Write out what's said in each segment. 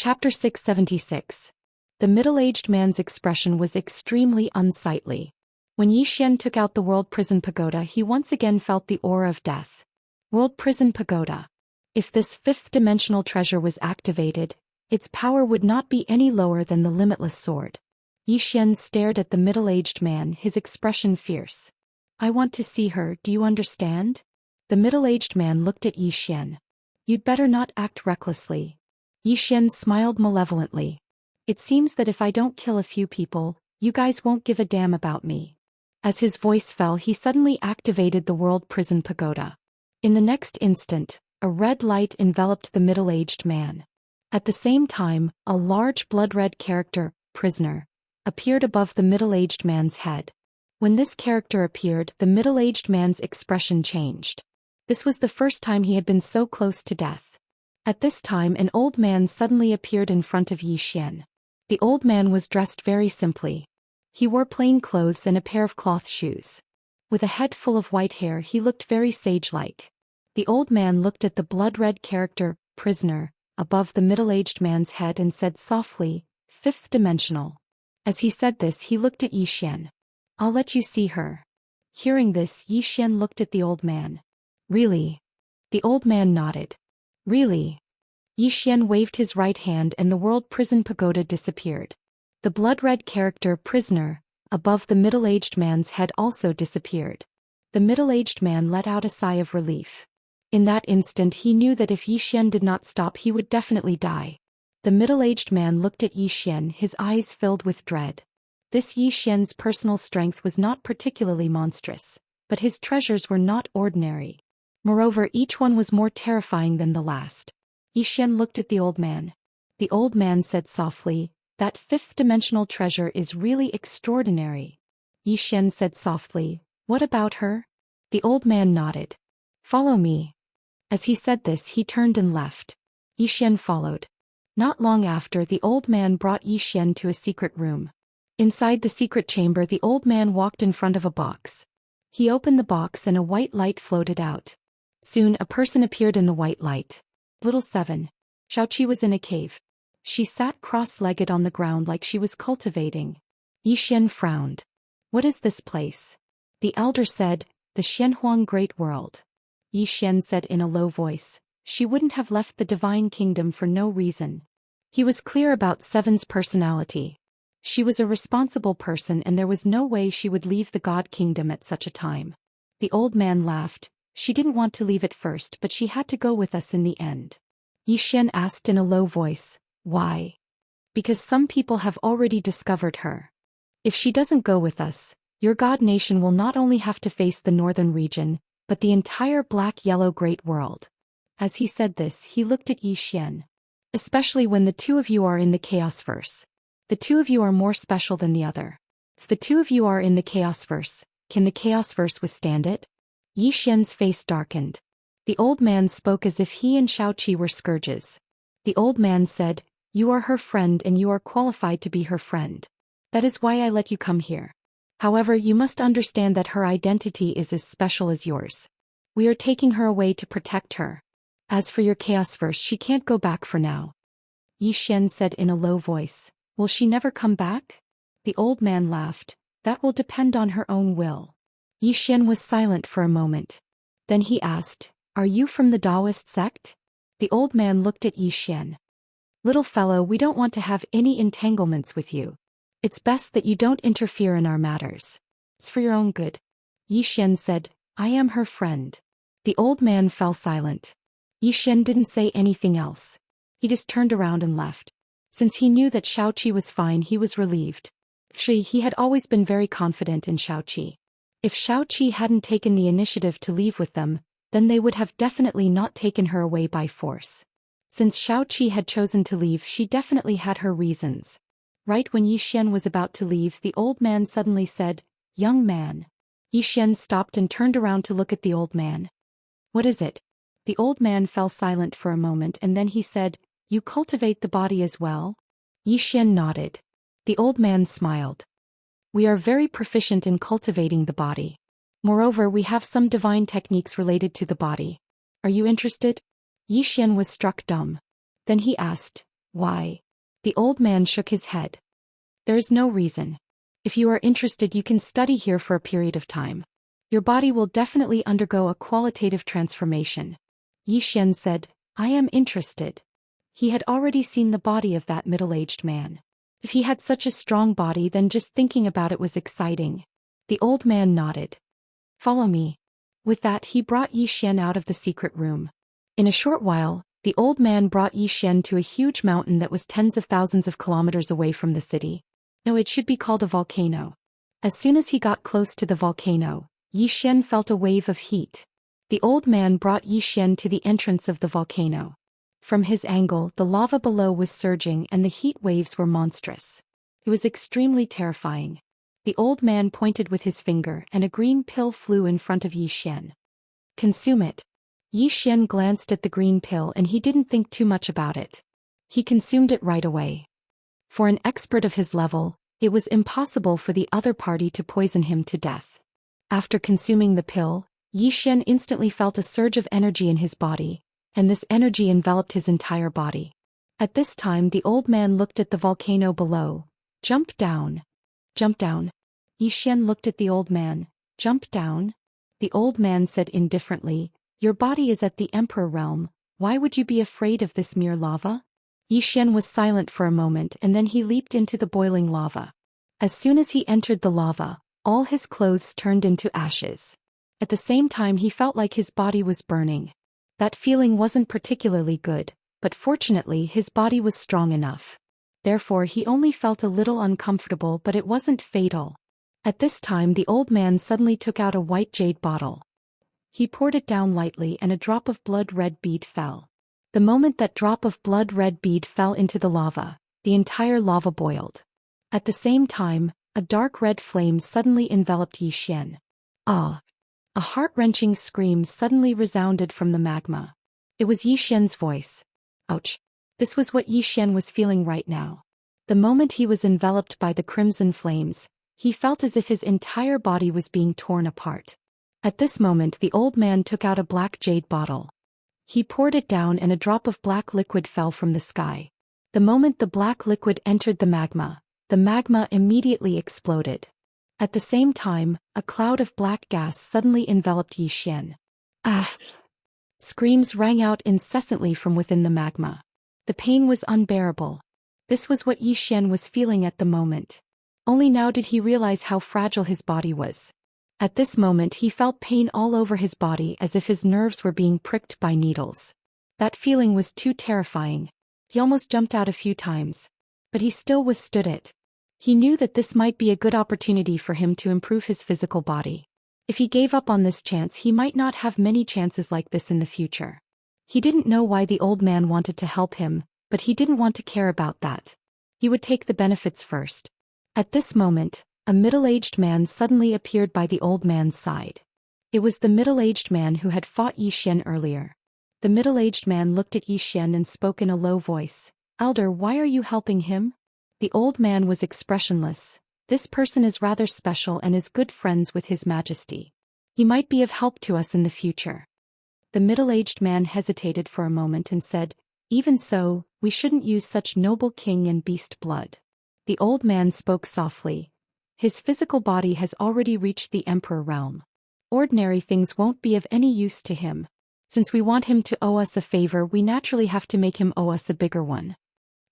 Chapter 676. The middle-aged man's expression was extremely unsightly. When Yi Xian took out the World Prison Pagoda, he once again felt the aura of death. World Prison Pagoda. If this fifth-dimensional treasure was activated, its power would not be any lower than the limitless sword. Yi Xian stared at the middle-aged man, his expression fierce. I want to see her, do you understand? The middle-aged man looked at Yi Xian. You'd better not act recklessly. Yi Xian smiled malevolently. It seems that if I don't kill a few people, you guys won't give a damn about me. As his voice fell, he suddenly activated the World Prison Pagoda. In the next instant, a red light enveloped the middle-aged man. At the same time, a large blood-red character, prisoner, appeared above the middle-aged man's head. When this character appeared, the middle-aged man's expression changed. This was the first time he had been so close to death. At this time, an old man suddenly appeared in front of Yi Xian. The old man was dressed very simply. He wore plain clothes and a pair of cloth shoes. With a head full of white hair, he looked very sage-like. The old man looked at the blood-red character, prisoner, above the middle-aged man's head and said softly, "Fifth dimensional." As he said this, he looked at Yi Xian. I'll let you see her. Hearing this, Yi Xian looked at the old man. Really? The old man nodded. Really? Yi Xian waved his right hand and the World Prison Pagoda disappeared. The blood-red character, prisoner, above the middle-aged man's head also disappeared. The middle-aged man let out a sigh of relief. In that instant he knew that if Yi Xian did not stop he would definitely die. The middle-aged man looked at Yi Xian, his eyes filled with dread. This Yi Xian's personal strength was not particularly monstrous, but his treasures were not ordinary. Moreover, each one was more terrifying than the last. Yi Xian looked at the old man. The old man said softly, that fifth-dimensional treasure is really extraordinary. Yi Xian said softly, what about her? The old man nodded. Follow me. As he said this, he turned and left. Yi Xian followed. Not long after, the old man brought Yi Xian to a secret room. Inside the secret chamber, the old man walked in front of a box. He opened the box and a white light floated out. Soon a person appeared in the white light. Little 7. Xiaoqi was in a cave. She sat cross-legged on the ground like she was cultivating. Yi Xian frowned. What is this place? The elder said, the Xianhuang Great World. Yi Xian said in a low voice, she wouldn't have left the divine kingdom for no reason. He was clear about 7's personality. She was a responsible person and there was no way she would leave the God Kingdom at such a time. The old man laughed. She didn't want to leave at first, but she had to go with us in the end. Yi Xian asked in a low voice, why? Because some people have already discovered her. If she doesn't go with us, your God nation will not only have to face the northern region, but the entire black-yellow great world. As he said this, he looked at Yi Xian. Especially when the two of you are in the Chaos Verse. The two of you are more special than the other. If the two of you are in the Chaos Verse, can the Chaos Verse withstand it? Yi Xian's face darkened. The old man spoke as if he and Xiaoqi were scourges. The old man said, you are her friend and you are qualified to be her friend. That is why I let you come here. However, you must understand that her identity is as special as yours. We are taking her away to protect her. As for your Chaos Verse, she can't go back for now. Yi Xian said in a low voice, will she never come back? The old man laughed. That will depend on her own will. Yi Xian was silent for a moment. Then he asked, are you from the Daoist sect? The old man looked at Yi Xian. Little fellow, we don't want to have any entanglements with you. It's best that you don't interfere in our matters. It's for your own good. Yi Xian said, I am her friend. The old man fell silent. Yi Xian didn't say anything else. He just turned around and left. Since he knew that Xiaoqi was fine, he was relieved. He had always been very confident in Xiaoqi. If Xiaoqi hadn't taken the initiative to leave with them, then they would have definitely not taken her away by force. Since Xiaoqi had chosen to leave, she definitely had her reasons. Right when Yi Xian was about to leave, the old man suddenly said, young man. Yi Xian stopped and turned around to look at the old man. What is it? The old man fell silent for a moment and then he said, you cultivate the body as well? Yi Xian nodded. The old man smiled. We are very proficient in cultivating the body. Moreover, we have some divine techniques related to the body. Are you interested? Yi Xian was struck dumb. Then he asked, Why? The old man shook his head. There is no reason. If you are interested, you can study here for a period of time. Your body will definitely undergo a qualitative transformation. Yi Xian said, I am interested. He had already seen the body of that middle-aged man. If he had such a strong body, then just thinking about it was exciting. The old man nodded. Follow me. With that, he brought Yi Xian out of the secret room. In a short while, the old man brought Yi Xian to a huge mountain that was tens of thousands of kilometers away from the city. No, it should be called a volcano. As soon as he got close to the volcano, Yi Xian felt a wave of heat. The old man brought Yi Xian to the entrance of the volcano. From his angle, the lava below was surging and the heat waves were monstrous. It was extremely terrifying. The old man pointed with his finger and a green pill flew in front of Yi Xian. Consume it. Yi Xian glanced at the green pill and he didn't think too much about it. He consumed it right away. For an expert of his level, it was impossible for the other party to poison him to death. After consuming the pill, Yi Xian instantly felt a surge of energy in his body, and this energy enveloped his entire body. At this time, the old man looked at the volcano below. Jump down. Jump down. Yi Xian looked at the old man. Jump down? The old man said indifferently, Your body is at the Emperor realm, why would you be afraid of this mere lava? Yi Xian was silent for a moment and then he leaped into the boiling lava. As soon as he entered the lava, all his clothes turned into ashes. At the same time he felt like his body was burning. That feeling wasn't particularly good, but fortunately his body was strong enough. Therefore he only felt a little uncomfortable, but it wasn't fatal. At this time the old man suddenly took out a white jade bottle. He poured it down lightly and a drop of blood-red bead fell. The moment that drop of blood-red bead fell into the lava, the entire lava boiled. At the same time, a dark red flame suddenly enveloped Yi Xian. Ah! A heart-wrenching scream suddenly resounded from the magma. It was Yi Xian's voice. Ouch! This was what Yi Xian was feeling right now. The moment he was enveloped by the crimson flames, he felt as if his entire body was being torn apart. At this moment the old man took out a black jade bottle. He poured it down and a drop of black liquid fell from the sky. The moment the black liquid entered the magma immediately exploded. At the same time, a cloud of black gas suddenly enveloped Yi Xian. Ah! Screams rang out incessantly from within the magma. The pain was unbearable. This was what Yi Xian was feeling at the moment. Only now did he realize how fragile his body was. At this moment he felt pain all over his body as if his nerves were being pricked by needles. That feeling was too terrifying. He almost jumped out a few times. But he still withstood it. He knew that this might be a good opportunity for him to improve his physical body. If he gave up on this chance, he might not have many chances like this in the future. He didn't know why the old man wanted to help him, but he didn't want to care about that. He would take the benefits first. At this moment, a middle-aged man suddenly appeared by the old man's side. It was the middle-aged man who had fought Yi Xian earlier. The middle-aged man looked at Yi Xian and spoke in a low voice. Elder, why are you helping him? The old man was expressionless. This person is rather special and is good friends with His Majesty. He might be of help to us in the future. The middle-aged man hesitated for a moment and said, Even so, we shouldn't use such noble king and beast blood. The old man spoke softly. His physical body has already reached the Emperor realm. Ordinary things won't be of any use to him. Since we want him to owe us a favor, we naturally have to make him owe us a bigger one.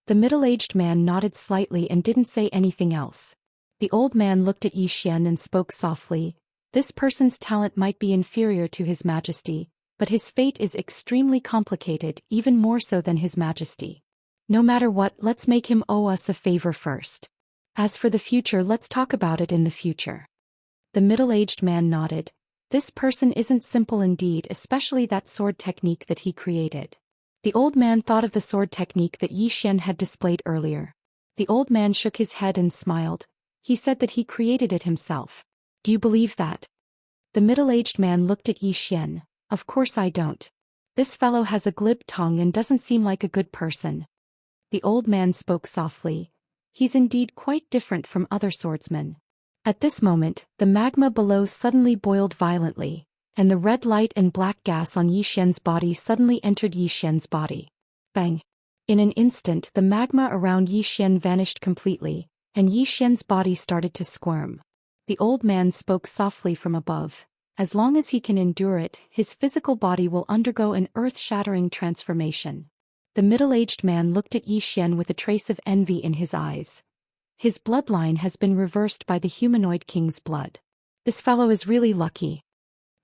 The middle-aged man nodded slightly and didn't say anything else. The old man looked at Yi Xian and spoke softly. This person's talent might be inferior to His Majesty, but his fate is extremely complicated, even more so than His Majesty. No matter what, let's make him owe us a favor first. As for the future, let's talk about it in the future. The middle-aged man nodded. This person isn't simple indeed, especially that sword technique that he created. The old man thought of the sword technique that Yi Xian had displayed earlier. The old man shook his head and smiled. He said that he created it himself. Do you believe that? The middle-aged man looked at Yi Xian. Of course I don't. This fellow has a glib tongue and doesn't seem like a good person. The old man spoke softly. He's indeed quite different from other swordsmen. At this moment, the magma below suddenly boiled violently, and the red light and black gas on Yi Xian's body suddenly entered Yi Xian's body. Bang! In an instant the magma around Yi Xian vanished completely, and Yi Xian's body started to squirm. The old man spoke softly from above. As long as he can endure it, his physical body will undergo an earth-shattering transformation. The middle-aged man looked at Yi Xian with a trace of envy in his eyes. His bloodline has been reversed by the humanoid king's blood. This fellow is really lucky.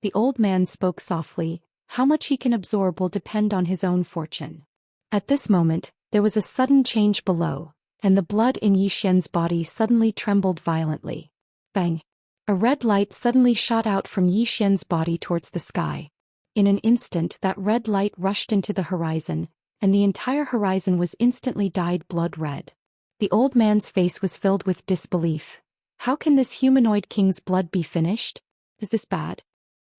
The old man spoke softly. How much he can absorb will depend on his own fortune. At this moment, there was a sudden change below, and the blood in Yi Xian's body suddenly trembled violently. Bang! A red light suddenly shot out from Yi Xian's body towards the sky. In an instant that red light rushed into the horizon, and the entire horizon was instantly dyed blood red. The old man's face was filled with disbelief. How can this humanoid king's blood be finished? Is this bad?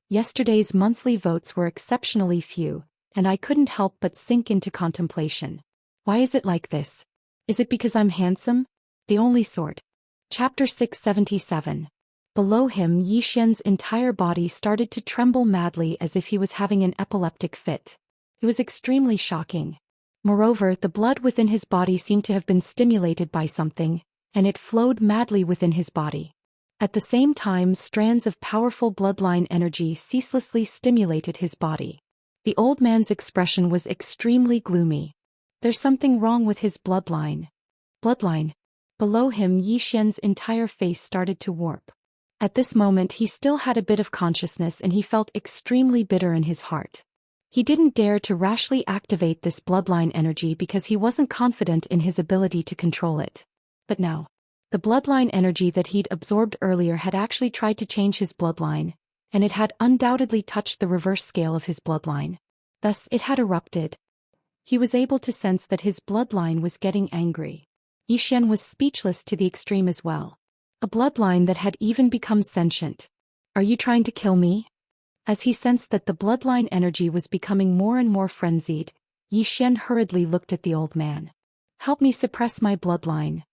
Yesterday's monthly votes were exceptionally few, and I couldn't help but sink into contemplation. Why is it like this? Is it because I'm handsome? The only sort. Chapter 677. Below him Yi Xian's entire body started to tremble madly as if he was having an epileptic fit. It was extremely shocking. Moreover, the blood within his body seemed to have been stimulated by something, and it flowed madly within his body. At the same time, strands of powerful bloodline energy ceaselessly stimulated his body. The old man's expression was extremely gloomy. There's something wrong with his bloodline. Bloodline. Below him Yi Xian's entire face started to warp. At this moment he still had a bit of consciousness and he felt extremely bitter in his heart. He didn't dare to rashly activate this bloodline energy because he wasn't confident in his ability to control it. But now, the bloodline energy that he'd absorbed earlier had actually tried to change his bloodline, and it had undoubtedly touched the reverse scale of his bloodline. Thus, it had erupted. He was able to sense that his bloodline was getting angry. Yi Xian was speechless to the extreme as well. A bloodline that had even become sentient. Are you trying to kill me? As he sensed that the bloodline energy was becoming more and more frenzied, Yi Xian hurriedly looked at the old man. Help me suppress my bloodline.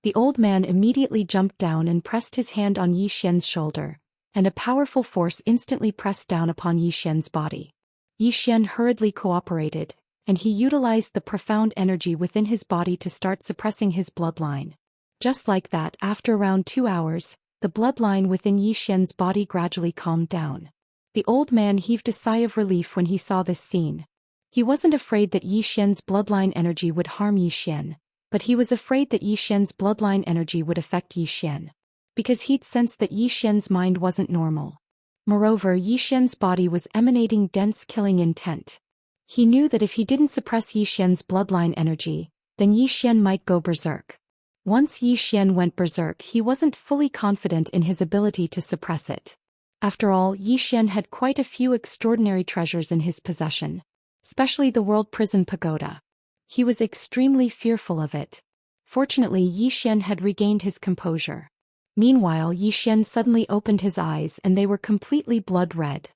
The old man immediately jumped down and pressed his hand on Yi Xian's shoulder, and a powerful force instantly pressed down upon Yi Xian's body. Yi Xian hurriedly cooperated, and he utilized the profound energy within his body to start suppressing his bloodline. Just like that, after around 2 hours, the bloodline within Yi Xian's body gradually calmed down. The old man heaved a sigh of relief when he saw this scene. He wasn't afraid that Yi Xian's bloodline energy would harm Yi Xian, but he was afraid that Yi Xian's bloodline energy would affect Yi Xian. Because he'd sensed that Yi Xian's mind wasn't normal. Moreover, Yi Xian's body was emanating dense killing intent. He knew that if he didn't suppress Yi Xian's bloodline energy, then Yi Xian might go berserk. Once Yi Xian went berserk, he wasn't fully confident in his ability to suppress it. After all, Yi Xian had quite a few extraordinary treasures in his possession, especially the World Prison Pagoda. He was extremely fearful of it. Fortunately, Yi Xian had regained his composure. Meanwhile, Yi Xian suddenly opened his eyes and they were completely blood red.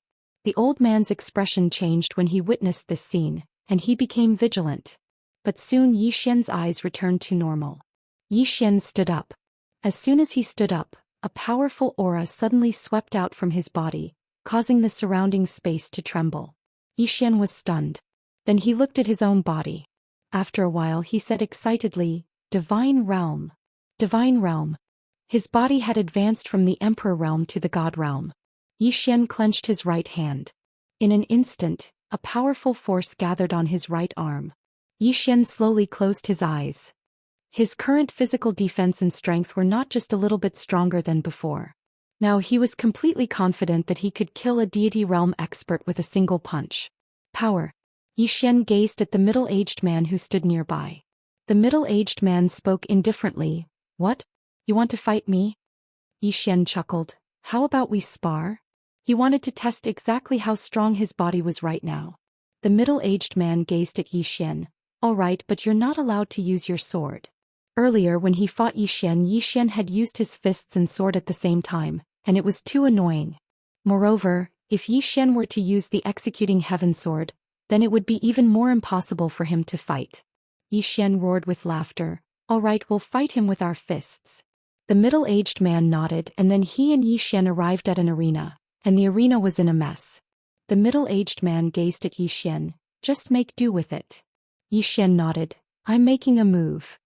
The old man's expression changed when he witnessed this scene, and he became vigilant. But soon Yi Xian's eyes returned to normal. Yi Xian stood up. As soon as he stood up, a powerful aura suddenly swept out from his body, causing the surrounding space to tremble. Yi Xian was stunned. Then he looked at his own body. After a while he said excitedly, "Divine Realm. Divine Realm." His body had advanced from the Emperor Realm to the God Realm. Yi Xian clenched his right hand. In an instant, a powerful force gathered on his right arm. Yi Xian slowly closed his eyes. His current physical defense and strength were not just a little bit stronger than before. Now he was completely confident that he could kill a deity realm expert with a single punch. Power. Yi Xian gazed at the middle-aged man who stood nearby. The middle-aged man spoke indifferently. "What? You want to fight me?" Yi Xian chuckled. "How about we spar?" He wanted to test exactly how strong his body was right now. The middle-aged man gazed at Yi Xian. "All right, but you're not allowed to use your sword." Earlier when he fought Yi Xian had used his fists and sword at the same time, and it was too annoying. Moreover, if Yi Xian were to use the executing heaven sword, then it would be even more impossible for him to fight. Yi Xian roared with laughter. "All right, we'll fight him with our fists." The middle-aged man nodded, and then he and Yi Xian arrived at an arena, and the arena was in a mess. The middle-aged man gazed at Yi Xian. "Just make do with it." Yi Xian nodded. I'm making a move.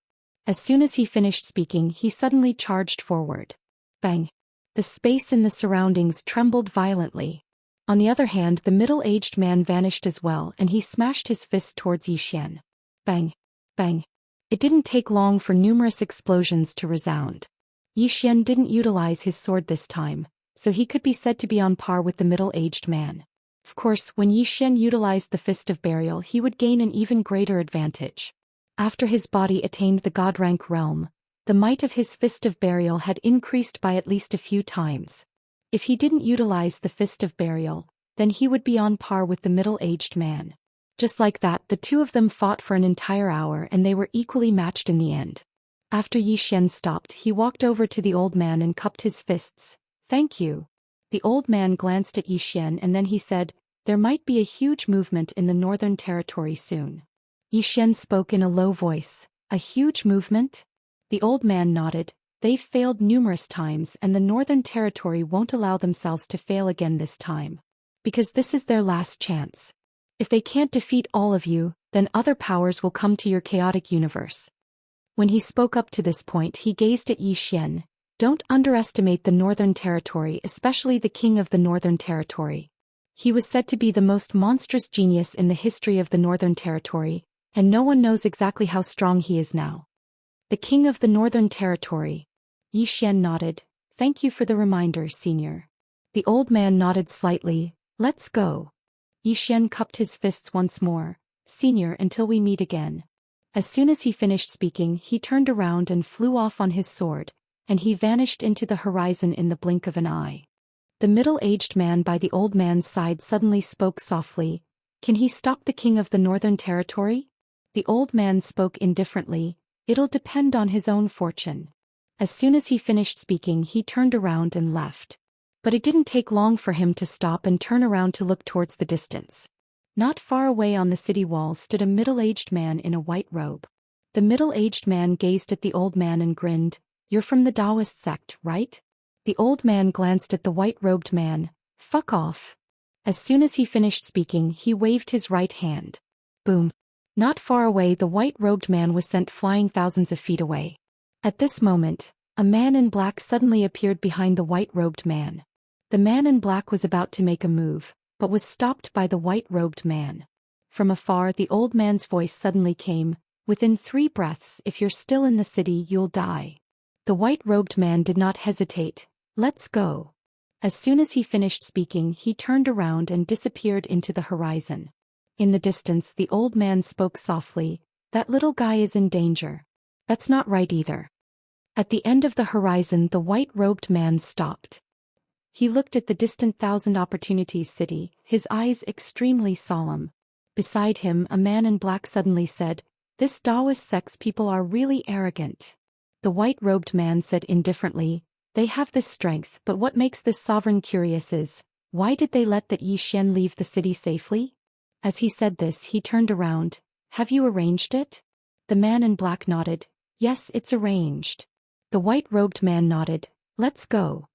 As soon as he finished speaking, he suddenly charged forward. Bang! The space in the surroundings trembled violently. On the other hand, the middle-aged man vanished as well, and he smashed his fist towards Zhou Xian. Bang! Bang! It didn't take long for numerous explosions to resound. Zhou Xian didn't utilize his sword this time, so he could be said to be on par with the middle-aged man. Of course, when Zhou Xian utilized the Fist of Burial, he would gain an even greater advantage. After his body attained the god rank realm, the might of his Fist of Burial had increased by at least a few times. If he didn't utilize the Fist of Burial, then he would be on par with the middle-aged man. Just like that, the two of them fought for an entire hour and they were equally matched in the end. After Zhou Xian stopped, he walked over to the old man and cupped his fists. Thank you. The old man glanced at Zhou Xian and then he said, there might be a huge movement in the northern territory soon. Zhou Xian spoke in a low voice. A huge movement? The old man nodded. They've failed numerous times and the northern territory won't allow themselves to fail again this time. Because this is their last chance. If they can't defeat all of you, then other powers will come to your chaotic universe. When he spoke up to this point, he gazed at Zhou Xian. Don't underestimate the northern territory, especially the king of the northern territory. He was said to be the most monstrous genius in the history of the northern territory, and no one knows exactly how strong he is now. The king of the northern territory. Zhou Xian nodded. Thank you for the reminder, senior. The old man nodded slightly. Let's go. Zhou Xian cupped his fists once more. Senior, until we meet again. As soon as he finished speaking, he turned around and flew off on his sword, and he vanished into the horizon in the blink of an eye. The middle-aged man by the old man's side suddenly spoke softly. Can he stop the king of the northern territory? The old man spoke indifferently. It'll depend on his own fortune. As soon as he finished speaking, he turned around and left. But it didn't take long for him to stop and turn around to look towards the distance. Not far away on the city wall stood a middle-aged man in a white robe. The middle-aged man gazed at the old man and grinned. You're from the Daoist sect, right? The old man glanced at the white-robed man. Fuck off. As soon as he finished speaking, he waved his right hand. Boom. Not far away, the white-robed man was sent flying thousands of feet away. At this moment, a man in black suddenly appeared behind the white-robed man. The man in black was about to make a move, but was stopped by the white-robed man. From afar, the old man's voice suddenly came. Within 3 breaths, if you're still in the city, you'll die. The white-robed man did not hesitate. Let's go. As soon as he finished speaking, he turned around and disappeared into the horizon. In the distance, the old man spoke softly. That little guy is in danger. That's not right either. At the end of the horizon, the white-robed man stopped. He looked at the distant Thousand Opportunities city, his eyes extremely solemn. Beside him, a man in black suddenly said, This Daoist sect's people are really arrogant. The white-robed man said indifferently, They have this strength, but what makes this sovereign curious is, why did they let that Zhou Xian leave the city safely? As he said this, he turned around. Have you arranged it? The man in black nodded. Yes, it's arranged. The white-robed man nodded. Let's go.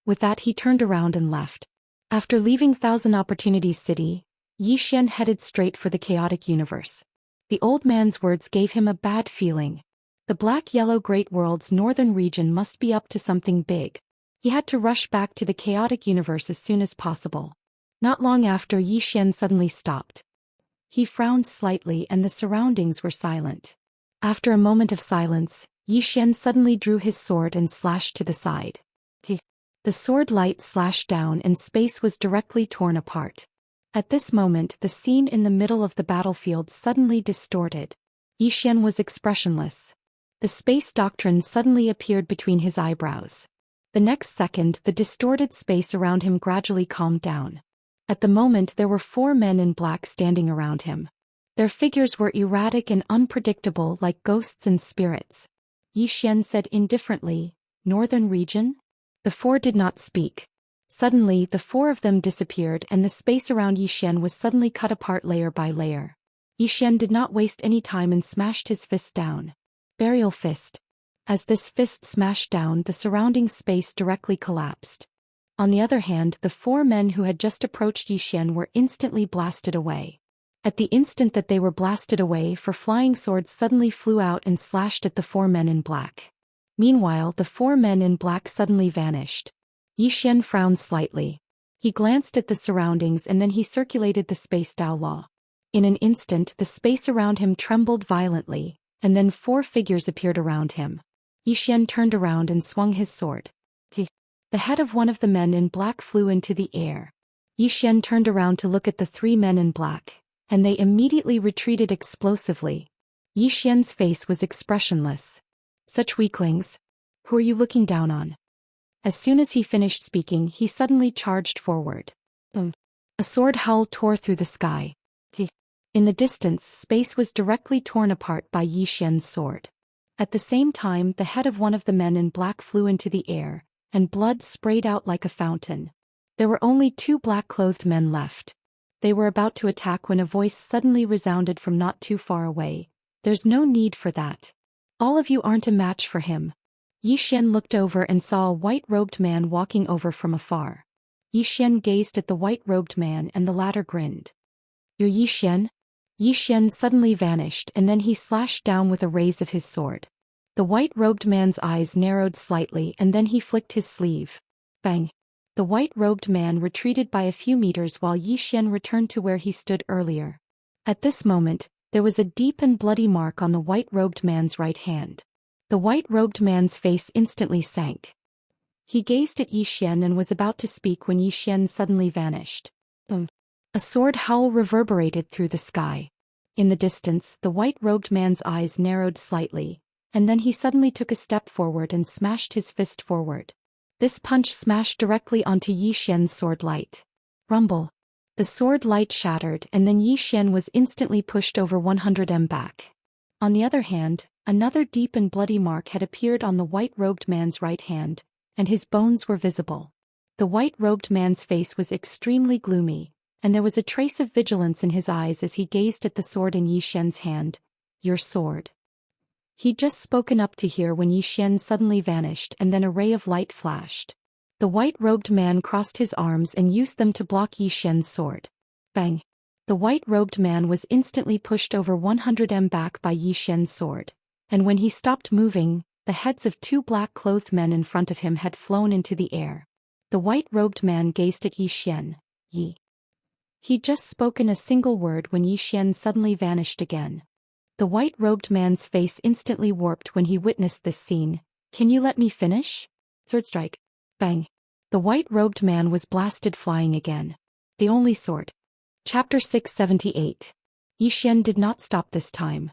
With that, he turned around and left. After leaving Thousand Opportunities City, Zhou Xian headed straight for the chaotic universe. The old man's words gave him a bad feeling. The black-yellow Great World's northern region must be up to something big. He had to rush back to the chaotic universe as soon as possible. Not long after, Zhou Xian suddenly stopped. He frowned slightly and the surroundings were silent. After a moment of silence, Zhou Xian suddenly drew his sword and slashed to the side. The sword light slashed down and space was directly torn apart. At this moment, the scene in the middle of the battlefield suddenly distorted. Zhou Xian was expressionless. The space doctrine suddenly appeared between his eyebrows. The next second, the distorted space around him gradually calmed down. At the moment, there were 4 men in black standing around him. Their figures were erratic and unpredictable like ghosts and spirits. Zhou Xian said indifferently, Northern region? The 4 did not speak. Suddenly, the 4 of them disappeared and the space around Zhou Xian was suddenly cut apart layer by layer. Zhou Xian did not waste any time and smashed his fist down. Burial fist. As this fist smashed down, the surrounding space directly collapsed. On the other hand, the 4 men who had just approached Zhou Xian were instantly blasted away. At the instant that they were blasted away, four flying swords suddenly flew out and slashed at the four men in black. Meanwhile, the four men in black suddenly vanished. Yi Xian frowned slightly. He glanced at the surroundings and then he circulated the space Dao Law. In an instant, the space around him trembled violently, and then four figures appeared around him. Yi Xian turned around and swung his sword. The head of one of the men in black flew into the air. Yi Xian turned around to look at the three men in black, and they immediately retreated explosively. Yi Xian's face was expressionless. Such weaklings. Who are you looking down on? As soon as he finished speaking, he suddenly charged forward. A sword howl tore through the sky. In the distance, space was directly torn apart by Yi Xian's sword. At the same time, the head of one of the men in black flew into the air, and blood sprayed out like a fountain. There were only two black-clothed men left. They were about to attack when a voice suddenly resounded from not too far away. There's no need for that. All of you aren't a match for him. Yi Xian looked over and saw a white-robed man walking over from afar. Yi Xian gazed at the white-robed man and the latter grinned. You're Yi Xian? Yi Xian suddenly vanished and then he slashed down with a raise of his sword. The white-robed man's eyes narrowed slightly and then he flicked his sleeve. Bang! The white-robed man retreated by a few meters while Yi Xian returned to where he stood earlier. At this moment, there was a deep and bloody mark on the white-robed man's right hand. The white-robed man's face instantly sank. He gazed at Yi Xian and was about to speak when Yi Xian suddenly vanished. A sword howl reverberated through the sky. In the distance, the white-robed man's eyes narrowed slightly, and then he suddenly took a step forward and smashed his fist forward. This punch smashed directly onto Yi Xian's sword light. Rumble. The sword light shattered and then Yi Xian was instantly pushed over 100 m back. On the other hand, another deep and bloody mark had appeared on the white-robed man's right hand, and his bones were visible. The white-robed man's face was extremely gloomy, and there was a trace of vigilance in his eyes as he gazed at the sword in Yi Xian's hand. Your sword. He'd just spoken up to hear when Yi Xian suddenly vanished and then a ray of light flashed. The white-robed man crossed his arms and used them to block Yi Xian's sword. Bang! The white-robed man was instantly pushed over 100 m back by Yi Xian's sword, and when he stopped moving, the heads of two black-clothed men in front of him had flown into the air. The white-robed man gazed at Yi Xian. Yi. He'd just spoken a single word when Yi Xian suddenly vanished again. The white-robed man's face instantly warped when he witnessed this scene. Can you let me finish? Sword strike. Bang. The white-robed man was blasted flying again. The only sword. Chapter 678. Yi Xian did not stop this time.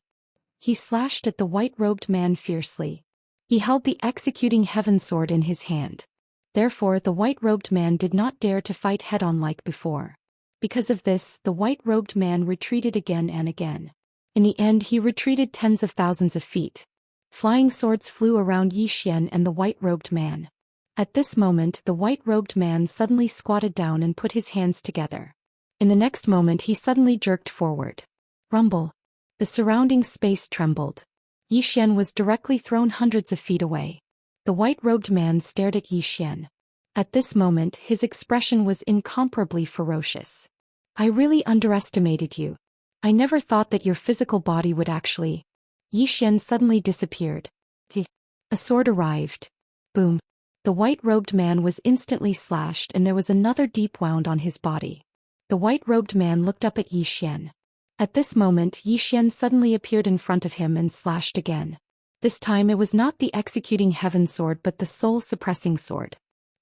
He slashed at the white-robed man fiercely. He held the executing heaven sword in his hand. Therefore the white-robed man did not dare to fight head-on like before. Because of this, the white-robed man retreated again and again. In the end he retreated tens of thousands of feet. Flying swords flew around Yi Xian and the white-robed man. At this moment the white-robed man suddenly squatted down and put his hands together. In the next moment he suddenly jerked forward. Rumble. The surrounding space trembled. Yi Xian was directly thrown hundreds of feet away. The white-robed man stared at Yi Xian. At this moment his expression was incomparably ferocious. I really underestimated you. I never thought that your physical body would actually... Yi Xian suddenly disappeared. A sword arrived. Boom. The white-robed man was instantly slashed and there was another deep wound on his body. The white-robed man looked up at Yi Xian. At this moment Yi Xian suddenly appeared in front of him and slashed again. This time it was not the executing heaven sword but the soul-suppressing sword.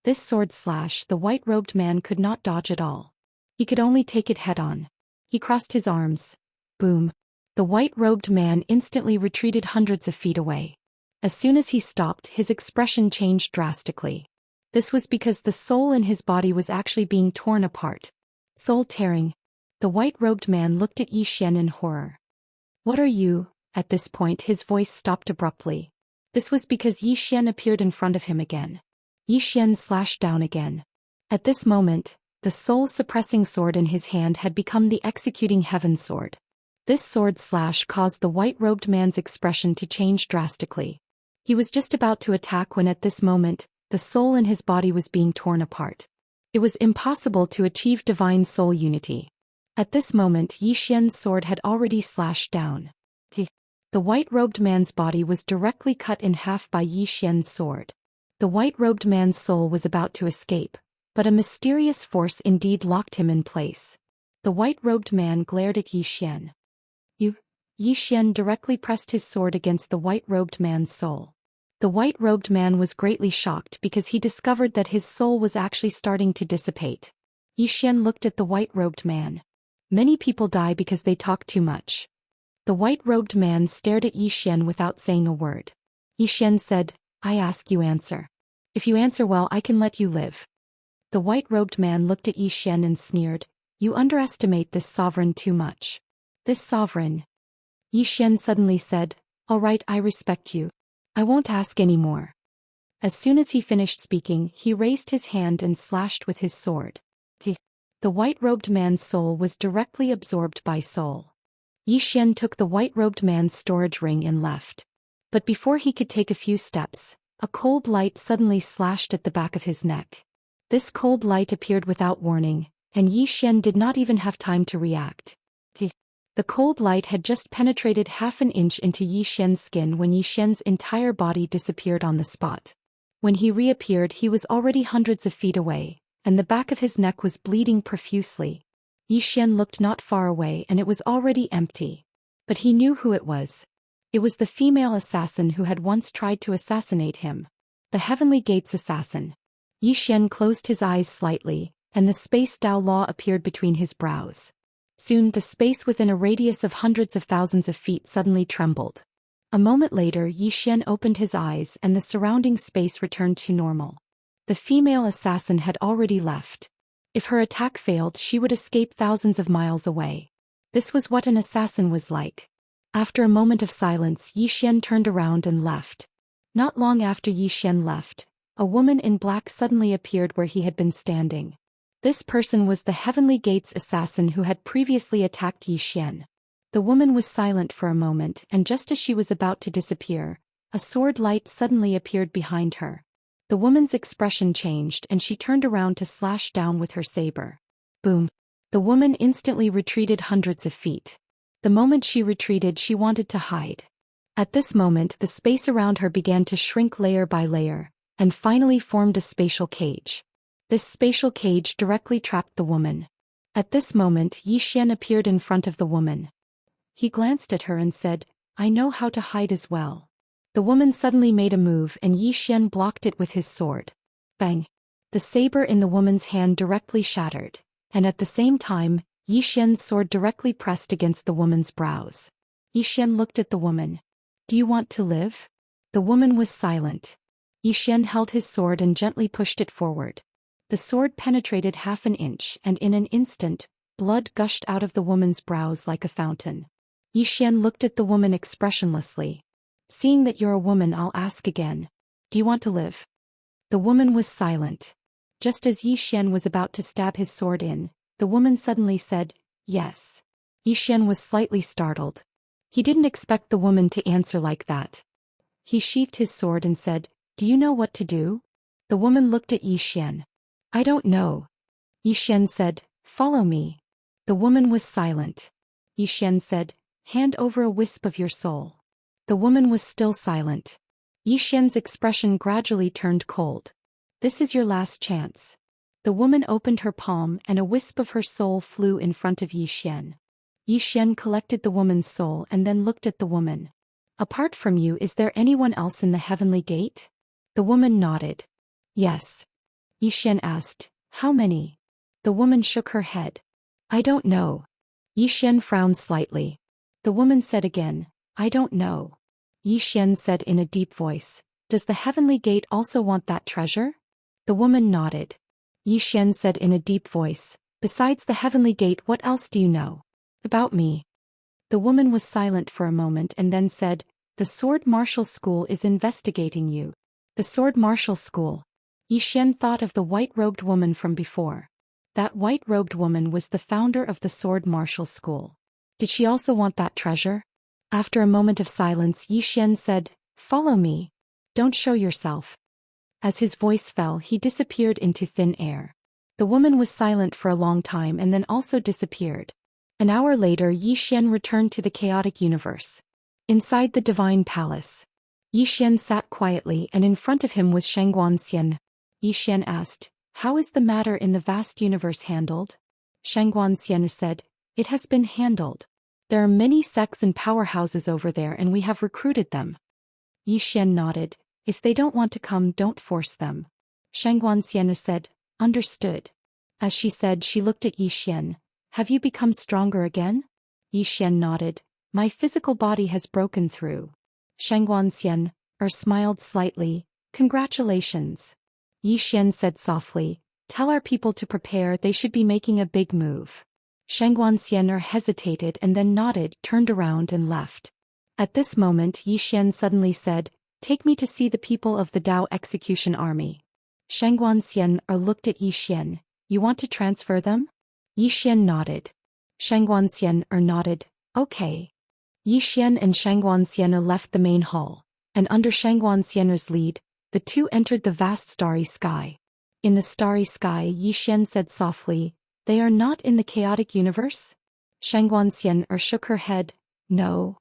This sword slash the white-robed man could not dodge at all. He could only take it head-on. He crossed his arms. Boom. The white-robed man instantly retreated hundreds of feet away. As soon as he stopped, his expression changed drastically. This was because the soul in his body was actually being torn apart. Soul tearing. The white-robed man looked at Yi Xian in horror. What are you? At this point his voice stopped abruptly. This was because Yi Xian appeared in front of him again. Yi Xian slashed down again. At this moment, the soul-suppressing sword in his hand had become the executing heaven sword. This sword slash caused the white-robed man's expression to change drastically. He was just about to attack when at this moment, the soul in his body was being torn apart. It was impossible to achieve divine soul unity. At this moment Yi Xian's sword had already slashed down. The white-robed man's body was directly cut in half by Yi Xian's sword. The white-robed man's soul was about to escape, but a mysterious force indeed locked him in place. The white-robed man glared at Yi Xian. Yi Xian directly pressed his sword against the white-robed man's soul. The white-robed man was greatly shocked because he discovered that his soul was actually starting to dissipate. Yi Xian looked at the white-robed man. Many people die because they talk too much. The white-robed man stared at Yi Xian without saying a word. Yi Xian said, I ask you answer. If you answer well I can let you live. The white-robed man looked at Yi Xian and sneered, You underestimate this sovereign too much. This sovereign. Yi Xian suddenly said, All right, I respect you. I won't ask any more. As soon as he finished speaking, he raised his hand and slashed with his sword. The white-robed man's soul was directly absorbed by soul. Yi Xian took the white-robed man's storage ring and left. But before he could take a few steps, a cold light suddenly slashed at the back of his neck. This cold light appeared without warning, and Yi Xian did not even have time to react. The cold light had just penetrated half an inch into Yi Xian's skin when Yi Xian's entire body disappeared on the spot. When he reappeared he was already hundreds of feet away, and the back of his neck was bleeding profusely. Yi Xian looked not far away and it was already empty. But he knew who it was. It was the female assassin who had once tried to assassinate him. The Heavenly Gates assassin. Yi Xian closed his eyes slightly, and the space Dao Law appeared between his brows. Soon the space within a radius of hundreds of thousands of feet suddenly trembled. A moment later Yi Xian opened his eyes and the surrounding space returned to normal. The female assassin had already left. If her attack failed she would escape thousands of miles away. This was what an assassin was like. After a moment of silence Yi Xian turned around and left. Not long after Yi Xian left, a woman in black suddenly appeared where he had been standing. This person was the Heavenly Gates assassin who had previously attacked Yi Xian. The woman was silent for a moment and just as she was about to disappear, a sword light suddenly appeared behind her. The woman's expression changed and she turned around to slash down with her saber. Boom! The woman instantly retreated hundreds of feet. The moment she retreated she wanted to hide. At this moment the space around her began to shrink layer by layer, and finally formed a spatial cage. This spatial cage directly trapped the woman. At this moment Yi Xian appeared in front of the woman. He glanced at her and said, I know how to hide as well. The woman suddenly made a move and Yi Xian blocked it with his sword. Bang! The saber in the woman's hand directly shattered, and at the same time, Yi Xian's sword directly pressed against the woman's brows. Yi Xian looked at the woman. Do you want to live? The woman was silent. Yi Xian held his sword and gently pushed it forward. The sword penetrated half an inch and in an instant, blood gushed out of the woman's brows like a fountain. Yi Xian looked at the woman expressionlessly. Seeing that you're a woman I'll ask again. Do you want to live? The woman was silent. Just as Yi Xian was about to stab his sword in, the woman suddenly said, Yes. Yi Xian was slightly startled. He didn't expect the woman to answer like that. He sheathed his sword and said, Do you know what to do? The woman looked at Yi Xian. I don't know. Yi Xian said, Follow me. The woman was silent. Yi Xian said, Hand over a wisp of your soul. The woman was still silent. Yi Xian's expression gradually turned cold. This is your last chance. The woman opened her palm and a wisp of her soul flew in front of Yi Xian. Yi Xian collected the woman's soul and then looked at the woman. Apart from you, is there anyone else in the Heavenly Gate? The woman nodded. Yes. Yi Xian asked, How many? The woman shook her head. I don't know. Yi Xian frowned slightly. The woman said again, I don't know. Yi Xian said in a deep voice, Does the Heavenly Gate also want that treasure? The woman nodded. Yi Xian said in a deep voice, Besides the Heavenly Gate, what else do you know? About me. The woman was silent for a moment and then said, The Sword Martial School is investigating you. The Sword Martial School. Yi Xian thought of the white-robed woman from before. That white-robed woman was the founder of the Sword Martial School. Did she also want that treasure? After a moment of silence Yi Xian said, Follow me. Don't show yourself. As his voice fell he disappeared into thin air. The woman was silent for a long time and then also disappeared. An hour later, Yi Xian returned to the chaotic universe. Inside the divine palace, Yi Xian sat quietly and in front of him was Xian. Yi Xian asked, "How is the matter in the vast universe handled?" Xian said, "It has been handled. There are many sects and powerhouses over there and we have recruited them." Yi Xian nodded, "If they don't want to come, don't force them." Xian said, "Understood." As she said, she looked at Yi Xian. "Have you become stronger again?" Yi Xian nodded. "My physical body has broken through." Xian smiled slightly. "Congratulations." Yi Xian said softly, "Tell our people to prepare, they should be making a big move." Xian hesitated and then nodded, turned around and left. At this moment Yi Xian suddenly said, "Take me to see the people of the Dao Execution Army." Xian looked at Yi Xian. "You want to transfer them?" Yi Xian nodded. Xian nodded. "Okay." Yi Xian and Xian left the main hall, and under Xian's lead, the two entered the vast starry sky. In the starry sky, Yi Xian said softly, "They are not in the chaotic universe?" Xian shook her head, "No."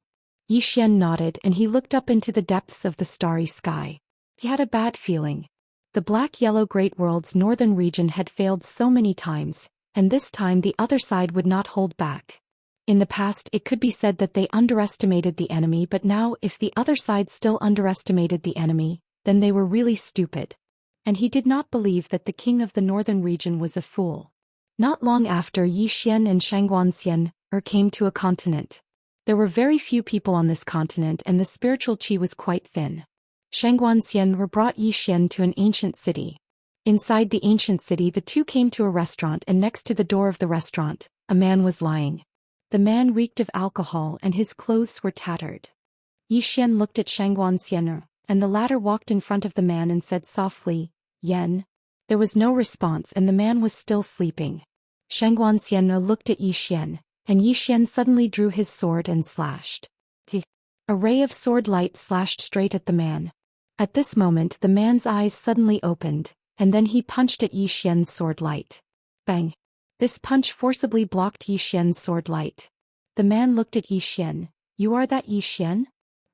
Yi Xian nodded and he looked up into the depths of the starry sky. He had a bad feeling. The black-yellow Great World's northern region had failed so many times, and this time the other side would not hold back. In the past it could be said that they underestimated the enemy, but now if the other side still underestimated the enemy, then they were really stupid. And he did not believe that the king of the northern region was a fool. Not long after, Yi Xian and Xian came to a continent. There were very few people on this continent and the spiritual qi was quite thin. Xian brought Yi Xian to an ancient city. Inside the ancient city, the two came to a restaurant, and next to the door of the restaurant, a man was lying. The man reeked of alcohol and his clothes were tattered. Yi Xian looked at Xian, and the latter walked in front of the man and said softly, "Yan." There was no response and the man was still sleeping. Xian looked at Yi Xian, and Yi Xian suddenly drew his sword and slashed. A ray of sword light slashed straight at the man. At this moment the man's eyes suddenly opened, and then he punched at Yi Xian's sword light. Bang! This punch forcibly blocked Yi Xian's sword light. The man looked at Yi Xian. "You are that Yi Xian?"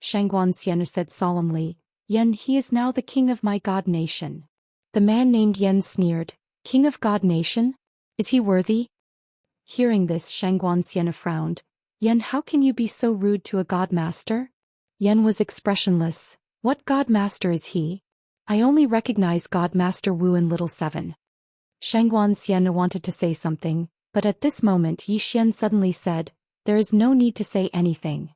Xian said solemnly, "Yan, he is now the king of my god nation." The man named Yan sneered, "King of god nation? Is he worthy?" Hearing this, Xian frowned. "Yan, how can you be so rude to a god master?" Yan was expressionless. "What god master is he? I only recognize God Master Wu in Little Seven." Xian wanted to say something, but at this moment Yi Xian suddenly said, "There is no need to say anything."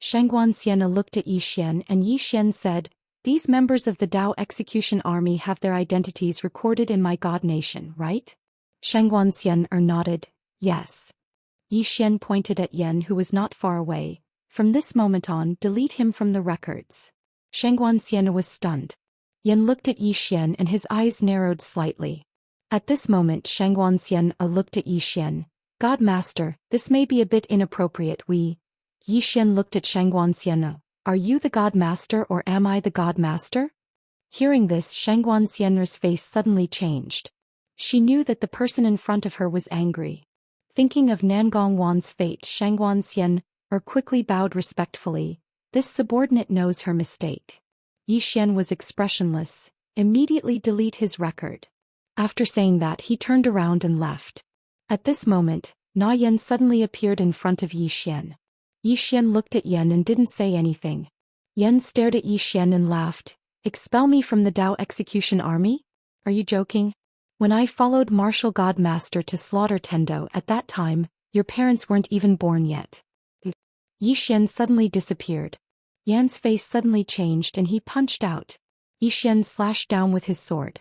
Xian looked at Yi Xian and Yi Xian said, "These members of the Dao Execution Army have their identities recorded in my god nation, right?" Xian nodded, "Yes." Yi Xian pointed at Yan, who was not far away. "From this moment on, delete him from the records." Xian was stunned. Yan looked at Yi Xian and his eyes narrowed slightly. At this moment Xian looked at Yi Xian. "God Master, this may be a bit inappropriate, Yi Xian looked at Xian. "Are you the God Master or am I the God Master?" Hearing this, Xian's face suddenly changed. She knew that the person in front of her was angry. Thinking of Nangong Wan's fate, Xian quickly bowed respectfully. This subordinate knows her mistake. Yi Xian was expressionless. "Immediately delete his record." After saying that, he turned around and left. At this moment, Na Yan suddenly appeared in front of Yi Xian. Yi Xian looked at Yan and didn't say anything. Yan stared at Yi Xian and laughed. "Expel me from the Dao Execution Army? Are you joking? When I followed Martial God Master to slaughter Tendo at that time, your parents weren't even born yet." Yi Xian suddenly disappeared. Yan's face suddenly changed and he punched out. Yi Xian slashed down with his sword.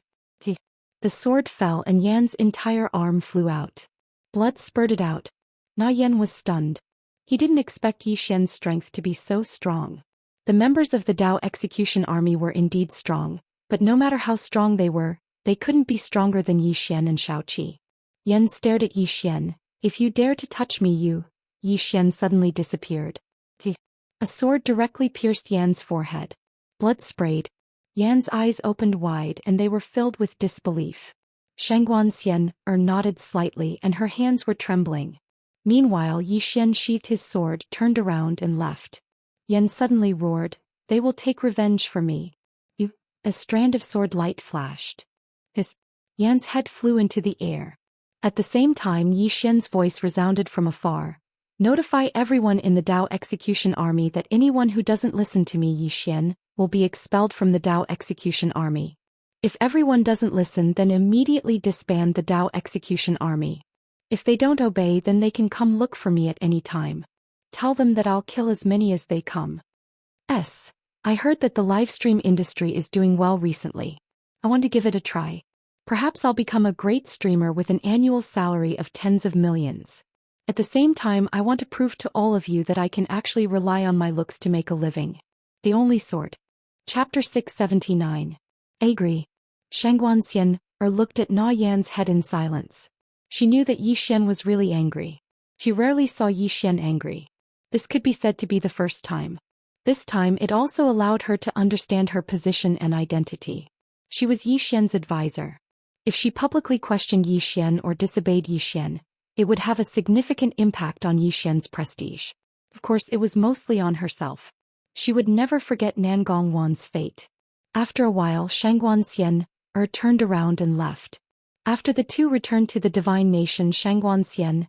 The sword fell and Yan's entire arm flew out. Blood spurted out. Na Yan was stunned. He didn't expect Yi Xian's strength to be so strong. The members of the Dao Execution Army were indeed strong, but no matter how strong they were, they couldn't be stronger than Yi Xian and Shaoqi. Yan stared at Yi Xian. "If you dare to touch me, Yi Xian suddenly disappeared. A sword directly pierced Yan's forehead. Blood sprayed. Yan's eyes opened wide and they were filled with disbelief. Xian nodded slightly and her hands were trembling. Meanwhile Yi Xian sheathed his sword, turned around and left. Yan suddenly roared, "They will take revenge for me." You. A strand of sword light flashed. Yan's head flew into the air. At the same time Yi Xian's voice resounded from afar. "Notify everyone in the Dao Execution Army that anyone who doesn't listen to me, Yi Xian, will be expelled from the Dao Execution Army. If everyone doesn't listen, then immediately disband the Dao Execution Army. If they don't obey, then they can come look for me at any time. Tell them that I'll kill as many as they come." I heard that the livestream industry is doing well recently. I want to give it a try. Perhaps I'll become a great streamer with an annual salary of tens of millions. At the same time, I want to prove to all of you that I can actually rely on my looks to make a living. The Only Sword. Chapter 679. Agree. Xianxia looked at Na Yan's head in silence. She knew that Yi Xian was really angry. She rarely saw Yi Xian angry. This could be said to be the first time. This time it also allowed her to understand her position and identity. She was Yi Xian's advisor. If she publicly questioned Yi Xian or disobeyed Yi Xian, it would have a significant impact on Yi Xian's prestige. Of course, it was mostly on herself. She would never forget Nangong Wan's fate. After a while, Xianxia turned around and left. After the two returned to the divine nation, Xianxia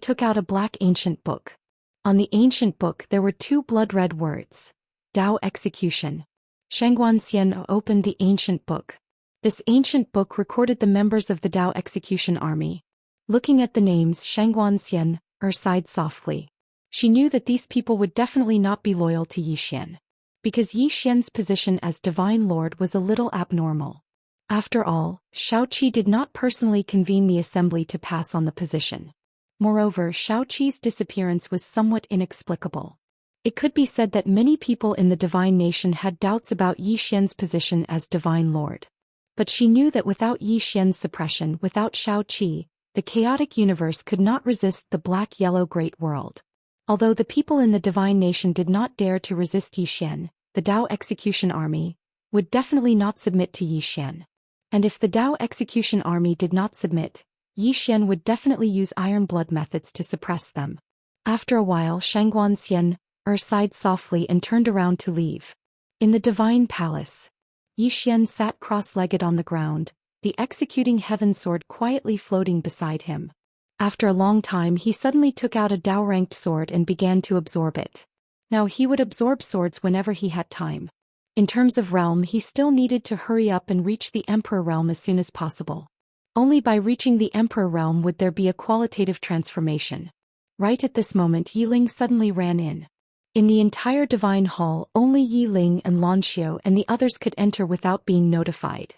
took out a black ancient book. On the ancient book there were two blood-red words: Dao Execution. Xianxia opened the ancient book. This ancient book recorded the members of the Dao Execution Army. Looking at the names, Xianxia sighed softly. She knew that these people would definitely not be loyal to Yi Xian. Because Yi Xian's position as Divine Lord was a little abnormal. After all, Shaoqi did not personally convene the assembly to pass on the position. Moreover, Shaoqi's disappearance was somewhat inexplicable. It could be said that many people in the divine nation had doubts about Yi Xian's position as Divine Lord. But she knew that without Yi Xian's suppression, without Shaoqi, the chaotic universe could not resist the black-yellow great world. Although the people in the divine nation did not dare to resist Yi Xian, the Dao Execution Army would definitely not submit to Yi Xian. And if the Dao Execution Army did not submit, Yi Xian would definitely use iron blood methods to suppress them. After a while, Xianxia sighed softly and turned around to leave. In the divine palace, Yi Xian sat cross-legged on the ground, the executing heaven sword quietly floating beside him. After a long time he suddenly took out a Dao-ranked sword and began to absorb it. Now he would absorb swords whenever he had time. In terms of realm, he still needed to hurry up and reach the Emperor realm as soon as possible. Only by reaching the Emperor realm would there be a qualitative transformation. Right at this moment Yi Ling suddenly ran in. In the entire divine hall, only Yi Ling and Lan Xiu and the others could enter without being notified.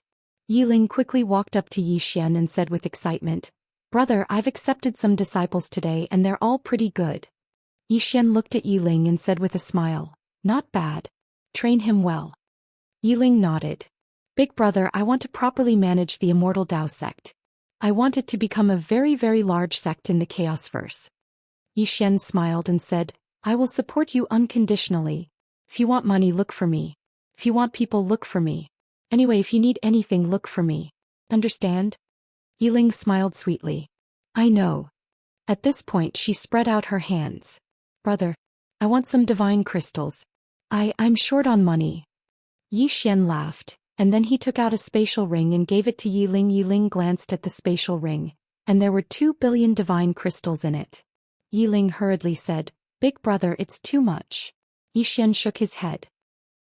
Yi Ling quickly walked up to Yi Xian and said with excitement, "Brother, I've accepted some disciples today and they're all pretty good." Yi Xian looked at Yi Ling and said with a smile, "Not bad. Train him well." Yi Ling nodded. "Big brother, I want to properly manage the Immortal Dao sect. I want it to become a very, very large sect in the Chaosverse." Yi Xian smiled and said, "I will support you unconditionally. If you want money, look for me. If you want people, look for me. Anyway, if you need anything, look for me. Understand?" Yi Ling smiled sweetly. "I know." At this point she spread out her hands. "Brother, I want some divine crystals. I'm short on money." Yi Xian laughed, and then he took out a spatial ring and gave it to Yi Ling. Yi Ling glanced at the spatial ring, and there were 2 billion divine crystals in it. Yi Ling hurriedly said, "Big brother, it's too much." Yi Xian shook his head.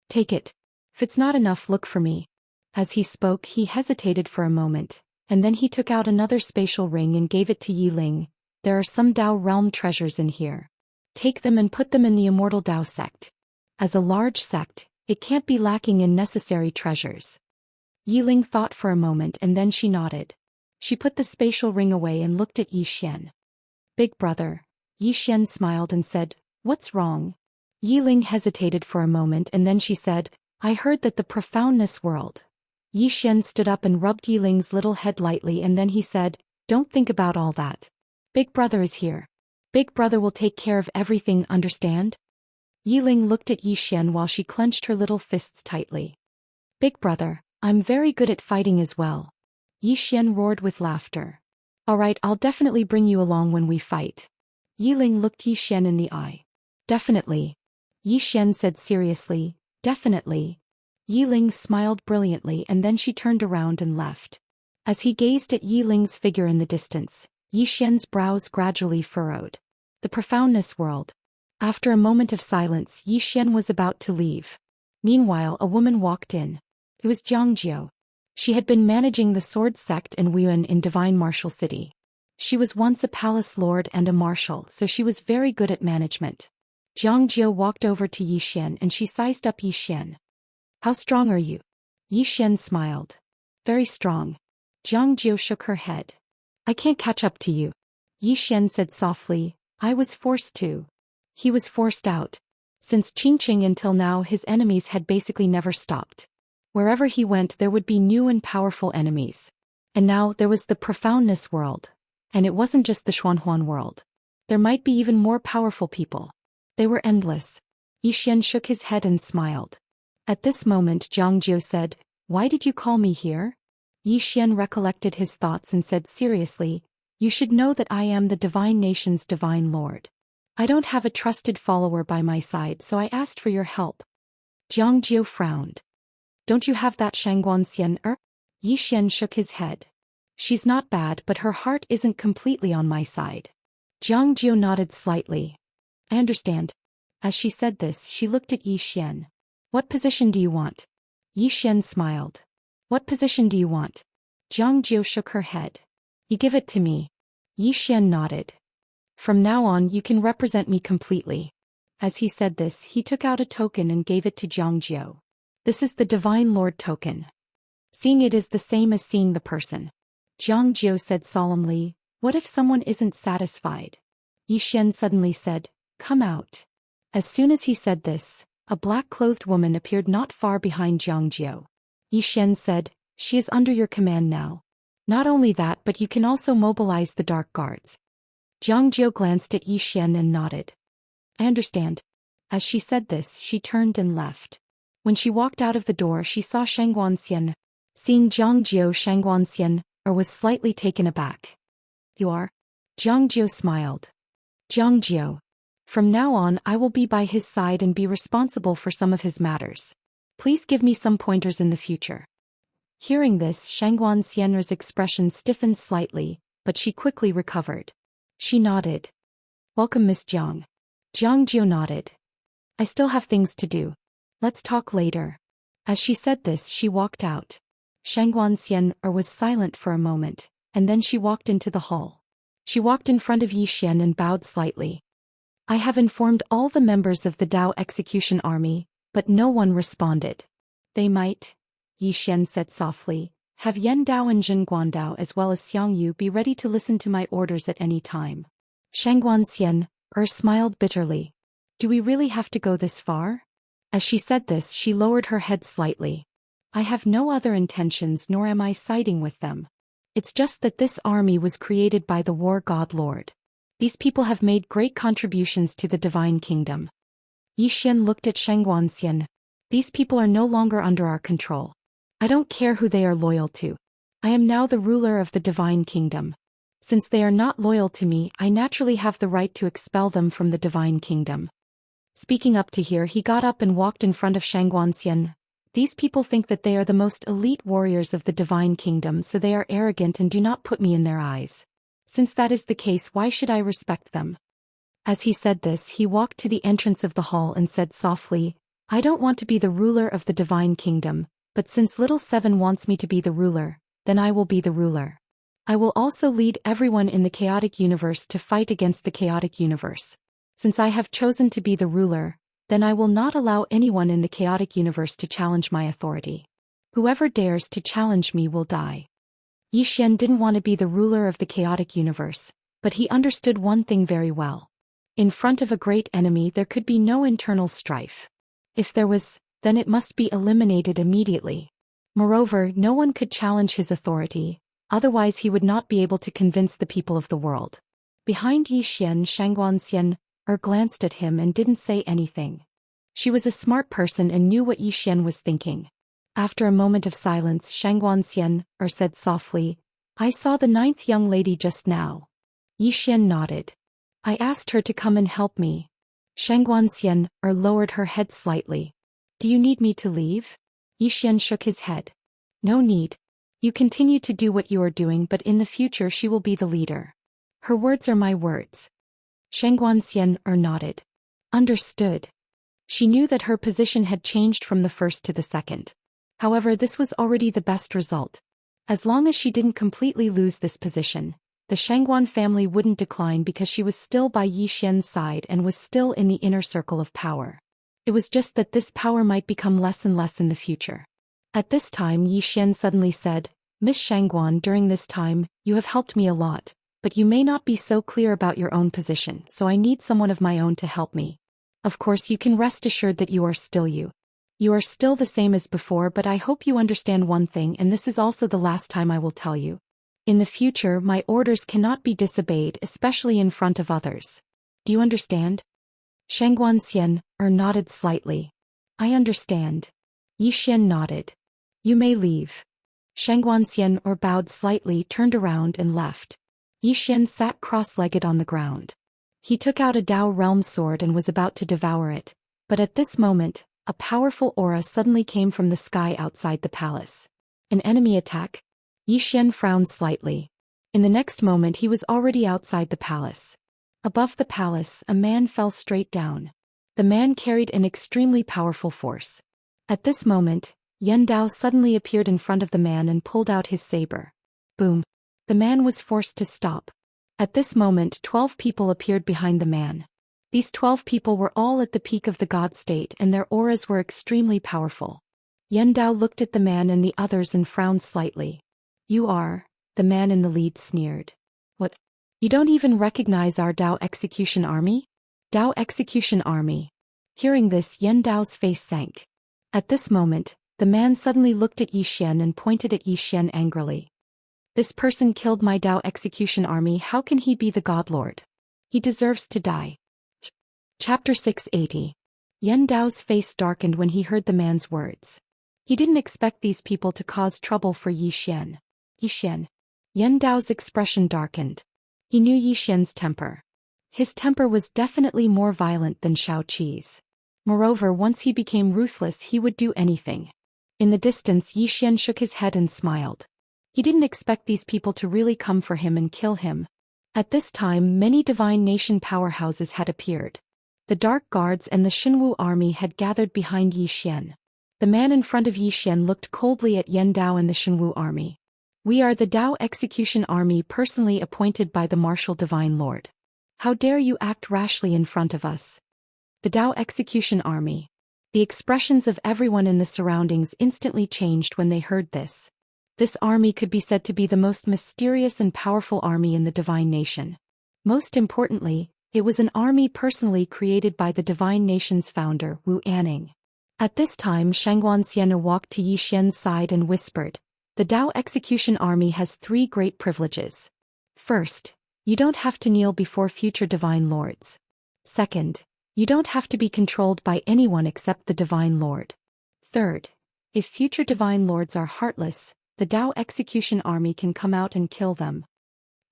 "Take it. If it's not enough, look for me." As he spoke, he hesitated for a moment, and then he took out another spatial ring and gave it to Yi Ling. "There are some Dao realm treasures in here. Take them and put them in the Immortal Dao sect. As a large sect, it can't be lacking in necessary treasures." Yi Ling thought for a moment and then she nodded. She put the spatial ring away and looked at Yi Xian. "Big brother." Yi Xian smiled and said, "What's wrong?" Yi Ling hesitated for a moment and then she said, "I heard that the profoundness world." Yi Xian stood up and rubbed Yi Ling's little head lightly and then he said, "Don't think about all that. Big brother is here. Big brother will take care of everything, understand?" Yi Ling looked at Yi Xian while she clenched her little fists tightly. "Big brother, I'm very good at fighting as well." Yi Xian roared with laughter. "Alright, I'll definitely bring you along when we fight." Yi Ling looked Yi Xian in the eye. Definitely. Yi Xian said seriously, definitely. Yi Ling smiled brilliantly and then she turned around and left. As he gazed at Yi Ling's figure in the distance, Yi Xian's brows gradually furrowed. The profoundness world. After a moment of silence, Yi Xian was about to leave. Meanwhile, a woman walked in. It was Jiao. She had been managing the sword sect in Wuhan in Divine Martial City. She was once a palace lord and a marshal, so she was very good at management. Jiao walked over to Yi Xian and she sized up Yi Xian. How strong are you? Yi Xian smiled. Very strong. Jiao shook her head. I can't catch up to you. Yi Xian said softly, I was forced to. He was forced out. Since Qingqing until now his enemies had basically never stopped. Wherever he went there would be new and powerful enemies. And now there was the profoundness world. And it wasn't just the Xuanhuan world. There might be even more powerful people. They were endless. Yi Xian shook his head and smiled. At this moment Jiao said, Why did you call me here? Yi Xian recollected his thoughts and said seriously, You should know that I am the divine nation's divine lord. I don't have a trusted follower by my side, so I asked for your help. Jiao frowned. Don't you have that Xian? Yi Xian shook his head. She's not bad, but her heart isn't completely on my side. Jiao nodded slightly. I understand. As she said this, she looked at Yi Xian. What position do you want? Yi Xian smiled. What position do you want? Jiao shook her head. You give it to me. Yi Xian nodded. From now on you can represent me completely. As he said this, he took out a token and gave it to Jiao. This is the Divine Lord token. Seeing it is the same as seeing the person. Jiao said solemnly, What if someone isn't satisfied? Yi Xian suddenly said, Come out. As soon as he said this, a black-clothed woman appeared not far behind Jiao. Yi Xian said, She is under your command now. Not only that, but you can also mobilize the dark guards. Jiao glanced at Yi Xian and nodded. I understand. As she said this, she turned and left. When she walked out of the door, she saw Xian. Seeing Jiao, Xian was slightly taken aback. You are? Jiao smiled. Jiao. From now on I will be by his side and be responsible for some of his matters. Please give me some pointers in the future. Hearing this, Xian's expression stiffened slightly, but she quickly recovered. She nodded. Welcome, Miss Jiang. Jiao nodded. I still have things to do. Let's talk later. As she said this, she walked out. Xian was silent for a moment, and then she walked into the hall. She walked in front of Yi Xian and bowed slightly. I have informed all the members of the Dao execution army, but no one responded. They might, Yi Xian said softly, have Yan Dao and Zhen Guandao as well as Xiang Yu be ready to listen to my orders at any time. Xian smiled bitterly. Do we really have to go this far? As she said this, she lowered her head slightly. I have no other intentions, nor am I siding with them. It's just that this army was created by the war god lord. These people have made great contributions to the divine kingdom. Yi Xian looked at Xian. These people are no longer under our control. I don't care who they are loyal to. I am now the ruler of the divine kingdom. Since they are not loyal to me, I naturally have the right to expel them from the divine kingdom. Speaking up to here, he got up and walked in front of Xian. These people think that they are the most elite warriors of the divine kingdom, so they are arrogant and do not put me in their eyes. Since that is the case, why should I respect them? As he said this, he walked to the entrance of the hall and said softly, I don't want to be the ruler of the divine kingdom, but since Little Seven wants me to be the ruler, then I will be the ruler. I will also lead everyone in the chaotic universe to fight against the chaotic universe. Since I have chosen to be the ruler, then I will not allow anyone in the chaotic universe to challenge my authority. Whoever dares to challenge me will die. Yi Xian didn't want to be the ruler of the chaotic universe, but he understood one thing very well. In front of a great enemy there could be no internal strife. If there was, then it must be eliminated immediately. Moreover, no one could challenge his authority, otherwise he would not be able to convince the people of the world. Behind Yi Xian, Xian glanced at him and didn't say anything. She was a smart person and knew what Yi Xian was thinking. After a moment of silence, Xian said softly, I saw the 9th young lady just now. Yi Xian nodded. I asked her to come and help me. Xian lowered her head slightly. Do you need me to leave? Yi Xian shook his head. No need. You continue to do what you are doing, but in the future she will be the leader. Her words are my words. Xian nodded. Understood. She knew that her position had changed from the first to the second. However, this was already the best result. As long as she didn't completely lose this position, the Shangguan family wouldn't decline because she was still by Yi Xian's side and was still in the inner circle of power. It was just that this power might become less and less in the future. At this time, Yi Xian suddenly said, Miss Shangguan, during this time, you have helped me a lot, but you may not be so clear about your own position, so I need someone of my own to help me. Of course, you can rest assured that you are still you. You are still the same as before, but I hope you understand one thing, and this is also the last time I will tell you. In the future, my orders cannot be disobeyed, especially in front of others. Do you understand? Xian nodded slightly. I understand. Yi Xian nodded. You may leave. Xian bowed slightly, turned around and left. Yi Xian sat cross-legged on the ground. He took out a Dao realm sword and was about to devour it, but at this moment, a powerful aura suddenly came from the sky outside the palace. An enemy attack? Yi Xian frowned slightly. In the next moment he was already outside the palace. Above the palace, a man fell straight down. The man carried an extremely powerful force. At this moment, Yan Dao suddenly appeared in front of the man and pulled out his saber. Boom. The man was forced to stop. At this moment 12 people appeared behind the man. These 12 people were all at the peak of the god state and their auras were extremely powerful. Yan Dao looked at the man and the others and frowned slightly. You are, the man in the lead sneered. What? You don't even recognize our Dao execution army? Dao execution army. Hearing this, Yan Dao's face sank. At this moment, the man suddenly looked at Yi Xian and pointed at Yi Xian angrily. This person killed my Dao execution army, how can he be the God Lord? He deserves to die. Chapter 680. Yan Dao's face darkened when he heard the man's words. He didn't expect these people to cause trouble for Yi Xian. Yi Xian. Yan Dao's expression darkened. He knew Yi Xian's temper. His temper was definitely more violent than Shao Qi's. Moreover, once he became ruthless, he would do anything. In the distance, Yi Xian shook his head and smiled. He didn't expect these people to really come for him and kill him. At this time, many divine nation powerhouses had appeared. The Dark Guards and the Xinwu army had gathered behind Yi Xian. The man in front of Yi Xian looked coldly at Yan Dao and the Xinwu army. We are the Dao execution army personally appointed by the martial divine lord. How dare you act rashly in front of us? The Dao execution army. The expressions of everyone in the surroundings instantly changed when they heard this. This army could be said to be the most mysterious and powerful army in the divine nation. Most importantly, it was an army personally created by the divine nation's founder, Wu Anning. At this time, Xian walked to Yi Xian's side and whispered, the Dao execution army has 3 great privileges. First, you don't have to kneel before future divine lords. Second, you don't have to be controlled by anyone except the divine lord. Third, if future divine lords are heartless, the Dao execution army can come out and kill them.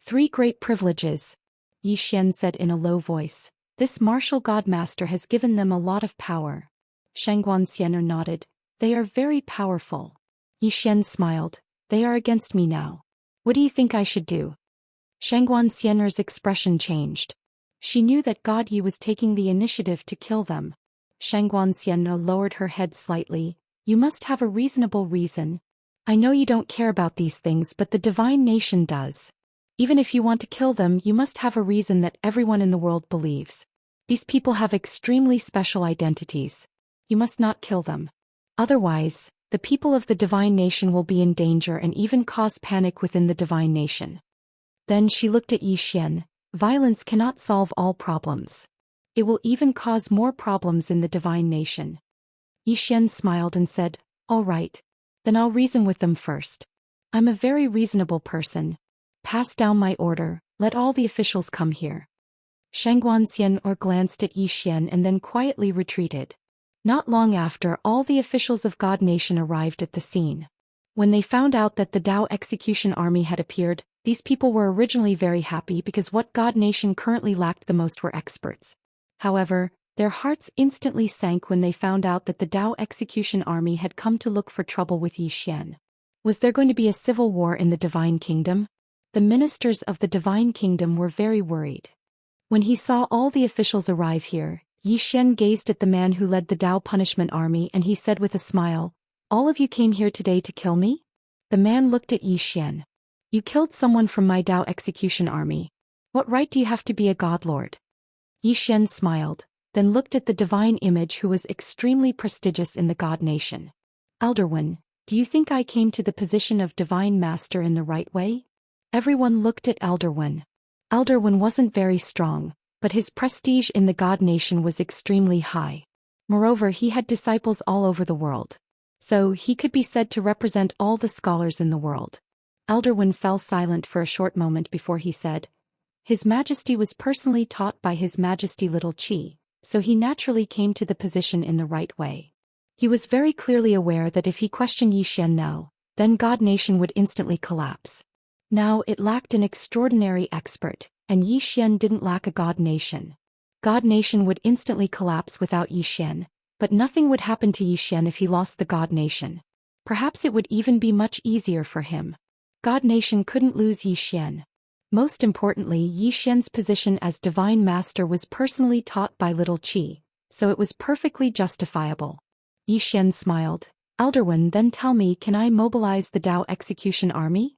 3 great privileges, Yi Xian said in a low voice. This martial godmaster has given them a lot of power. Xian nodded. They are very powerful. Yi Xian smiled. They are against me now. What do you think I should do? Xian's expression changed. She knew that God Yi was taking the initiative to kill them. Xian lowered her head slightly. You must have a reasonable reason. I know you don't care about these things, but the divine nation does. Even if you want to kill them, you must have a reason that everyone in the world believes. These people have extremely special identities. You must not kill them. Otherwise, the people of the divine nation will be in danger and even cause panic within the divine nation. Then she looked at Yi Xian. Violence cannot solve all problems. It will even cause more problems in the divine nation. Yi Xian smiled and said, all right. Then I'll reason with them first. I'm a very reasonable person. Pass down my order, let all the officials come here. Xian glanced at Yi Xian and then quietly retreated. Not long after, all the officials of God Nation arrived at the scene. When they found out that the Dao execution army had appeared, these people were originally very happy because what God nation currently lacked the most were experts. However, their hearts instantly sank when they found out that the Dao execution army had come to look for trouble with Zhou Xian. Was there going to be a civil war in the Divine Kingdom? The ministers of the Divine Kingdom were very worried. When he saw all the officials arrive here, Zhou Xian gazed at the man who led the Dao punishment army and he said with a smile, "All of you came here today to kill me?" The man looked at Zhou Xian. "You killed someone from my Dao execution army. What right do you have to be a god lord?" Zhou Xian smiled, then looked at the divine image who was extremely prestigious in the god nation. "Elder One, do you think I came to the position of divine master in the right way?" Everyone looked at Elder One. Elder One wasn't very strong, but his prestige in the god nation was extremely high. Moreover, he had disciples all over the world. So, he could be said to represent all the scholars in the world. Elder One fell silent for a short moment before he said, "His Majesty was personally taught by His Majesty Little Qi, so he naturally came to the position in the right way." He was very clearly aware that if he questioned Zhou Xian now, then God Nation would instantly collapse. Now it lacked an extraordinary expert, and Zhou Xian didn't lack a God Nation. God Nation would instantly collapse without Zhou Xian, but nothing would happen to Zhou Xian if he lost the God Nation. Perhaps it would even be much easier for him. God Nation couldn't lose Zhou Xian. Most importantly, Zhou Xian's position as Divine Master was personally taught by Little Qi, so it was perfectly justifiable. Zhou Xian smiled. "Elder One, then tell me, can I mobilize the Dao execution army?"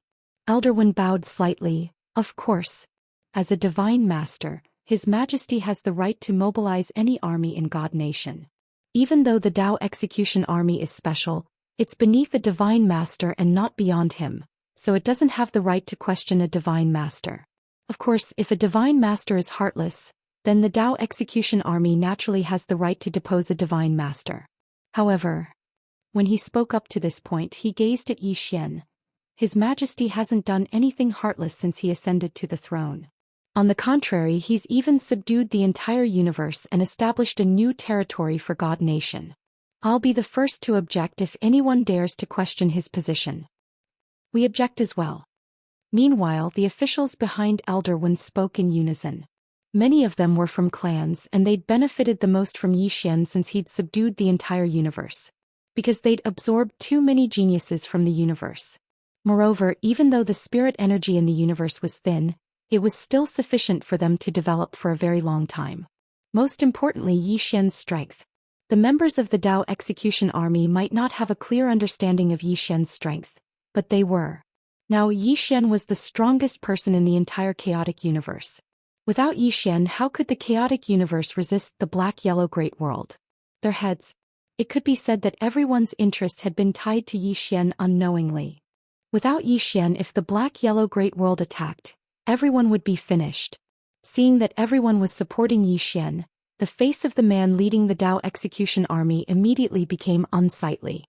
Elder One bowed slightly. "Of course. As a Divine Master, His Majesty has the right to mobilize any army in God Nation. Even though the Dao execution army is special, it's beneath the Divine Master and not beyond him, so it doesn't have the right to question a Divine Master. Of course, if a Divine Master is heartless, then the Dao execution army naturally has the right to depose a Divine Master." However, when he spoke up to this point, he gazed at Zhou Xian. His Majesty hasn't done anything heartless since he ascended to the throne. On the contrary, he's even subdued the entire universe and established a new territory for God Nation. I'll be the first to object if anyone dares to question his position. We object as well. Meanwhile, the officials behind Elder One spoke in unison. Many of them were from clans and they'd benefited the most from Zhou Xian since he'd subdued the entire universe. Because they'd absorbed too many geniuses from the universe. Moreover, even though the spirit energy in the universe was thin, it was still sufficient for them to develop for a very long time. Most importantly, Zhou Xian's strength. The members of the Dao execution army might not have a clear understanding of Zhou Xian's strength, but they were. Now Zhou Xian was the strongest person in the entire chaotic universe. Without Zhou Xian, how could the chaotic universe resist the black-yellow great world? Their heads. It could be said that everyone's interest had been tied to Zhou Xian unknowingly. Without Zhou Xian, if the black-yellow great world attacked, everyone would be finished. Seeing that everyone was supporting Zhou Xian, the face of the man leading the Dao execution army immediately became unsightly.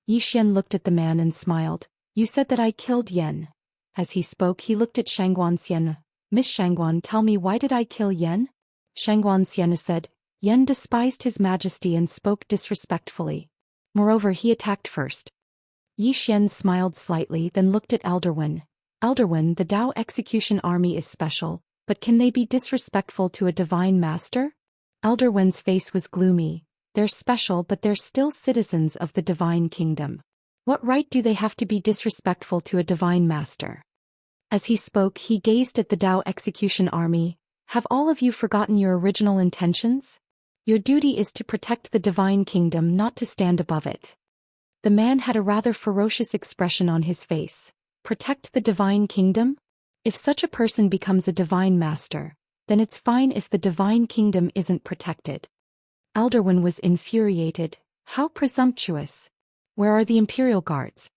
Zhou Xian looked at the man and smiled. "You said that I killed Yen." As he spoke, he looked at Xian. "Miss Xian, tell me, why did I kill Yen?" Xian said, "Yen despised His Majesty and spoke disrespectfully. Moreover, he attacked first." Zhou Xian smiled slightly, then looked at Elder One. "Elder One, the Dao execution army is special, but can they be disrespectful to a Divine Master?" Elder One's face was gloomy. "They're special, but they're still citizens of the Divine Kingdom. What right do they have to be disrespectful to a Divine Master?" As he spoke, he gazed at the Dao execution army. "Have all of you forgotten your original intentions? Your duty is to protect the Divine Kingdom, not to stand above it." The man had a rather ferocious expression on his face. Protect the Divine Kingdom? If such a person becomes a Divine Master, then it's fine if the Divine Kingdom isn't protected. Elder One was infuriated. How presumptuous! Where are the Imperial Guards?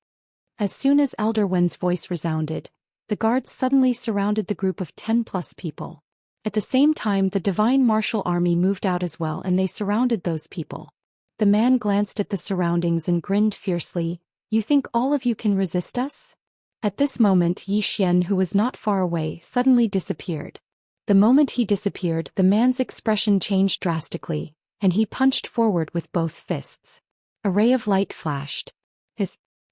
As soon as Elder Wen's voice resounded, the guards suddenly surrounded the group of 10+ people. At the same time, the Divine Martial Army moved out as well and they surrounded those people. The man glanced at the surroundings and grinned fiercely. "You think all of you can resist us?" At this moment, Zhou Xian, who was not far away, suddenly disappeared. The moment he disappeared, the man's expression changed drastically, and he punched forward with both fists. A ray of light flashed.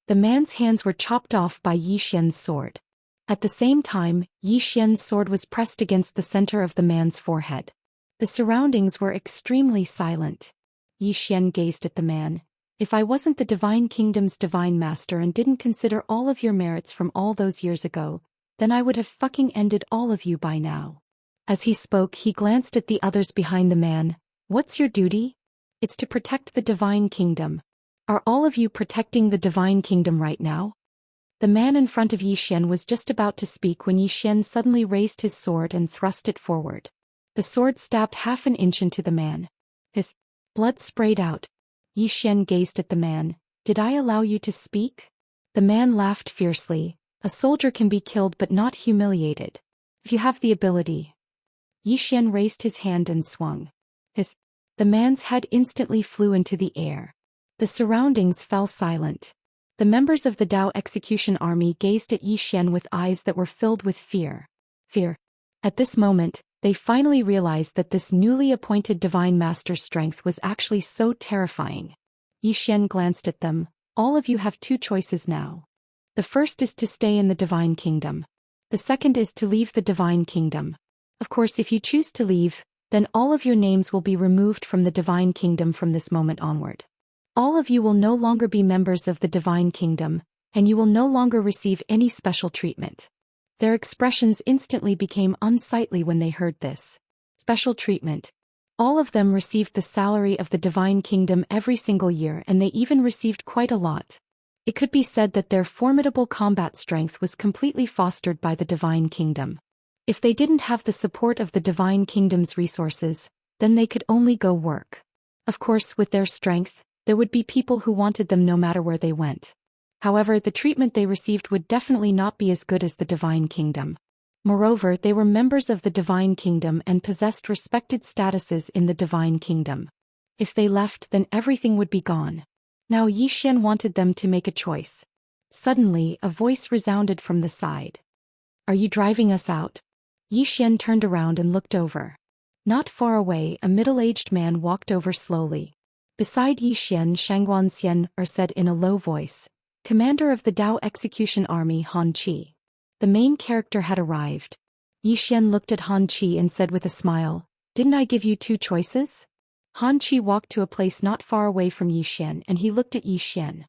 The man's hands were chopped off by Yi Xian's sword. At the same time, Yi Xian's sword was pressed against the center of the man's forehead. The surroundings were extremely silent. Yi Xian gazed at the man. If I wasn't the Divine Kingdom's Divine Master and didn't consider all of your merits from all those years ago, then I would have fucking ended all of you by now. As he spoke, he glanced at the others behind the man. What's your duty? It's to protect the Divine Kingdom. Are all of you protecting the Divine Kingdom right now? The man in front of Yi Xian was just about to speak when Yi Xian suddenly raised his sword and thrust it forward. The sword stabbed half an inch into the man. His blood sprayed out. Yi Xian gazed at the man. Did I allow you to speak? The man laughed fiercely. A soldier can be killed but not humiliated. If you have the ability. Yi Xian raised his hand and swung. The man's head instantly flew into the air. The surroundings fell silent. The members of the Dao execution army gazed at Yi Xian with eyes that were filled with fear. At this moment, they finally realized that this newly appointed Divine Master's strength was actually so terrifying. Yi Xian glanced at them. All of you have two choices now. The first is to stay in the Divine Kingdom. The second is to leave the Divine Kingdom. Of course, if you choose to leave, then all of your names will be removed from the Divine Kingdom from this moment onward. All of you will no longer be members of the Divine Kingdom, and you will no longer receive any special treatment. Their expressions instantly became unsightly when they heard this. Special treatment. All of them received the salary of the Divine Kingdom every single year, and they even received quite a lot. It could be said that their formidable combat strength was completely fostered by the Divine Kingdom. If they didn't have the support of the Divine Kingdom's resources, then they could only go work. Of course, with their strength, there would be people who wanted them no matter where they went. However, the treatment they received would definitely not be as good as the Divine Kingdom. Moreover, they were members of the Divine Kingdom and possessed respected statuses in the Divine Kingdom. If they left, then everything would be gone. Now Yi Xian wanted them to make a choice. Suddenly, a voice resounded from the side. Are you driving us out? Yi Xian turned around and looked over. Not far away, a middle-aged man walked over slowly. Beside Yi Xian, Xianxia said in a low voice, Commander of the Dao Execution Army Han Qi. The main character had arrived. Yi Xian looked at Han Qi and said with a smile, Didn't I give you two choices? Han Qi walked to a place not far away from Yi Xian and he looked at Yi Xian.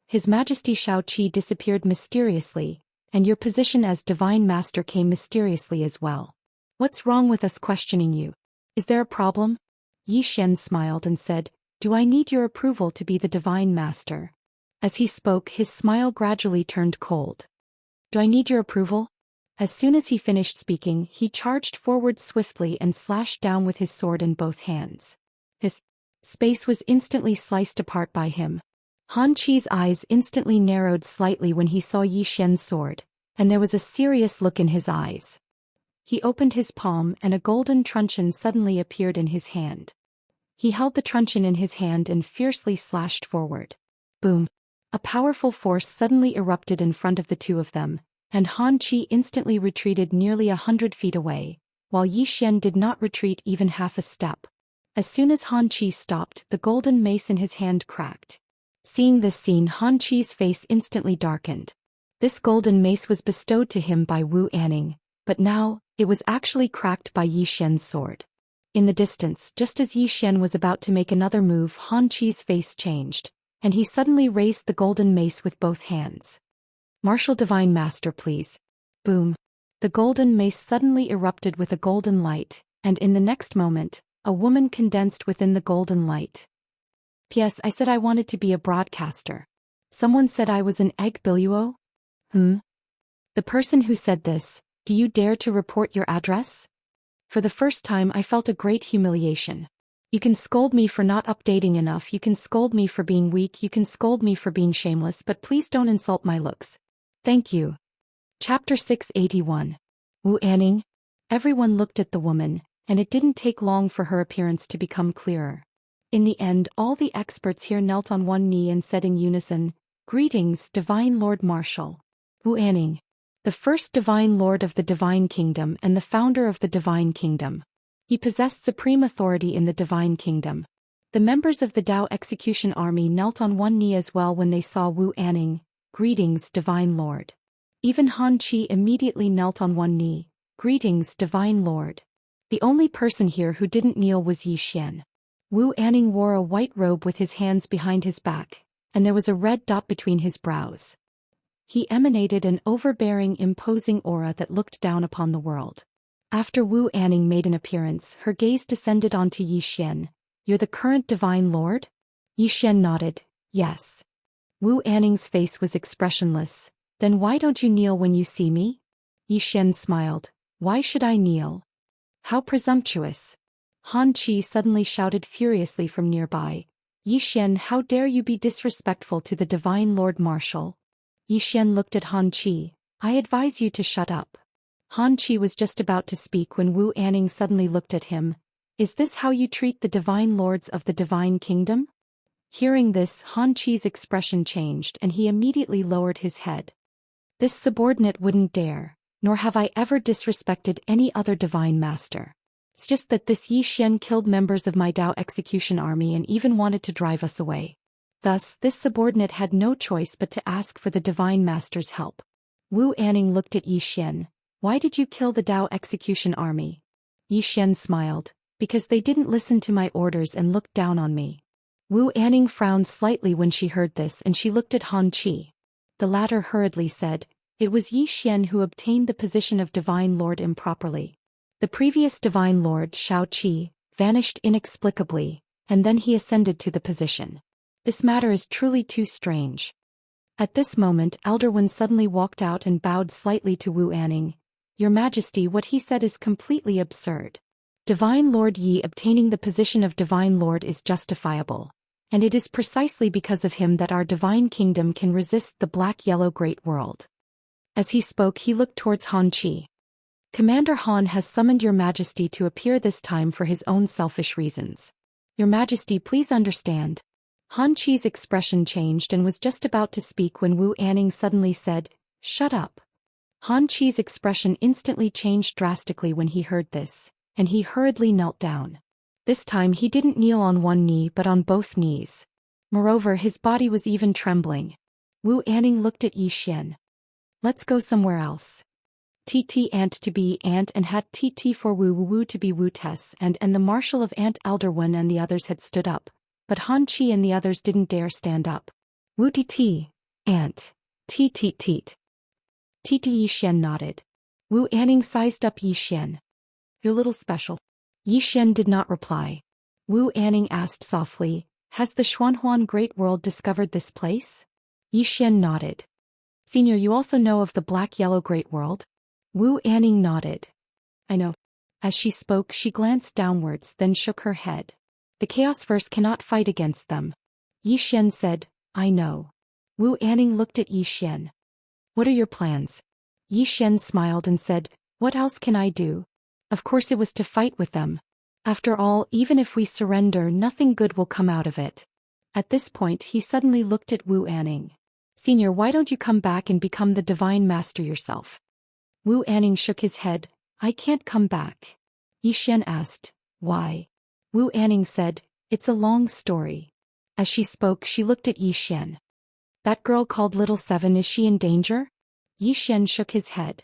His Majesty Shao Qi disappeared mysteriously, and your position as Divine Master came mysteriously as well. What's wrong with us questioning you? Is there a problem? Yi Xian smiled and said, Do I need your approval to be the Divine Master? As he spoke, his smile gradually turned cold. Do I need your approval? As soon as he finished speaking, he charged forward swiftly and slashed down with his sword in both hands. His space was instantly sliced apart by him. Han Qi's eyes instantly narrowed slightly when he saw Yi Xian's sword, and there was a serious look in his eyes. He opened his palm and a golden truncheon suddenly appeared in his hand. He held the truncheon in his hand and fiercely slashed forward. Boom! A powerful force suddenly erupted in front of the two of them, and Han Qi instantly retreated nearly 100 feet away, while Yi Xian did not retreat even half a step. As soon as Han Qi stopped, the golden mace in his hand cracked. Seeing this scene, Han Qi's face instantly darkened. This golden mace was bestowed to him by Wu Anning, but now, it was actually cracked by Yi Xian's sword. In the distance, just as Yi Xian was about to make another move, Han Qi's face changed, and he suddenly raised the golden mace with both hands. Martial Divine Master, please. Boom. The golden mace suddenly erupted with a golden light, and in the next moment, a woman condensed within the golden light. P.S. I said I wanted to be a broadcaster. Someone said I was an egg biluo? The person who said this, do you dare to report your address? For the first time I felt a great humiliation. You can scold me for not updating enough, you can scold me for being weak, you can scold me for being shameless, but please don't insult my looks. Thank you. Chapter 681. Wu Anning? Everyone looked at the woman, and it didn't take long for her appearance to become clearer. In the end, all the experts here knelt on one knee and said in unison, Greetings, Divine Lord Marshal. Wu Anning, the first Divine Lord of the Divine Kingdom and the founder of the Divine Kingdom. He possessed supreme authority in the Divine Kingdom. The members of the Dao execution army knelt on one knee as well when they saw Wu Anning. Greetings, Divine Lord. Even Han Qi immediately knelt on one knee. Greetings, Divine Lord. The only person here who didn't kneel was Yi Xian. Wu Anning wore a white robe with his hands behind his back, and there was a red dot between his brows. He emanated an overbearing, imposing aura that looked down upon the world. After Wu Anning made an appearance, her gaze descended onto Yi Xian. You're the current Divine Lord? Yi Xian nodded, yes. Wu Anning's face was expressionless. Then why don't you kneel when you see me? Yi Xian smiled. Why should I kneel? How presumptuous. Han Qi suddenly shouted furiously from nearby. Yi Xian, how dare you be disrespectful to the Divine Lord Marshal? Yi Xian looked at Han Qi. I advise you to shut up. Han Qi was just about to speak when Wu Anning suddenly looked at him. Is this how you treat the Divine Lords of the Divine Kingdom? Hearing this, Han Qi's expression changed and he immediately lowered his head. This subordinate wouldn't dare, nor have I ever disrespected any other Divine Master. It's just that this Yi Xian killed members of my Dao execution army and even wanted to drive us away. Thus, this subordinate had no choice but to ask for the Divine Master's help. Wu Anning looked at Yi Xian. Why did you kill the Dao execution army? Yi Xian smiled. Because they didn't listen to my orders and looked down on me. Wu Anning frowned slightly when she heard this and she looked at Han Qi. The latter hurriedly said, it was Yi Xian who obtained the position of Divine Lord improperly. The previous Divine Lord, Shao Qi, vanished inexplicably, and then he ascended to the position. This matter is truly too strange. At this moment, Elder Wen suddenly walked out and bowed slightly to Wu Anning. Your Majesty, what he said is completely absurd. Divine Lord Yi obtaining the position of Divine Lord is justifiable, and it is precisely because of him that our Divine Kingdom can resist the black-yellow Great World. As he spoke, he looked towards Han Qi. Commander Han has summoned Your Majesty to appear this time for his own selfish reasons. Your Majesty, please understand. Han Qi's expression changed and was just about to speak when Wu Anning suddenly said, shut up. Han Qi's expression instantly changed drastically when he heard this, and he hurriedly knelt down. This time he didn't kneel on one knee but on both knees. Moreover, his body was even trembling. Wu Anning looked at Yi Xian. Let's go somewhere else. TT Ant to be Ant and had TT for Wu Wu to be Wu Tess and the Marshal of Ant Elder Wen and the others had stood up, but Han Qi and the others didn't dare stand up. Wu TT, Ant, Teet Teet Teet. TT Yi Xian nodded. Wu Anning sized up Yi Xian. You're little special. Yi Xian did not reply. Wu Anning asked softly, has the Xuanhuan Great World discovered this place? Yi Xian nodded. Senior, you also know of the black-yellow Great World? Wu Anning nodded. I know. As she spoke, she glanced downwards, then shook her head. The Chaos Verse cannot fight against them. Yi Xian said, I know. Wu Anning looked at Yi Xian. What are your plans? Yi Xian smiled and said, what else can I do? Of course it was to fight with them. After all, even if we surrender, nothing good will come out of it. At this point, he suddenly looked at Wu Anning. Senior, why don't you come back and become the Divine Master yourself? Wu Anning shook his head. I can't come back. Yi Xian asked, why? Wu Anning said, it's a long story. As she spoke, she looked at Yi Xian. That girl called Little Seven, is she in danger? Yi Xian shook his head.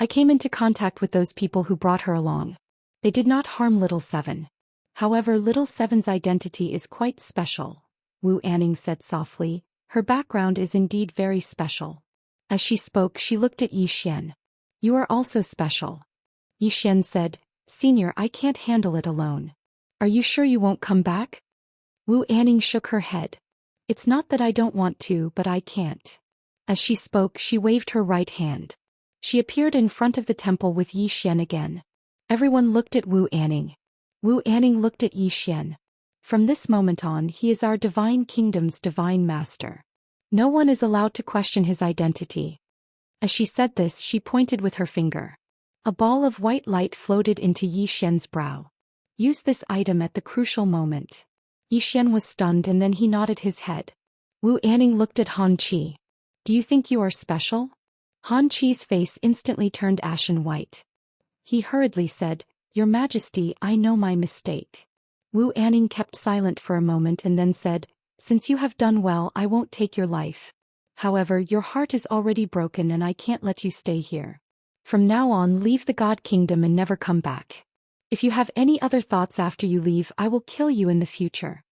I came into contact with those people who brought her along. They did not harm Little Seven. However, Little Seven's identity is quite special. Wu Anning said softly, her background is indeed very special. As she spoke, she looked at Yi Xian. You are also special. Yi Xian said, Senior, I can't handle it alone. Are you sure you won't come back? Wu Anning shook her head. It's not that I don't want to, but I can't. As she spoke, she waved her right hand. She appeared in front of the temple with Yi Xian again. Everyone looked at Wu Anning. Wu Anning looked at Yi Xian. From this moment on, he is our Divine Kingdom's Divine Master. No one is allowed to question his identity. As she said this, she pointed with her finger. A ball of white light floated into Yi Xian's brow. Use this item at the crucial moment. Yi Xian was stunned and then he nodded his head. Wu Anning looked at Han Qi. Do you think you are special? Han Qi's face instantly turned ashen white. He hurriedly said, Your Majesty, I know my mistake. Wu Anning kept silent for a moment and then said, "Since you have done well, I won't take your life. However, your heart is already broken and I can't let you stay here. From now on, leave the God Kingdom and never come back. If you have any other thoughts after you leave, I will kill you in the future."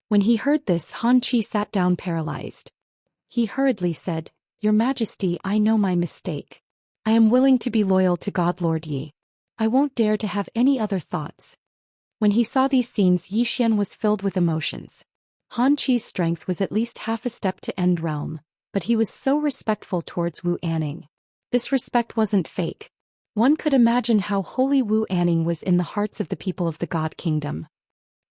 When he heard this, Han Chi sat down paralyzed. He hurriedly said, "Your Majesty, I know my mistake. I am willing to be loyal to God Lord Yi. I won't dare to have any other thoughts." When he saw these scenes, Yi Xian was filled with emotions. Han Chi's strength was at least half a step to end realm, but he was so respectful towards Wu Anning. This respect wasn't fake. One could imagine how holy Wu Anning was in the hearts of the people of the God Kingdom.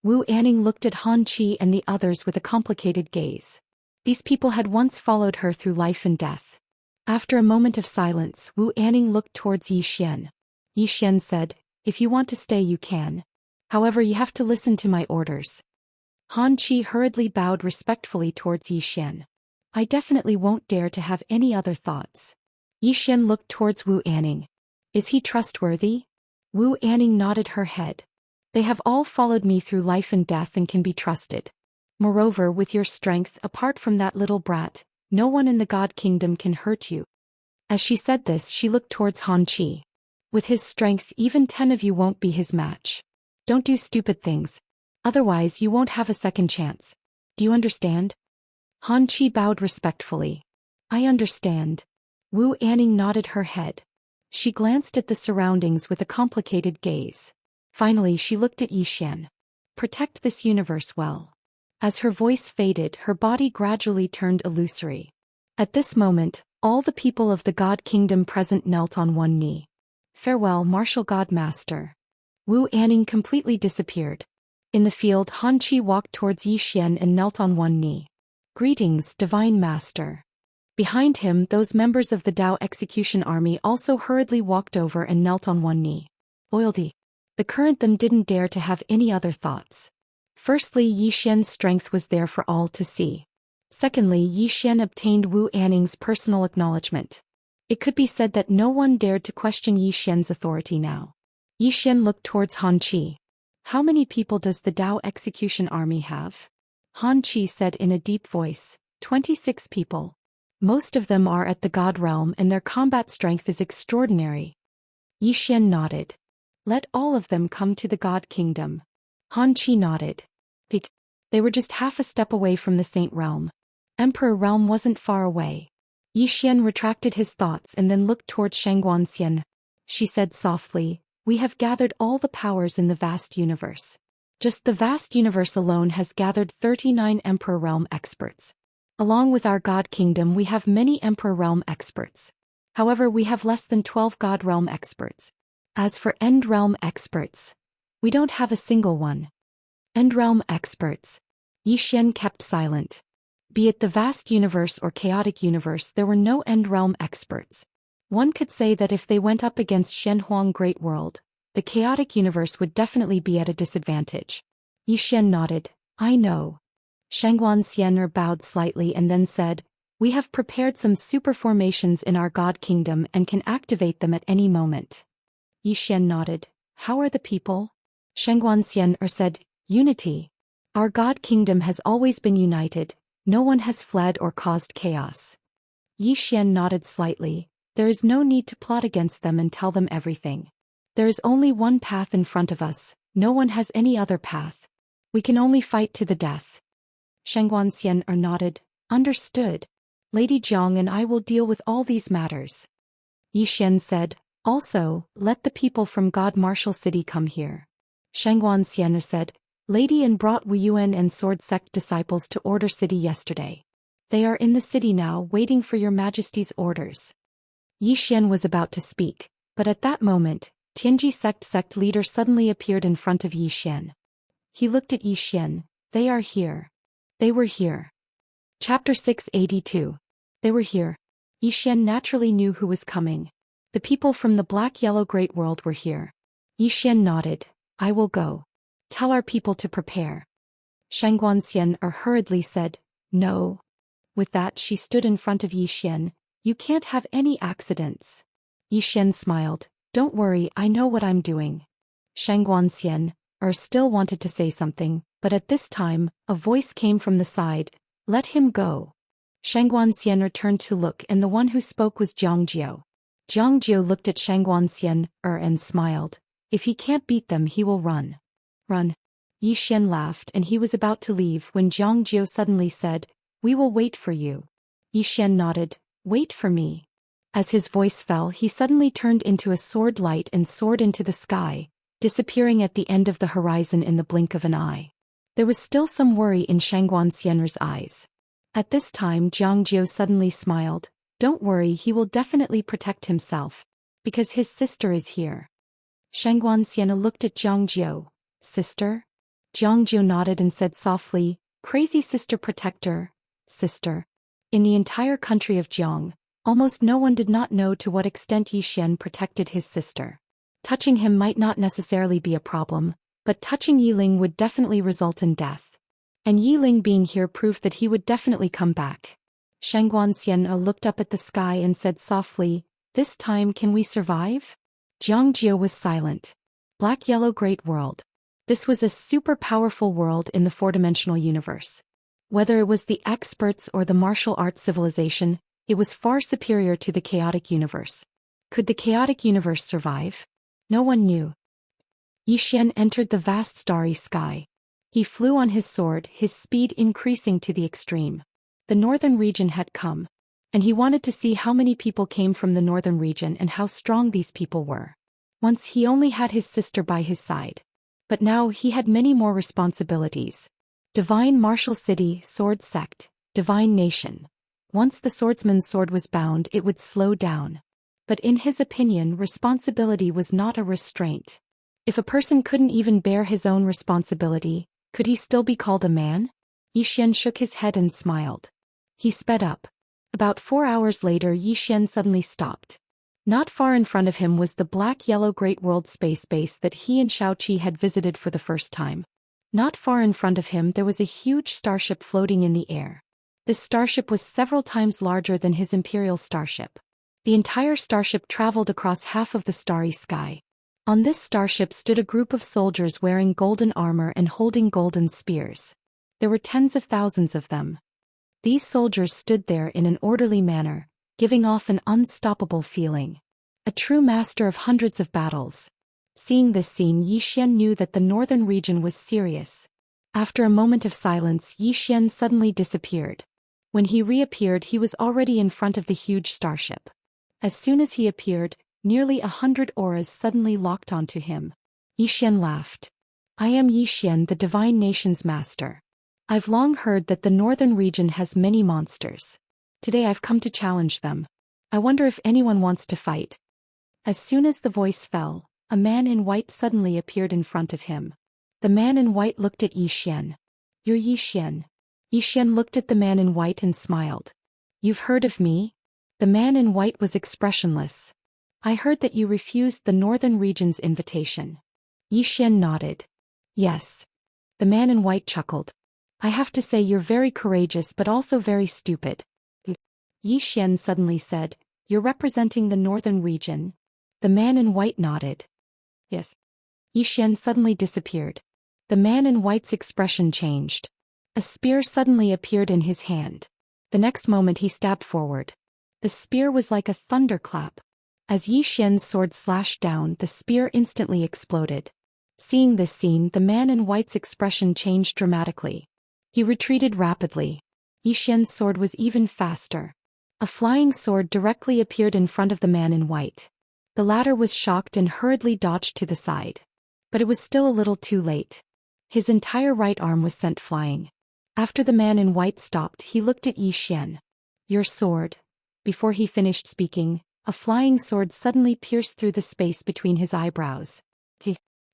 Wu Anning looked at Han Chi and the others with a complicated gaze. These people had once followed her through life and death. After a moment of silence, Wu Anning looked towards Yi Xian. Yi Xian said, "If you want to stay, you can. However, you have to listen to my orders." Han Chi hurriedly bowed respectfully towards Yi Xian. "I definitely won't dare to have any other thoughts." Yi Xian looked towards Wu Anning. "Is he trustworthy?" Wu Anning nodded her head. "They have all followed me through life and death and can be trusted. Moreover, with your strength, apart from that little brat, no one in the God Kingdom can hurt you." As she said this, she looked towards Han Chi. "With his strength, even 10 of you won't be his match. Don't do stupid things. Otherwise, you won't have a second chance. Do you understand?" Han Chi bowed respectfully. "I understand." Wu Anning nodded her head. She glanced at the surroundings with a complicated gaze. Finally, she looked at Yi Xian. "Protect this universe well." As her voice faded, her body gradually turned illusory. At this moment, all the people of the God Kingdom present knelt on one knee. "Farewell, martial God Master." Wu Anning completely disappeared. In the field, Han Chi walked towards Yi Xian and knelt on one knee. "Greetings, Divine Master." Behind him, those members of the Dao execution army also hurriedly walked over and knelt on one knee. Loyalty. The current them didn't dare to have any other thoughts. Firstly, Yi Xian's strength was there for all to see. Secondly, Yi Xian obtained Wu Anning's personal acknowledgement. It could be said that no one dared to question Yi Xian's authority now. Yi Xian looked towards Han Chi. "How many people does the Dao execution army have?" Han Chi said in a deep voice, 26 people. Most of them are at the God realm and their combat strength is extraordinary. Yi Xian nodded. "Let all of them come to the God Kingdom." Han Chi nodded. They were just half a step away from the Saint Realm. Emperor Realm wasn't far away. Yi Xian retracted his thoughts and then looked towards Xian. She said softly, "We have gathered all the powers in the vast universe. Just the vast universe alone has gathered 39 Emperor Realm experts. Along with our God Kingdom, we have many Emperor Realm experts. However, we have less than 12 God Realm experts. As for End Realm experts, we don't have a single one." End Realm experts. Yi Xian kept silent. Be it the vast universe or chaotic universe, there were no End Realm experts. One could say that if they went up against Shenhuang Great World, the chaotic universe would definitely be at a disadvantage. Yi Xian nodded. "I know." Xianxia bowed slightly and then said, "We have prepared some super formations in our God Kingdom and can activate them at any moment." Yi Xian nodded. "How are the people?" Xianxia said, "Unity. Our God Kingdom has always been united, no one has fled or caused chaos." Yi Xian nodded slightly. "There is no need to plot against them and tell them everything. There is only one path in front of us, no one has any other path. We can only fight to the death." Xianxia nodded. "Understood. Lady Jiang and I will deal with all these matters." Yi Xian said, "Also, let the people from God Martial City come here." Xianxia said, "Lady and brought Wu Yuan and Sword Sect disciples to Order City yesterday. They are in the city now waiting for your Majesty's orders." Yi Xian was about to speak, but at that moment, Tianji sect leader suddenly appeared in front of Yi Xian. He looked at Yi Xian. "They are here. They were here." Chapter 682. They were here. Yi Xian naturally knew who was coming. The people from the Black-Yellow Great World were here. Yi Xian nodded. "I will go. Tell our people to prepare." Xianxia hurriedly said, "No." With that, she stood in front of Yi Xian. "You can't have any accidents." Yi Xian smiled. "Don't worry, I know what I'm doing." Xianxia, still wanted to say something, but at this time, a voice came from the side. Let him go. Xian returned to look, and the one who spoke was Jiao. Jiao looked at Xian and smiled. If he can't beat them, he will run. Run. Xian laughed, and he was about to leave when Jiao suddenly said, We will wait for you. Xian nodded. Wait for me. As his voice fell, he suddenly turned into a sword light and soared into the sky, disappearing at the end of the horizon in the blink of an eye. There was still some worry in Xian's eyes. At this time Jiao suddenly smiled. Don't worry, he will definitely protect himself. Because his sister is here. Xian looked at Jiao. Sister? Jiao nodded and said softly, Crazy sister protector. Sister. In the entire country of Jiang, almost no one did not know to what extent Xian protected his sister. Touching him might not necessarily be a problem, but touching Yiling would definitely result in death. And Yiling being here proved that he would definitely come back. Xian looked up at the sky and said softly, This time can we survive? Jiao was silent. Black-yellow great world. This was a super powerful world in the four-dimensional universe. Whether it was the experts or the martial arts civilization, it was far superior to the chaotic universe. Could the chaotic universe survive? No one knew. Xian entered the vast starry sky. He flew on his sword, his speed increasing to the extreme. The northern region had come. And he wanted to see how many people came from the northern region and how strong these people were. Once he only had his sister by his side. But now he had many more responsibilities. Divine martial city, sword sect, divine nation. Once the swordsman's sword was bound, it would slow down. But in his opinion, responsibility was not a restraint. If a person couldn't even bear his own responsibility, could he still be called a man? Xian shook his head and smiled. He sped up. About 4 hours later, Xian suddenly stopped. Not far in front of him was the black-yellow Great World Space Base that he and Xiaoqi had visited for the first time. Not far in front of him there was a huge starship floating in the air. This starship was several times larger than his Imperial starship. The entire starship traveled across half of the starry sky. On this starship stood a group of soldiers wearing golden armor and holding golden spears. There were tens of thousands of them. These soldiers stood there in an orderly manner, giving off an unstoppable feeling. A true master of hundreds of battles. Seeing this scene, Xian knew that the northern region was serious. After a moment of silence, Xian suddenly disappeared. When he reappeared, he was already in front of the huge starship. As soon as he appeared, nearly 100 auras suddenly locked onto him. Xian laughed. I am Xian, the divine nation's master. I've long heard that the northern region has many monsters. Today I've come to challenge them. I wonder if anyone wants to fight. As soon as the voice fell, a man in white suddenly appeared in front of him. The man in white looked at Xian. You're Xian. Xian looked at the man in white and smiled. You've heard of me? The man in white was expressionless. I heard that you refused the northern region's invitation. Xian nodded. Yes. The man in white chuckled. I have to say you're very courageous but also very stupid. Xian suddenly said, You're representing the northern region? The man in white nodded. Yes. Xian suddenly disappeared. The man in white's expression changed. A spear suddenly appeared in his hand. The next moment he stabbed forward. The spear was like a thunderclap. As Xian's sword slashed down, the spear instantly exploded. Seeing this scene, the man in white's expression changed dramatically. He retreated rapidly. Xian's sword was even faster. A flying sword directly appeared in front of the man in white. The latter was shocked and hurriedly dodged to the side. But it was still a little too late. His entire right arm was sent flying. After the man in white stopped, he looked at Xian. Your sword. Before he finished speaking, a flying sword suddenly pierced through the space between his eyebrows.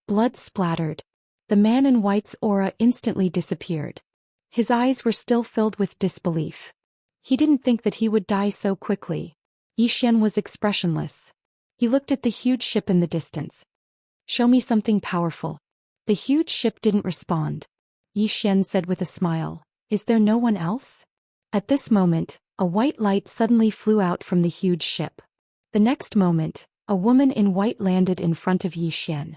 Blood splattered. The man in white's aura instantly disappeared. His eyes were still filled with disbelief. He didn't think that he would die so quickly. Xian was expressionless. He looked at the huge ship in the distance. Show me something powerful. The huge ship didn't respond. Xian said with a smile, Is there no one else? At this moment, a white light suddenly flew out from the huge ship. The next moment, a woman in white landed in front of Xian.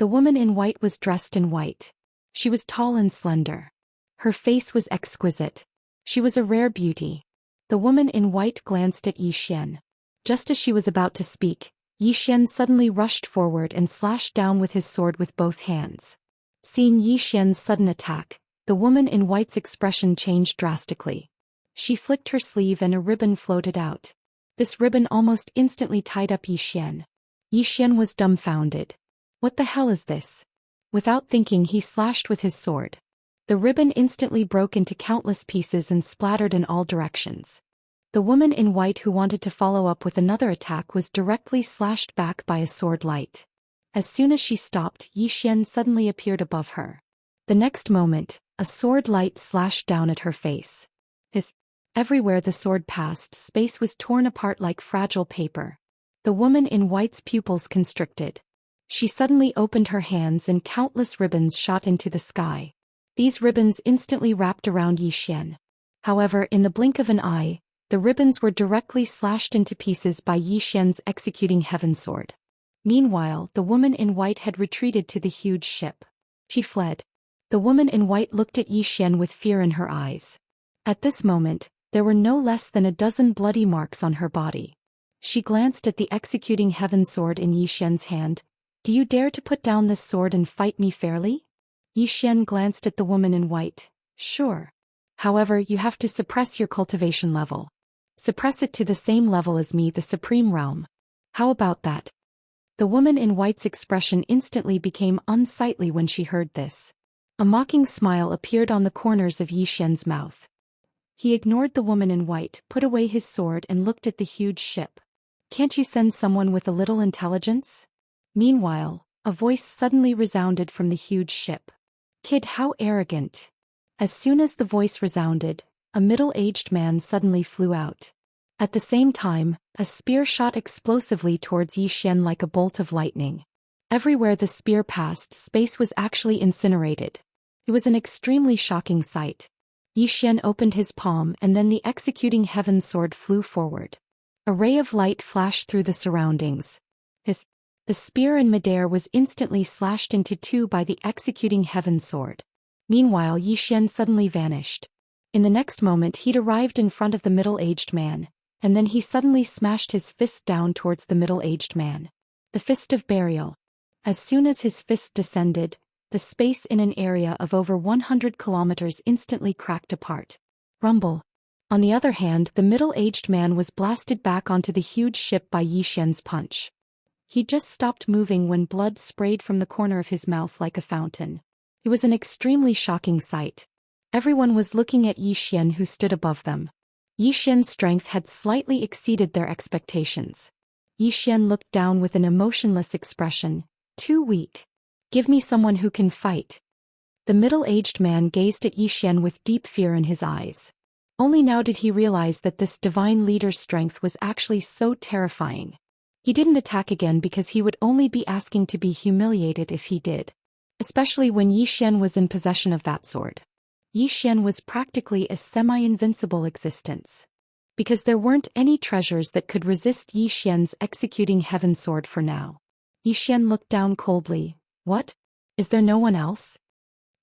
The woman in white was dressed in white. She was tall and slender. Her face was exquisite. She was a rare beauty. The woman in white glanced at Zhou Xian. Just as she was about to speak, Zhou Xian suddenly rushed forward and slashed down with his sword with both hands. Seeing Zhou Xian's sudden attack, the woman in white's expression changed drastically. She flicked her sleeve and a ribbon floated out. This ribbon almost instantly tied up Zhou Xian. Zhou Xian was dumbfounded. What the hell is this? Without thinking, he slashed with his sword. The ribbon instantly broke into countless pieces and splattered in all directions. The woman in white who wanted to follow up with another attack was directly slashed back by a sword light. As soon as she stopped, Zhou Xian suddenly appeared above her. The next moment, a sword light slashed down at her face. Everywhere the sword passed, space was torn apart like fragile paper. The woman in white's pupils constricted. She suddenly opened her hands and countless ribbons shot into the sky. These ribbons instantly wrapped around Zhou Xian. However, in the blink of an eye, the ribbons were directly slashed into pieces by Zhou Xian's executing heaven sword. Meanwhile, the woman in white had retreated to the huge ship. She fled. The woman in white looked at Zhou Xian with fear in her eyes. At this moment, there were no less than a dozen bloody marks on her body. She glanced at the executing heaven sword in Zhou Xian's hand. Do you dare to put down this sword and fight me fairly? Zhou Xian glanced at the woman in white. Sure. However, you have to suppress your cultivation level. Suppress it to the same level as me, the supreme realm. How about that? The woman in white's expression instantly became unsightly when she heard this. A mocking smile appeared on the corners of Zhou Xian's mouth. He ignored the woman in white, put away his sword and looked at the huge ship. Can't you send someone with a little intelligence? Meanwhile, a voice suddenly resounded from the huge ship. Kid, how arrogant. As soon as the voice resounded, a middle-aged man suddenly flew out. At the same time, a spear shot explosively towards Zhou Xian like a bolt of lightning. Everywhere the spear passed, space was actually incinerated. It was an extremely shocking sight. Zhou Xian opened his palm and then the executing heaven sword flew forward. A ray of light flashed through the surroundings. The spear in midair was instantly slashed into two by the executing heaven sword. Meanwhile, Zhou Xian suddenly vanished. In the next moment he'd arrived in front of the middle-aged man, and then he suddenly smashed his fist down towards the middle-aged man. The fist of burial. As soon as his fist descended, the space in an area of over 100 kilometers instantly cracked apart. Rumble. On the other hand, the middle-aged man was blasted back onto the huge ship by Zhou Xian's punch. He just stopped moving when blood sprayed from the corner of his mouth like a fountain. It was an extremely shocking sight. Everyone was looking at Zhou Xian, who stood above them. Zhou Xian's strength had slightly exceeded their expectations. Zhou Xian looked down with an emotionless expression. Too weak. Give me someone who can fight. The middle-aged man gazed at Zhou Xian with deep fear in his eyes. Only now did he realize that this divine leader's strength was actually so terrifying. He didn't attack again because he would only be asking to be humiliated if he did. Especially when Zhou Xian was in possession of that sword. Zhou Xian was practically a semi-invincible existence. Because there weren't any treasures that could resist Zhou Xian's executing heaven sword for now. Zhou Xian looked down coldly. What? Is there no one else?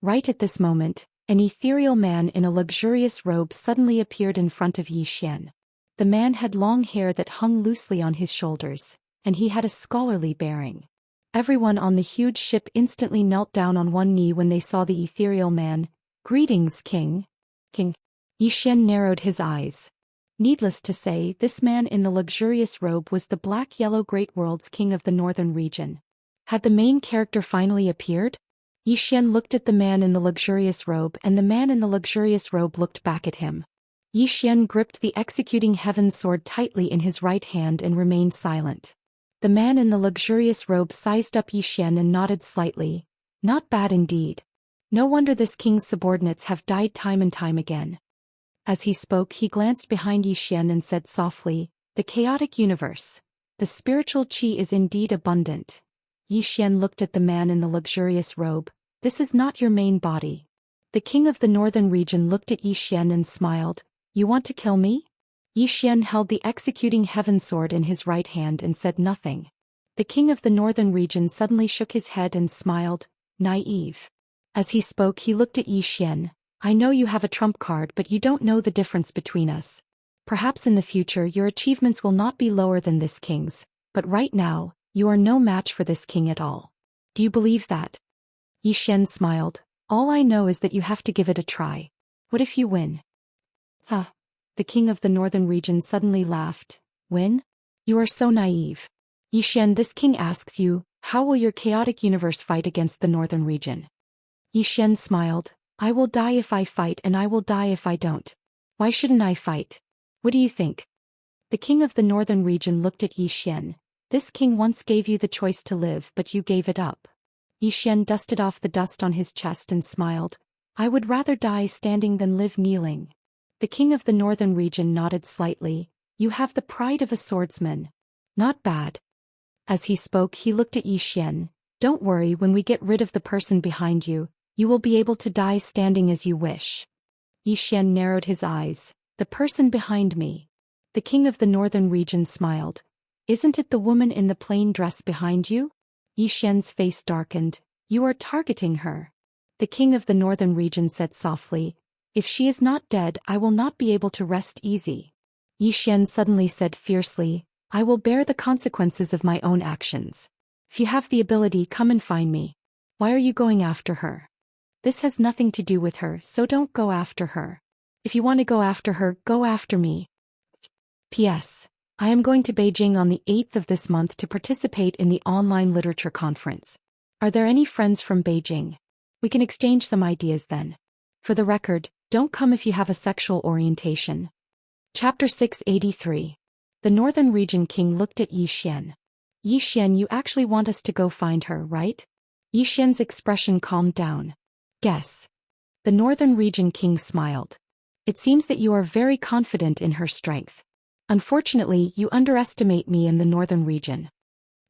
Right at this moment, an ethereal man in a luxurious robe suddenly appeared in front of Zhou Xian. The man had long hair that hung loosely on his shoulders, and he had a scholarly bearing. Everyone on the huge ship instantly knelt down on one knee when they saw the ethereal man. Greetings, King. King. Zhou Xian narrowed his eyes. Needless to say, this man in the luxurious robe was the Black-Yellow Great World's king of the northern region. Had the main character finally appeared? Zhou Xian looked at the man in the luxurious robe, and the man in the luxurious robe looked back at him. Zhou Xian gripped the executing heaven sword tightly in his right hand and remained silent. The man in the luxurious robe sized up Zhou Xian and nodded slightly. Not bad indeed. No wonder this king's subordinates have died time and time again. As he spoke, he glanced behind Zhou Xian and said softly, "The chaotic universe. The spiritual qi is indeed abundant." Zhou Xian looked at the man in the luxurious robe. "This is not your main body." The king of the northern region looked at Zhou Xian and smiled. "You want to kill me?" Zhou Xian held the executing heaven sword in his right hand and said nothing. The king of the northern region suddenly shook his head and smiled, naive. As he spoke he looked at Yi Xian. I know you have a trump card but you don't know the difference between us. Perhaps in the future your achievements will not be lower than this king's, but right now, you are no match for this king at all. Do you believe that? Yi Xian smiled. All I know is that you have to give it a try. What if you win? Huh. The king of the northern region suddenly laughed. Win? You are so naive. Yi Xian, this king asks you, how will your chaotic universe fight against the northern region? Yi Xian smiled. I will die if I fight and I will die if I don't. Why shouldn't I fight? What do you think? The king of the northern region looked at Yi Xian. This king once gave you the choice to live but you gave it up. Yi Xian dusted off the dust on his chest and smiled. I would rather die standing than live kneeling. The king of the northern region nodded slightly. You have the pride of a swordsman. Not bad. As he spoke he looked at Yi Xian. Don't worry, when we get rid of the person behind you, you will be able to die standing as you wish. Yi Xian narrowed his eyes. The person behind me. The king of the northern region smiled. Isn't it the woman in the plain dress behind you? Yi Xian's face darkened. You are targeting her. The king of the northern region said softly. If she is not dead I will not be able to rest easy. Yi Xian suddenly said fiercely. I will bear the consequences of my own actions. If you have the ability, come and find me. Why are you going after her? This has nothing to do with her, so don't go after her. If you want to go after her, go after me. P.S. I am going to Beijing on the 8th of this month to participate in the online literature conference. Are there any friends from Beijing? We can exchange some ideas then. For the record, don't come if you have a sexual orientation. Chapter 683. The northern region king looked at Yi Xian. Yi Xian, you actually want us to go find her, right? Yi Xian's expression calmed down. Guess. The northern region king smiled. It seems that you are very confident in her strength. Unfortunately, you underestimate me in the northern region.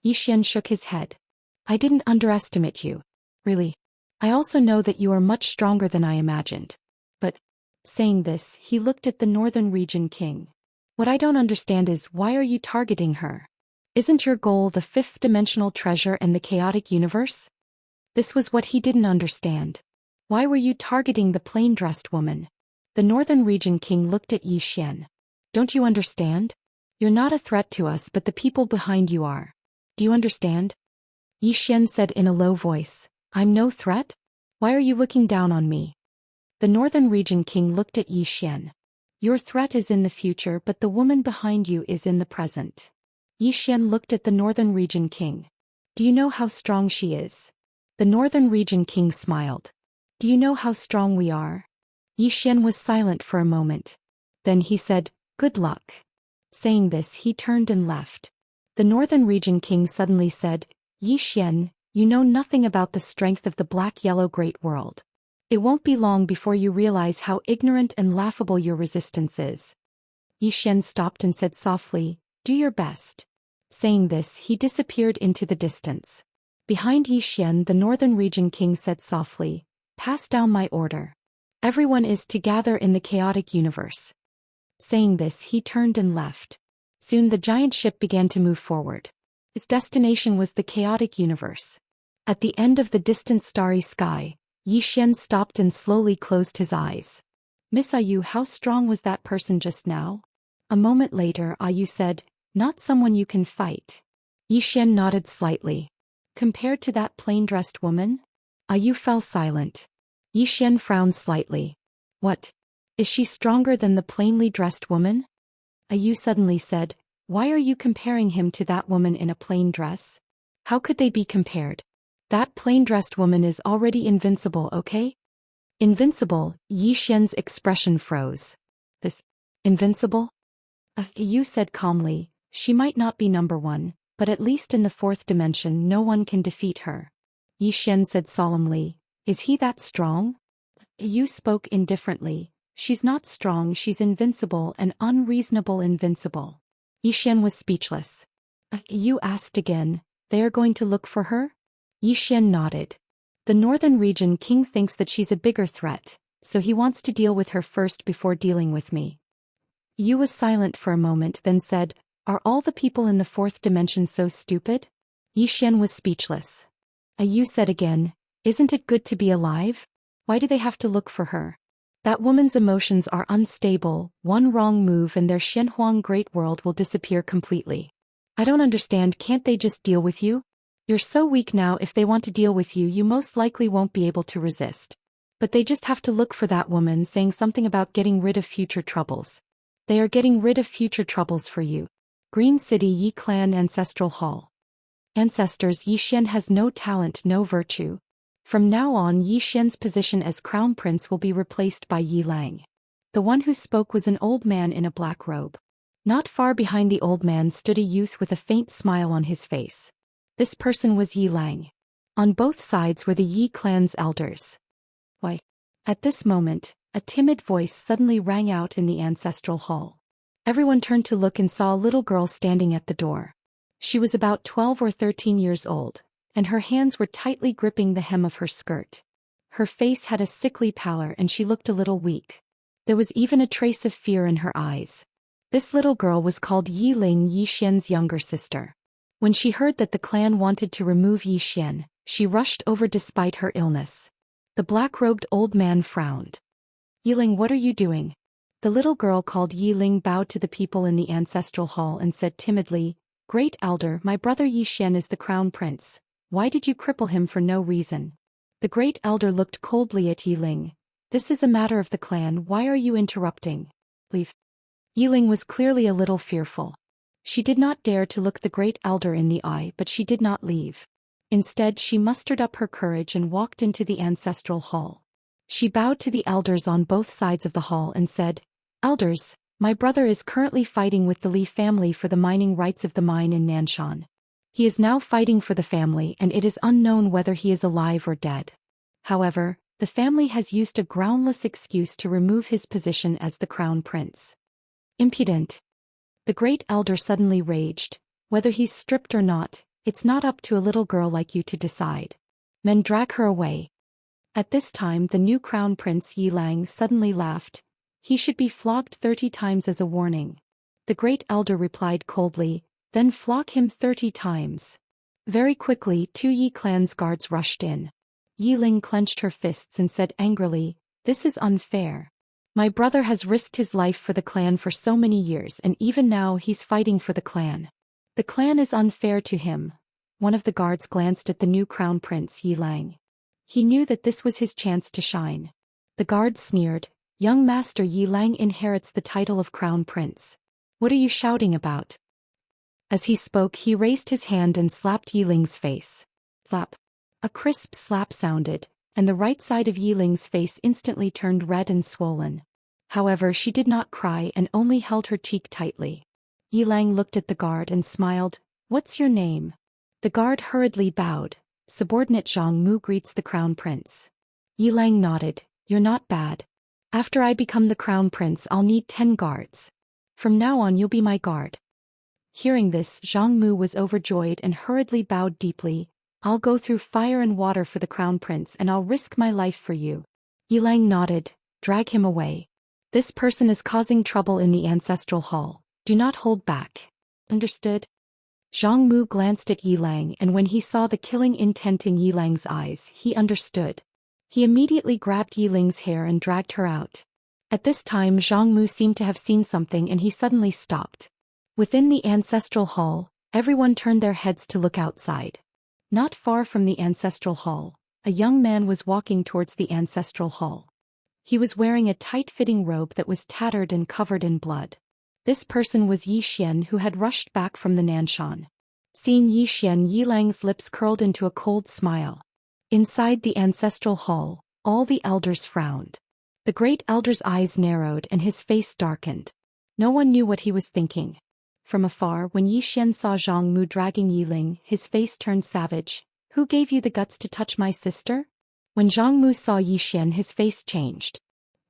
Yi Xian shook his head. I didn't underestimate you. Really. I also know that you are much stronger than I imagined. But, saying this, he looked at the northern region king. What I don't understand is why are you targeting her? Isn't your goal the fifth-dimensional treasure and the chaotic universe? This was what he didn't understand. Why were you targeting the plain-dressed woman? The northern region king looked at Yi Xian. Don't you understand? You're not a threat to us but the people behind you are. Do you understand? Yi Xian said in a low voice. I'm no threat? Why are you looking down on me? The northern region king looked at Yi Xian. Your threat is in the future but the woman behind you is in the present. Yi Xian looked at the northern region king. Do you know how strong she is? The northern region king smiled. Do you know how strong we are? Yi Xian was silent for a moment. Then he said, Good luck. Saying this he turned and left. The northern region king suddenly said, Yi Xian, you know nothing about the strength of the black-yellow great world. It won't be long before you realize how ignorant and laughable your resistance is. Yi Xian stopped and said softly, Do your best. Saying this he disappeared into the distance. Behind Yi Xian the northern region king said softly, Pass down my order. Everyone is to gather in the chaotic universe. Saying this he turned and left. Soon the giant ship began to move forward. Its destination was the chaotic universe. At the end of the distant starry sky, Yi Xian stopped and slowly closed his eyes. Miss Ayu, how strong was that person just now? A moment later Ayu said, Not someone you can fight. Yi Xian nodded slightly. Compared to that plain-dressed woman? Ayu fell silent. Yi Xian frowned slightly. What? Is she stronger than the plainly dressed woman? Ayu suddenly said, Why are you comparing him to that woman in a plain dress? How could they be compared? That plain-dressed woman is already invincible, okay? Invincible, Yi Xian's expression froze. This, invincible? Ayu said calmly, She might not be number one, but at least in the fourth dimension no one can defeat her. Yi Xian said solemnly, Is he that strong? Ayu spoke indifferently. She's not strong, she's invincible and unreasonable invincible. Yi Xian was speechless. Ayu asked again, They are going to look for her? Yi Xian nodded. The northern region king thinks that she's a bigger threat, so he wants to deal with her first before dealing with me. Yu was silent for a moment then said, Are all the people in the fourth dimension so stupid? Yi Xian was speechless. You said again, isn't it good to be alive? Why do they have to look for her? That woman's emotions are unstable, one wrong move and their Xianhuang great world will disappear completely. I don't understand, can't they just deal with you? You're so weak now, if they want to deal with you, you most likely won't be able to resist. But they just have to look for that woman saying something about getting rid of future troubles. They are getting rid of future troubles for you. Green City Yi Clan Ancestral Hall. Ancestors, Yi Xian has no talent, no virtue. From now on, Yi Xian's position as crown prince will be replaced by Yi Lang. The one who spoke was an old man in a black robe. Not far behind the old man stood a youth with a faint smile on his face. This person was Yi Lang. On both sides were the Yi clan's elders. Why? At this moment, a timid voice suddenly rang out in the ancestral hall. Everyone turned to look and saw a little girl standing at the door. She was about 12 or 13 years old, and her hands were tightly gripping the hem of her skirt. Her face had a sickly pallor and she looked a little weak. There was even a trace of fear in her eyes. This little girl was called Yi Ling, Yi Xian's younger sister. When she heard that the clan wanted to remove Yi Xian, she rushed over despite her illness. The black-robed old man frowned. Yi Ling, what are you doing? The little girl called Yi Ling bowed to the people in the ancestral hall and said timidly, Great Elder, my brother Yi Xian is the crown prince. Why did you cripple him for no reason? The great elder looked coldly at Yi Ling. This is a matter of the clan, why are you interrupting? Leave. Yi Ling was clearly a little fearful. She did not dare to look the great elder in the eye, but she did not leave. Instead, she mustered up her courage and walked into the ancestral hall. She bowed to the elders on both sides of the hall and said, Elders, my brother is currently fighting with the Li family for the mining rights of the mine in Nanshan. He is now fighting for the family and it is unknown whether he is alive or dead. However, the family has used a groundless excuse to remove his position as the crown prince. Impudent. The great elder suddenly raged. Whether he's stripped or not, it's not up to a little girl like you to decide. Men, drag her away. At this time the new crown prince Yi Lang suddenly laughed. He should be flogged 30 times as a warning. The great elder replied coldly, then flog him 30 times. Very quickly 2 Yi clan's guards rushed in. Yi Ling clenched her fists and said angrily, This is unfair. My brother has risked his life for the clan for so many years and even now he's fighting for the clan. The clan is unfair to him. One of the guards glanced at the new crown prince Yi Lang. He knew that this was his chance to shine. The guard sneered, Young master, Yi Lang inherits the title of crown prince. What are you shouting about? As he spoke he raised his hand and slapped Yi Ling's face. Slap. A crisp slap sounded, and the right side of Yi Ling's face instantly turned red and swollen. However, she did not cry and only held her cheek tightly. Yi Lang looked at the guard and smiled, What's your name? The guard hurriedly bowed. Subordinate Zhang Mu greets the crown prince. Yi Lang nodded, You're not bad. After I become the crown prince I'll need 10 guards. From now on you'll be my guard. Hearing this, Zhang Mu was overjoyed and hurriedly bowed deeply. I'll go through fire and water for the crown prince and I'll risk my life for you. Yi Lang nodded, Drag him away. This person is causing trouble in the ancestral hall. Do not hold back. Understood? Zhang Mu glanced at Yi Lang and when he saw the killing intent in Yi Lang's eyes, he understood. He immediately grabbed Yi Ling's hair and dragged her out. At this time Zhang Mu seemed to have seen something and he suddenly stopped. Within the ancestral hall, everyone turned their heads to look outside. Not far from the ancestral hall, a young man was walking towards the ancestral hall. He was wearing a tight-fitting robe that was tattered and covered in blood. This person was Yi Xian, who had rushed back from the Nanshan. Seeing Yi Xian, Yi Lang's lips curled into a cold smile. Inside the ancestral hall, all the elders frowned. The great elder's eyes narrowed and his face darkened. No one knew what he was thinking. From afar, when Yi Xian saw Zhang Mu dragging Yi Ling, his face turned savage. Who gave you the guts to touch my sister? When Zhang Mu saw Yi Xian, his face changed.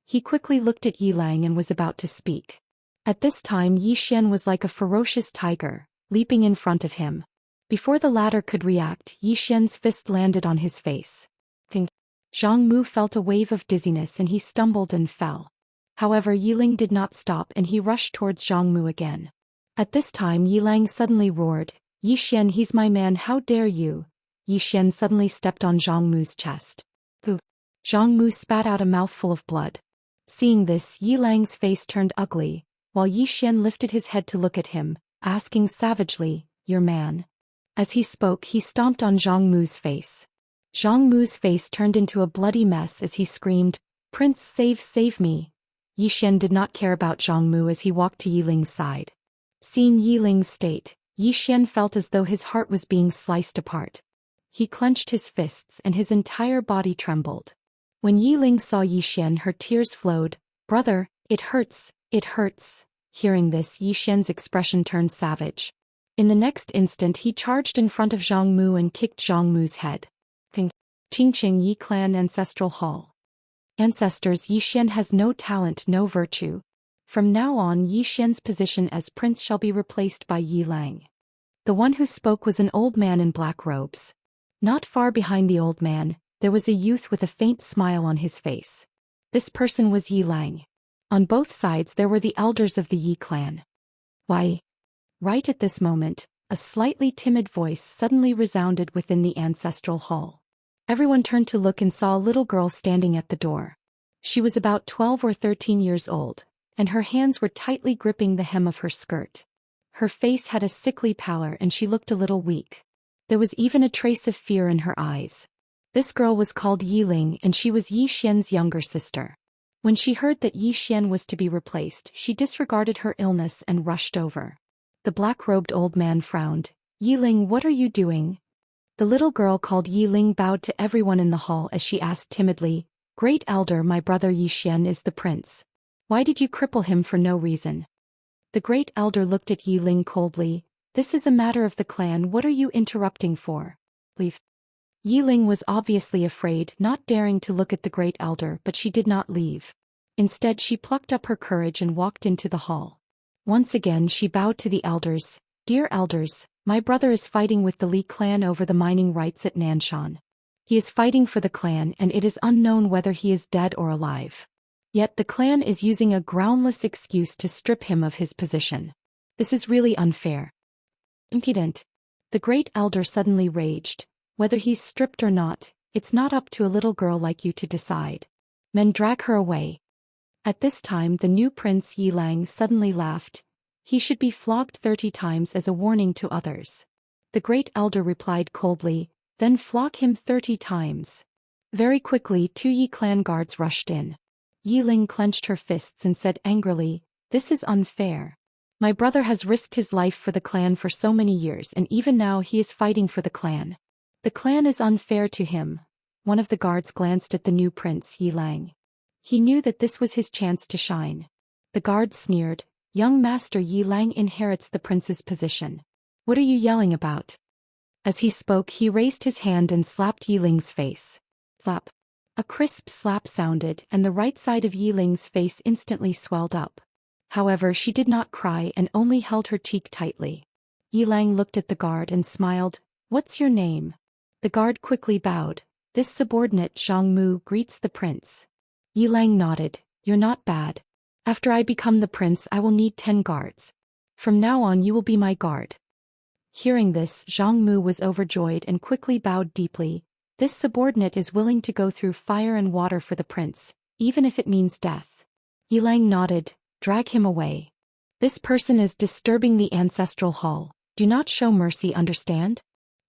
He quickly looked at Yi Lang and was about to speak. At this time Yi Xian was like a ferocious tiger, leaping in front of him. Before the latter could react, Yi Xian's fist landed on his face. Ping. Zhang Mu felt a wave of dizziness and he stumbled and fell. However, Yi Ling did not stop and he rushed towards Zhang Mu again. At this time Yi Lang suddenly roared, Yi Xian, he's my man, how dare you? Yi Xian suddenly stepped on Zhang Mu's chest. Pooh! Zhang Mu spat out a mouthful of blood. Seeing this, Yi Lang's face turned ugly, while Yi Xian lifted his head to look at him, asking savagely, your man? As he spoke, he stomped on Zhang Mu's face. Zhang Mu's face turned into a bloody mess as he screamed, Prince, save me. Yi Xian did not care about Zhang Mu as he walked to Yi Ling's side. Seeing Yi Ling's state, Yi Xian felt as though his heart was being sliced apart. He clenched his fists and his entire body trembled. When Yi Ling saw Yi Xian, her tears flowed. Brother, it hurts, it hurts. Hearing this, Yi Xian's expression turned savage. In the next instant, he charged in front of Zhang Mu and kicked Zhang Mu's head. Qingqing Yi Clan Ancestral Hall. Ancestors, Yi Xian has no talent, no virtue. From now on, Yi Xian's position as prince shall be replaced by Yi Lang. The one who spoke was an old man in black robes. Not far behind the old man, there was a youth with a faint smile on his face. This person was Yi Lang. On both sides there were the elders of the Yi clan. Why? Right at this moment, a slightly timid voice suddenly resounded within the ancestral hall. Everyone turned to look and saw a little girl standing at the door. She was about 12 or 13 years old, and her hands were tightly gripping the hem of her skirt. Her face had a sickly pallor and she looked a little weak. There was even a trace of fear in her eyes. This girl was called Yi Ling and she was Yi Xian's younger sister. When she heard that Yi Xian was to be replaced, she disregarded her illness and rushed over. The black-robed old man frowned. Yi Ling, what are you doing? The little girl called Yi Ling bowed to everyone in the hall as she asked timidly, Great Elder, my brother Yi Xian is the prince. Why did you cripple him for no reason? The Great Elder looked at Yi Ling coldly. This is a matter of the clan, what are you interrupting for? Leave. Yi Ling was obviously afraid, not daring to look at the Great Elder, but she did not leave. Instead, she plucked up her courage and walked into the hall. Once again she bowed to the elders. Dear elders, my brother is fighting with the Li clan over the mining rights at Nanshan. He is fighting for the clan and it is unknown whether he is dead or alive. Yet the clan is using a groundless excuse to strip him of his position. This is really unfair. Impudent. The Great Elder suddenly raged. Whether he's stripped or not, it's not up to a little girl like you to decide. Men, drag her away. At this time the new prince Yi Lang suddenly laughed. He should be flogged 30 times as a warning to others. The Great Elder replied coldly, then flog him 30 times. Very quickly 2 Yi clan guards rushed in. Yi Ling clenched her fists and said angrily, This is unfair. My brother has risked his life for the clan for so many years and even now he is fighting for the clan. The clan is unfair to him. One of the guards glanced at the new prince Yi Lang. He knew that this was his chance to shine. The guard sneered, Young master, Yi Lang inherits the prince's position. What are you yelling about? As he spoke he raised his hand and slapped Yi Ling's face. Slap. A crisp slap sounded and the right side of Yi Ling's face instantly swelled up. However, she did not cry and only held her cheek tightly. Yi Lang looked at the guard and smiled. What's your name? The guard quickly bowed. This subordinate Zhang Mu greets the prince. Yi Lang nodded. You're not bad. After I become the prince I will need 10 guards. From now on you will be my guard. Hearing this, Zhang Mu was overjoyed and quickly bowed deeply. This subordinate is willing to go through fire and water for the prince, even if it means death. Yi Lang nodded. Drag him away. This person is disturbing the ancestral hall. Do not show mercy, understand?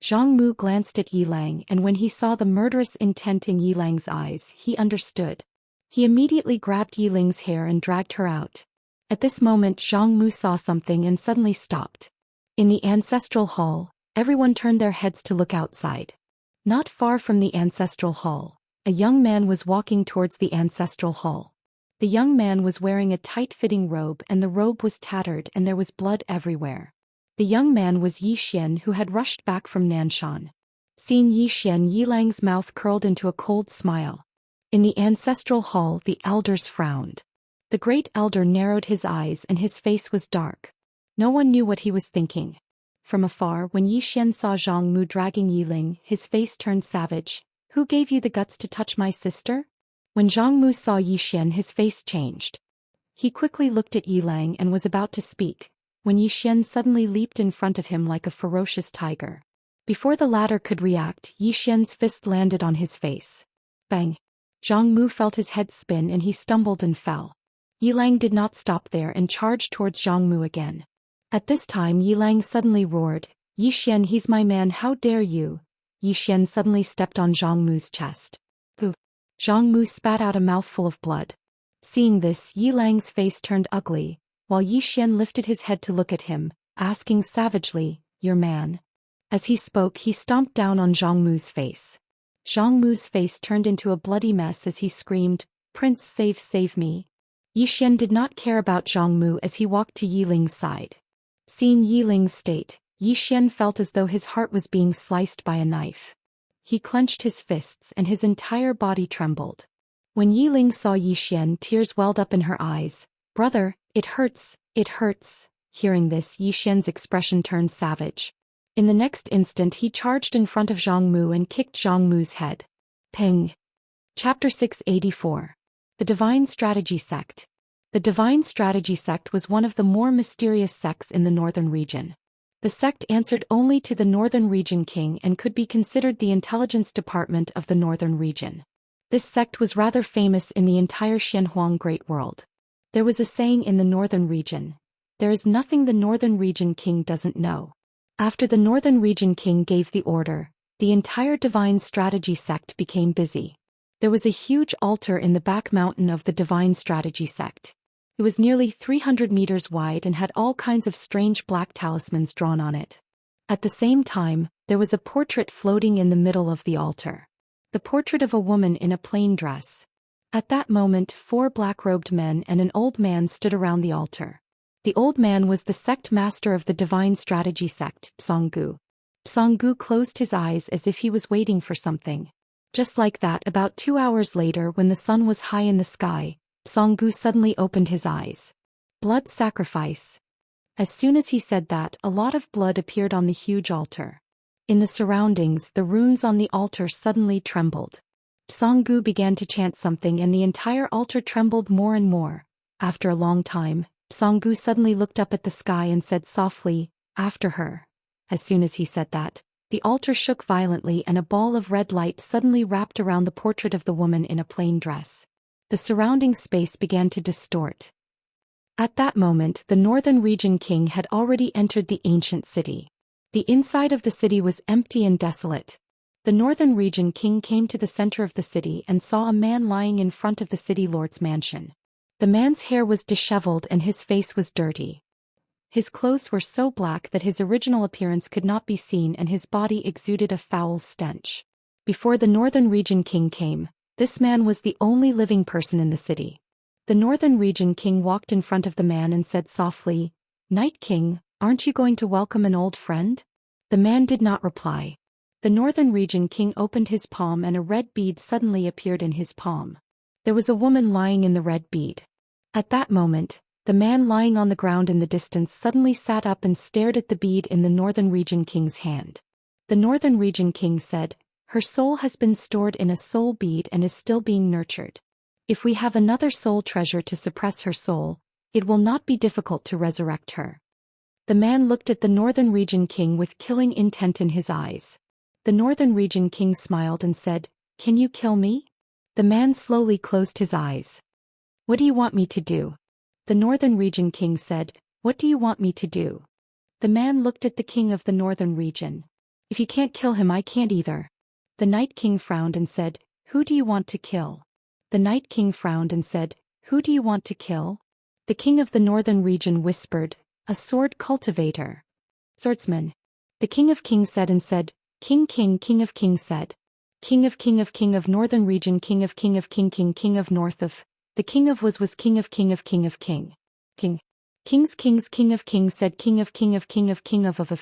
Zhang Mu glanced at Yi Lang and when he saw the murderous intent in Yi Lang's eyes, he understood. He immediately grabbed Yi Ling's hair and dragged her out. At this moment Zhang Mu saw something and suddenly stopped. In the ancestral hall, everyone turned their heads to look outside. Not far from the ancestral hall, a young man was walking towards the ancestral hall. The young man was wearing a tight-fitting robe and the robe was tattered and there was blood everywhere. The young man was Yi Xian who had rushed back from Nanshan. Seeing Yi Xian, Yi Lang's mouth curled into a cold smile. In the ancestral hall the elders frowned. The Great Elder narrowed his eyes and his face was dark. No one knew what he was thinking. From afar, when Yi Xian saw Zhang Mu dragging Yi Ling, his face turned savage. Who gave you the guts to touch my sister? When Zhang Mu saw Yi Xian his face changed. He quickly looked at Yi Lang and was about to speak. when Yi Xian suddenly leaped in front of him like a ferocious tiger. Before the latter could react, Yi Xian's fist landed on his face. Bang! Zhang Mu felt his head spin and he stumbled and fell. Yi Lang did not stop there and charged towards Zhang Mu again. At this time Yi Lang suddenly roared, "Yi Xian, he's my man, how dare you!" Yi Xian suddenly stepped on Zhang Mu's chest. Pooh! Zhang Mu spat out a mouthful of blood. Seeing this, Yi Lang's face turned ugly, while Yi Xian lifted his head to look at him, asking savagely, "Your man?" As he spoke, he stomped down on Zhang Mu's face. Zhang Mu's face turned into a bloody mess as he screamed, "Prince, save me." Yi Xian did not care about Zhang Mu as he walked to Yi Ling's side. Seeing Yi Ling's state, Yi Xian felt as though his heart was being sliced by a knife. He clenched his fists and his entire body trembled. When Yi Ling saw Yi Xian, tears welled up in her eyes. "Brother, it hurts, it hurts." Hearing this, Yi Xian's expression turned savage. In the next instant he charged in front of Zhang Mu and kicked Zhang Mu's head. Ping! Chapter 684. The Divine Strategy Sect. The Divine Strategy Sect was one of the more mysterious sects in the northern region. The sect answered only to the northern region king and could be considered the intelligence department of the northern region. This sect was rather famous in the entire Xianhuang Great World. There was a saying in the northern region, "There is nothing the northern region king doesn't know." After the northern region king gave the order, the entire Divine Strategy Sect became busy. There was a huge altar in the back mountain of the Divine Strategy Sect. It was nearly 300 meters wide and had all kinds of strange black talismans drawn on it. At the same time, there was a portrait floating in the middle of the altar. The portrait of a woman in a plain dress. At that moment 4 black-robed men and an old man stood around the altar. The old man was the sect master of the Divine Strategy Sect, Songgu. Songgu closed his eyes as if he was waiting for something. Just like that, about 2 hours later, when the sun was high in the sky, Songgu suddenly opened his eyes. Blood sacrifice. As soon as he said that, a lot of blood appeared on the huge altar. In the surroundings, the runes on the altar suddenly trembled. Songgu began to chant something and the entire altar trembled more and more. After a long time, Songgu suddenly looked up at the sky and said softly, "After her." As soon as he said that, the altar shook violently and a ball of red light suddenly wrapped around the portrait of the woman in a plain dress. The surrounding space began to distort. At that moment, the northern region king had already entered the ancient city. The inside of the city was empty and desolate. The northern region king came to the center of the city and saw a man lying in front of the city lord's mansion. The man's hair was disheveled and his face was dirty. His clothes were so black that his original appearance could not be seen and his body exuded a foul stench. Before the northern region king came, this man was the only living person in the city. The northern region king walked in front of the man and said softly, "Night King, aren't you going to welcome an old friend?" The man did not reply. The northern region king opened his palm and a red bead suddenly appeared in his palm. There was a woman lying in the red bead. At that moment, the man lying on the ground in the distance suddenly sat up and stared at the bead in the northern region king's hand. The northern region king said, "Her soul has been stored in a soul bead and is still being nurtured. If we have another soul treasure to suppress her soul, it will not be difficult to resurrect her." The man looked at the northern region king with killing intent in his eyes. The northern region king smiled and said, "Can you kill me?" The man slowly closed his eyes. "What do you want me to do?" The northern region king said, "What do you want me to do?" The man looked at the king of the northern region. "If you can't kill him, I can't either." The night king frowned and said, "Who do you want to kill?" The night king frowned and said, "Who do you want to kill?" The king of the northern region whispered, "A sword cultivator. Swordsman." The king of kings said and said, "King of kings said." King of northern region, king of king of north of. The king of was king of king. Kings king of kings said king of king of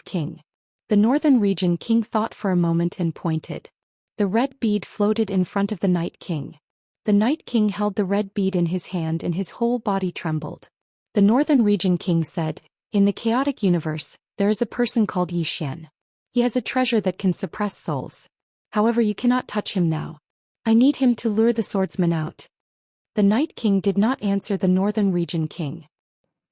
king. The northern region king thought for a moment and pointed. The red bead floated in front of the night king. The night king held the red bead in his hand and his whole body trembled. The northern region king said, "In the chaotic universe, there is a person called Yi Xian. He has a treasure that can suppress souls. However, you cannot touch him now. I need him to lure the swordsman out." The night king did not answer the northern region king.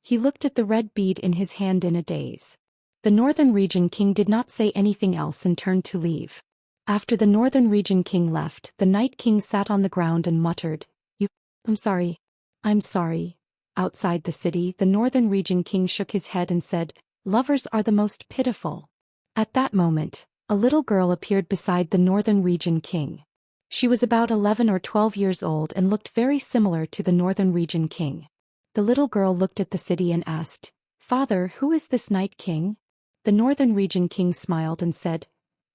He looked at the red bead in his hand in a daze. The Northern Region King did not say anything else and turned to leave. After the Northern Region King left, the Night King sat on the ground and muttered, I'm sorry. I'm sorry. Outside the city, the Northern Region King shook his head and said, lovers are the most pitiful. At that moment, a little girl appeared beside the Northern Region King. She was about 11 or 12 years old and looked very similar to the Northern Region King. The little girl looked at the city and asked, Father, who is this Night King? The Northern Region King smiled and said,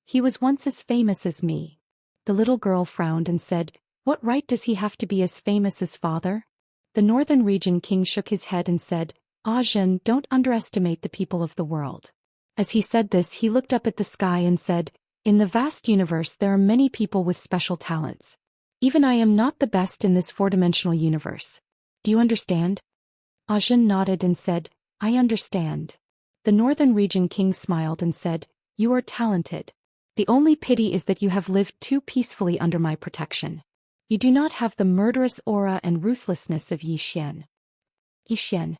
he was once as famous as me. The little girl frowned and said, what right does he have to be as famous as father? The Northern Region King shook his head and said, Zhen, don't underestimate the people of the world. As he said this, he looked up at the sky and said, in the vast universe there are many people with special talents. Even I am not the best in this four-dimensional universe. Do you understand? Zhen nodded and said, I understand. The Northern Region King smiled and said, you are talented. The only pity is that you have lived too peacefully under my protection. You do not have the murderous aura and ruthlessness of Yi Xian. Yi Xian.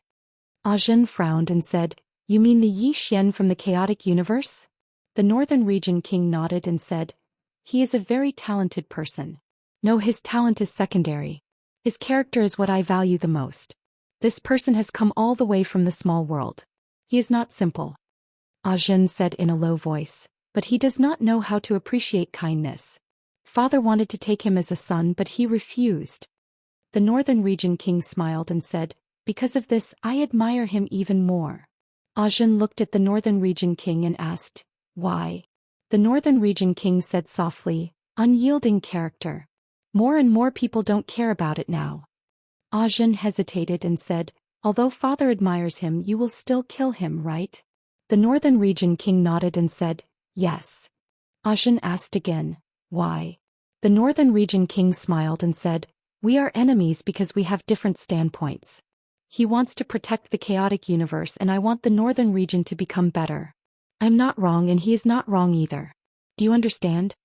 Zhen frowned and said, you mean the Yi Xian from the chaotic universe? The Northern Region King nodded and said, he is a very talented person. No, his talent is secondary. His character is what I value the most. This person has come all the way from the small world. He is not simple. Zhen said in a low voice, but he does not know how to appreciate kindness. Father wanted to take him as a son, but he refused. The Northern Region King smiled and said, because of this, I admire him even more. Zhen looked at the Northern Region King and asked, why? The Northern Region King said softly, unyielding character. More and more people don't care about it now. Zhen hesitated and said, although father admires him, you will still kill him, right? The Northern Region King nodded and said, yes. Zhen asked again, why? The Northern Region King smiled and said, we are enemies because we have different standpoints. He wants to protect the chaotic universe and I want the Northern Region to become better. I'm not wrong and he is not wrong either. Do you understand?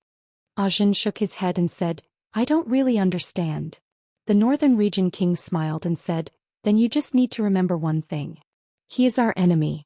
Zhen shook his head and said, I don't really understand. The Northern Region King smiled and said, then you just need to remember one thing. He is our enemy.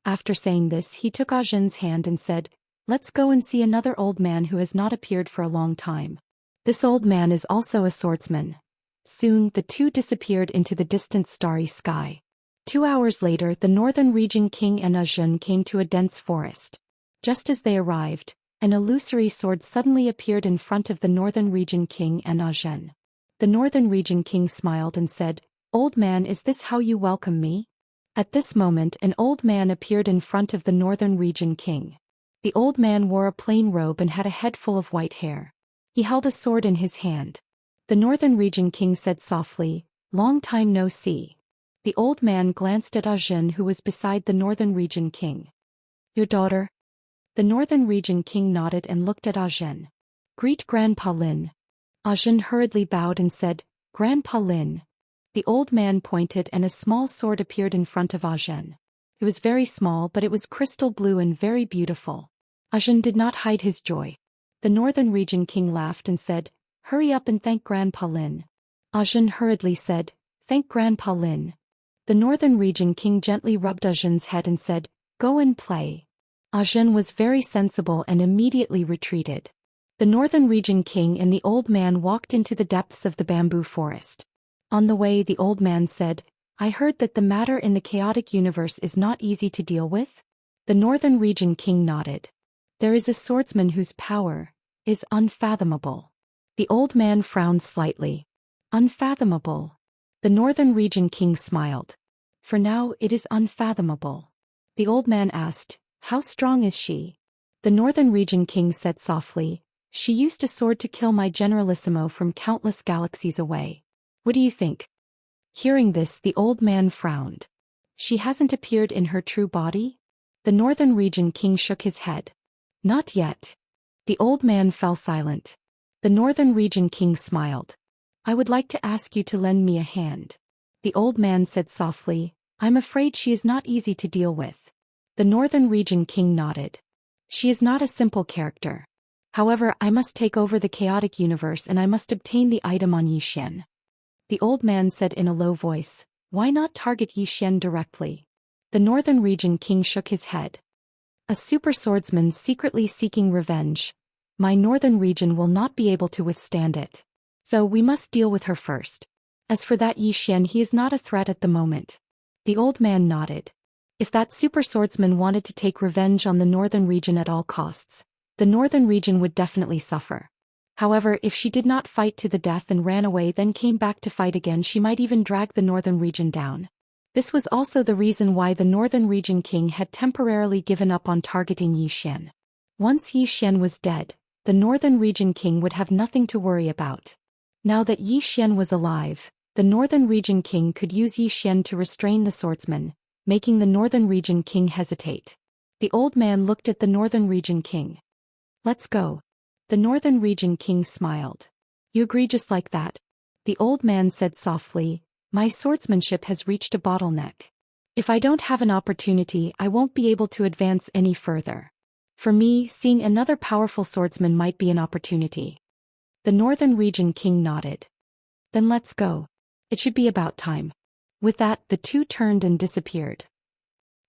After saying this, he took Zhen's hand and said, let's go and see another old man who has not appeared for a long time. This old man is also a swordsman. Soon, the two disappeared into the distant starry sky. 2 hours later, the Northern Region King and Zhen came to a dense forest. Just as they arrived, an illusory sword suddenly appeared in front of the Northern Region King and Zhen. The Northern Region King smiled and said, old man, is this how you welcome me? At this moment, an old man appeared in front of the Northern Region King. The old man wore a plain robe and had a head full of white hair. He held a sword in his hand. The Northern Region King said softly, long time no see. The old man glanced at Zhen, who was beside the Northern Region King. Your daughter? The Northern Region King nodded and looked at Zhen. Greet Grandpa Lin. Zhen hurriedly bowed and said, Grandpa Lin. The old man pointed and a small sword appeared in front of Zhen. It was very small, but it was crystal blue and very beautiful. Zhen did not hide his joy. The Northern Region King laughed and said, hurry up and thank Grandpa Lin. Zhen hurriedly said, thank Grandpa Lin. The Northern Region King gently rubbed Zhen's head and said, go and play. Zhen was very sensible and immediately retreated. The Northern Region King and the old man walked into the depths of the bamboo forest. On the way, the old man said, I heard that the matter in the chaotic universe is not easy to deal with. The Northern Region King nodded. There is a swordsman whose power is unfathomable. The old man frowned slightly. Unfathomable. The Northern Region King smiled. For now, it is unfathomable. The old man asked, how strong is she? The Northern Region King said softly, she used a sword to kill my generalissimo from countless galaxies away. What do you think? Hearing this, the old man frowned. She hasn't appeared in her true body? The Northern Region King shook his head. Not yet. The old man fell silent. The Northern Region King smiled. I would like to ask you to lend me a hand. The old man said softly, I'm afraid she is not easy to deal with. The Northern Region King nodded. She is not a simple character. However, I must take over the chaotic universe and I must obtain the item on Yi Xian. The old man said in a low voice, Why not target Yi Xian directly? The Northern Region King shook his head. A super swordsman secretly seeking revenge. My Northern Region will not be able to withstand it. So we must deal with her first. As for that Yi Xian, he is not a threat at the moment. The old man nodded. If that super swordsman wanted to take revenge on the Northern Region at all costs, the Northern Region would definitely suffer. However, if she did not fight to the death and ran away then came back to fight again, she might even drag the Northern Region down. This was also the reason why the Northern Region King had temporarily given up on targeting Yi Xian. Once Yi Xian was dead, the Northern Region King would have nothing to worry about. Now that Yi Xian was alive, the Northern Region King could use Yi Xian to restrain the swordsman, making the Northern Region King hesitate. The old man looked at the Northern Region King. Let's go. The Northern Region King smiled. You agree just like that? The old man said softly, my swordsmanship has reached a bottleneck. If I don't have an opportunity, I won't be able to advance any further. For me, seeing another powerful swordsman might be an opportunity. The Northern Region King nodded. Then let's go. It should be about time. With that, the two turned and disappeared.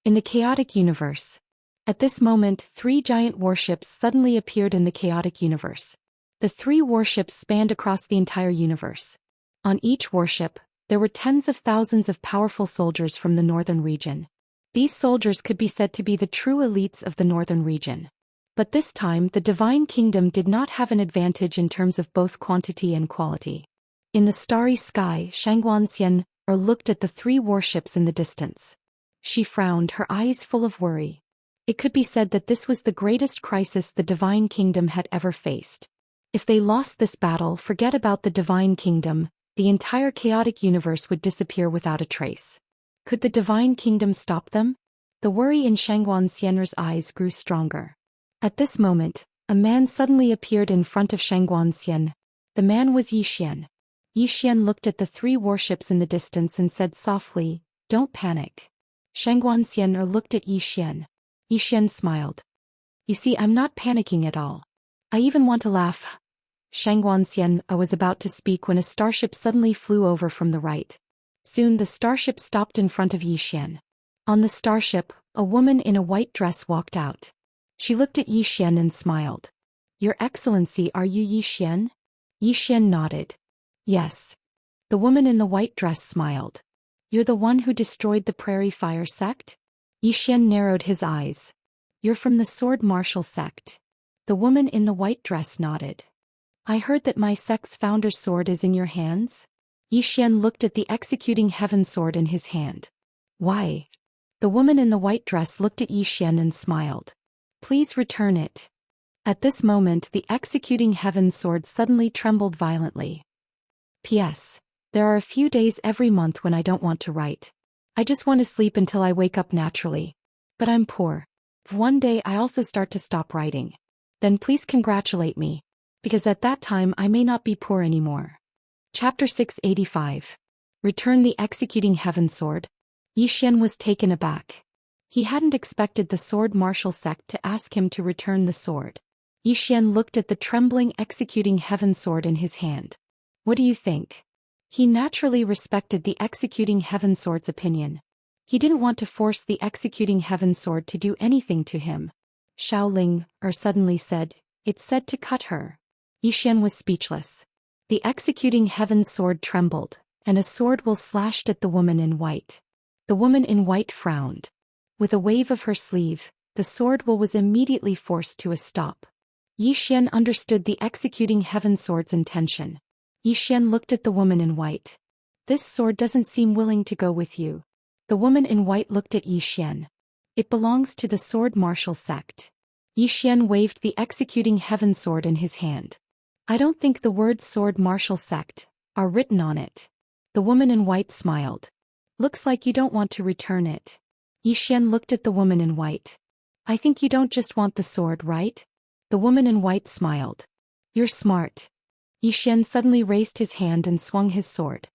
In the chaotic universe. At this moment, 3 giant warships suddenly appeared in the chaotic universe. The 3 warships spanned across the entire universe. On each warship, there were tens of thousands of powerful soldiers from the Northern Region. These soldiers could be said to be the true elites of the Northern Region. But this time, the Divine Kingdom did not have an advantage in terms of both quantity and quality. In the starry sky, Xianxia looked at the 3 warships in the distance. She frowned, her eyes full of worry. It could be said that this was the greatest crisis the Divine Kingdom had ever faced. If they lost this battle, forget about the Divine Kingdom, the entire chaotic universe would disappear without a trace. Could the Divine Kingdom stop them? The worry in Xianxia's eyes grew stronger. At this moment, a man suddenly appeared in front of Xianxia. The man was Yi Xian. Yi Xian looked at the 3 warships in the distance and said softly, don't panic. Xianxia looked at Yi Xian. Yi Xian smiled. You see, I'm not panicking at all. I even want to laugh. Xianxia was about to speak when a starship suddenly flew over from the right. Soon the starship stopped in front of Yi Xian. On the starship, a woman in a white dress walked out. She looked at Yi Xian and smiled. Your Excellency, are you Yi Xian? Yi Xian nodded. Yes. The woman in the white dress smiled. You're the one who destroyed the Prairie Fire sect? Yi Xian narrowed his eyes. You're from the Sword Martial sect. The woman in the white dress nodded. I heard that my sect's founder's sword is in your hands? Yi Xian looked at the executing heaven sword in his hand. Why? The woman in the white dress looked at Yi Xian and smiled. Please return it. At this moment, the executing heaven sword suddenly trembled violently. P.S. There are a few days every month when I don't want to write. I just want to sleep until I wake up naturally. But I'm poor. If one day I also start to stop writing, then please congratulate me, because at that time I may not be poor anymore. Chapter 685. Return the executing heaven sword. Yi Xian was taken aback. He hadn't expected the sword martial sect to ask him to return the sword. Yi Xian looked at the trembling executing heaven sword in his hand. What do you think? He naturally respected the executing heaven sword's opinion. He didn't want to force the executing heaven sword to do anything to him. Xiaoling suddenly said, it's said to cut her. Yi Xian was speechless. The executing heaven sword trembled, and a sword will slashed at the woman in white. The woman in white frowned. With a wave of her sleeve, the sword will was immediately forced to a stop. Yi Xian understood the executing heaven sword's intention. Yi Xian looked at the woman in white. This sword doesn't seem willing to go with you. The woman in white looked at Yi Xian. It belongs to the sword martial sect. Yi Xian waved the executing heaven sword in his hand. I don't think the words sword martial sect are written on it. The woman in white smiled. Looks like you don't want to return it. Yi Xian looked at the woman in white. I think you don't just want the sword, right? The woman in white smiled. You're smart. Yi Xian suddenly raised his hand and swung his sword.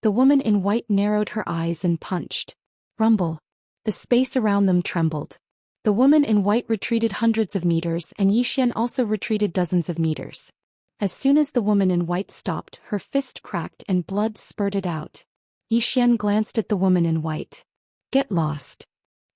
The woman in white narrowed her eyes and punched. Rumble. The space around them trembled. The woman in white retreated hundreds of meters and Yi Xian also retreated dozens of meters. As soon as the woman in white stopped, her fist cracked and blood spurted out. Yi Xian glanced at the woman in white. Get lost.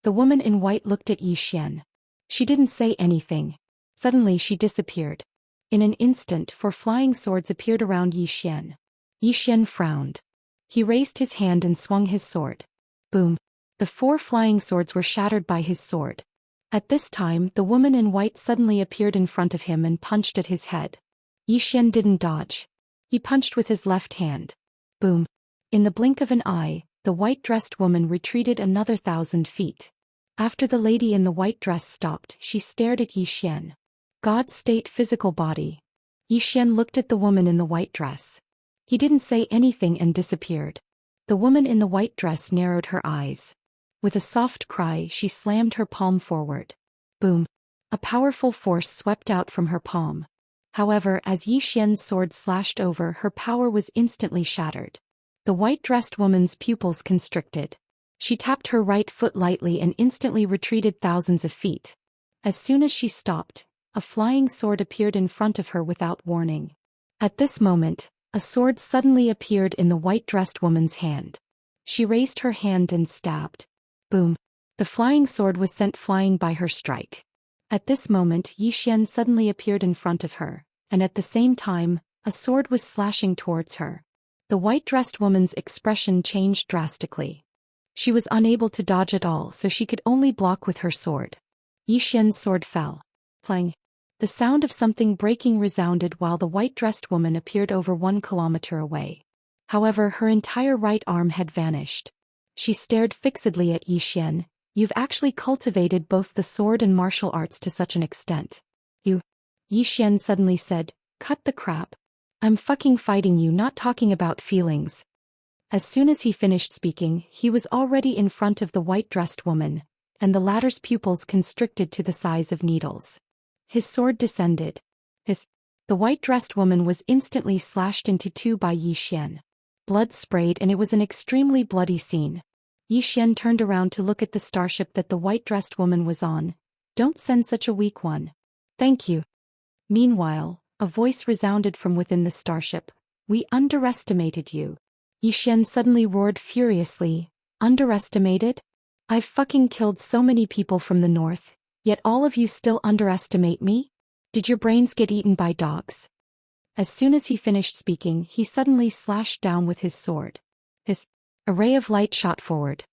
The woman in white looked at Yi Xian. She didn't say anything. Suddenly she disappeared. In an instant 4 flying swords appeared around Yi Xian. Yi Xian frowned. He raised his hand and swung his sword. Boom. The 4 flying swords were shattered by his sword. At this time the woman in white suddenly appeared in front of him and punched at his head. Yi Xian didn't dodge. He punched with his left hand. Boom. In the blink of an eye, the white-dressed woman retreated another 1,000 feet. After the lady in the white dress stopped, she stared at Yi Xian. God's state physical body. Yi Xian looked at the woman in the white dress. He didn't say anything and disappeared. The woman in the white dress narrowed her eyes. With a soft cry, she slammed her palm forward. Boom. A powerful force swept out from her palm. However, as Yi Xian's sword slashed over, her power was instantly shattered. The white-dressed woman's pupils constricted. She tapped her right foot lightly and instantly retreated thousands of feet. As soon as she stopped, a flying sword appeared in front of her without warning. At this moment, a sword suddenly appeared in the white-dressed woman's hand. She raised her hand and stabbed. Boom. The flying sword was sent flying by her strike. At this moment Yi Xian suddenly appeared in front of her, and at the same time, a sword was slashing towards her. The white-dressed woman's expression changed drastically. She was unable to dodge at all, so she could only block with her sword. Yi Xian's sword fell. Clang. The sound of something breaking resounded while the white-dressed woman appeared over 1 kilometer away. However, her entire right arm had vanished. She stared fixedly at Yi Xian. You've actually cultivated both the sword and martial arts to such an extent. You. Yi Xian suddenly said, cut the crap. I'm fucking fighting you, not talking about feelings. As soon as he finished speaking, he was already in front of the white-dressed woman, and the latter's pupils constricted to the size of needles. His sword descended. The white-dressed woman was instantly slashed into 2 by Yi Xian. Blood sprayed and it was an extremely bloody scene. Yi Xian turned around to look at the starship that the white-dressed woman was on. Don't send such a weak one. Thank you. Meanwhile, a voice resounded from within the starship. We underestimated you. Yi Xian suddenly roared furiously. Underestimated? I've fucking killed so many people from the north, yet all of you still underestimate me? Did your brains get eaten by dogs? As soon as he finished speaking, he suddenly slashed down with his sword. A ray of light shot forward.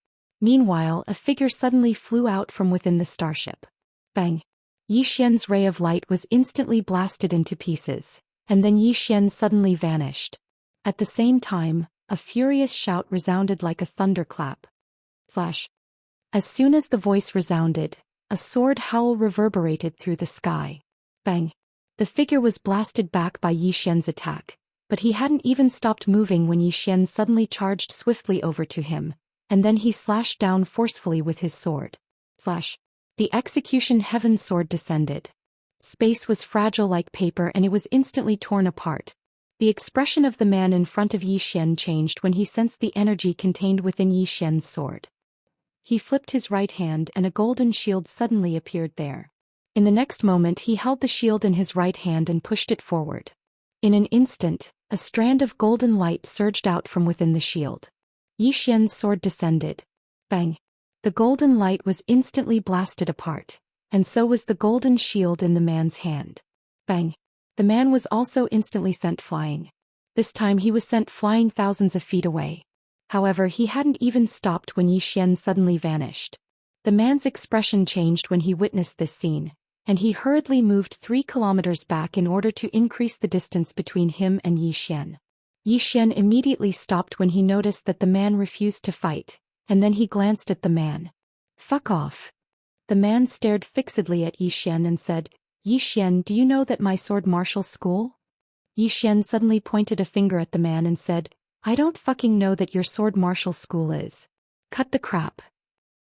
Meanwhile, a figure suddenly flew out from within the starship. Bang! Yi Xian's ray of light was instantly blasted into pieces, and then Yi Xian suddenly vanished. At the same time, a furious shout resounded like a thunderclap. Slash. As soon as the voice resounded, a sword howl reverberated through the sky. Bang! The figure was blasted back by Yi Xian's attack, but he hadn't even stopped moving when Yi Xian suddenly charged swiftly over to him, and then he slashed down forcefully with his sword. Slash. The execution heaven sword descended. Space was fragile like paper and it was instantly torn apart. The expression of the man in front of Yi Xian changed when he sensed the energy contained within Yi Xian's sword. He flipped his right hand and a golden shield suddenly appeared there. In the next moment he held the shield in his right hand and pushed it forward. In an instant, a strand of golden light surged out from within the shield. Yi Xian's sword descended. Bang! The golden light was instantly blasted apart, and so was the golden shield in the man's hand. Bang! The man was also instantly sent flying. This time he was sent flying thousands of feet away. However, he hadn't even stopped when Yi Xian suddenly vanished. The man's expression changed when he witnessed this scene, and he hurriedly moved 3 kilometers back in order to increase the distance between him and Yi Xian. Yi Xian immediately stopped when he noticed that the man refused to fight, and then he glanced at the man. Fuck off. The man stared fixedly at Yi Xian and said, Yi Xian, do you know that my sword martial school? Yi Xian suddenly pointed a finger at the man and said, I don't fucking know that your sword martial school is. Cut the crap.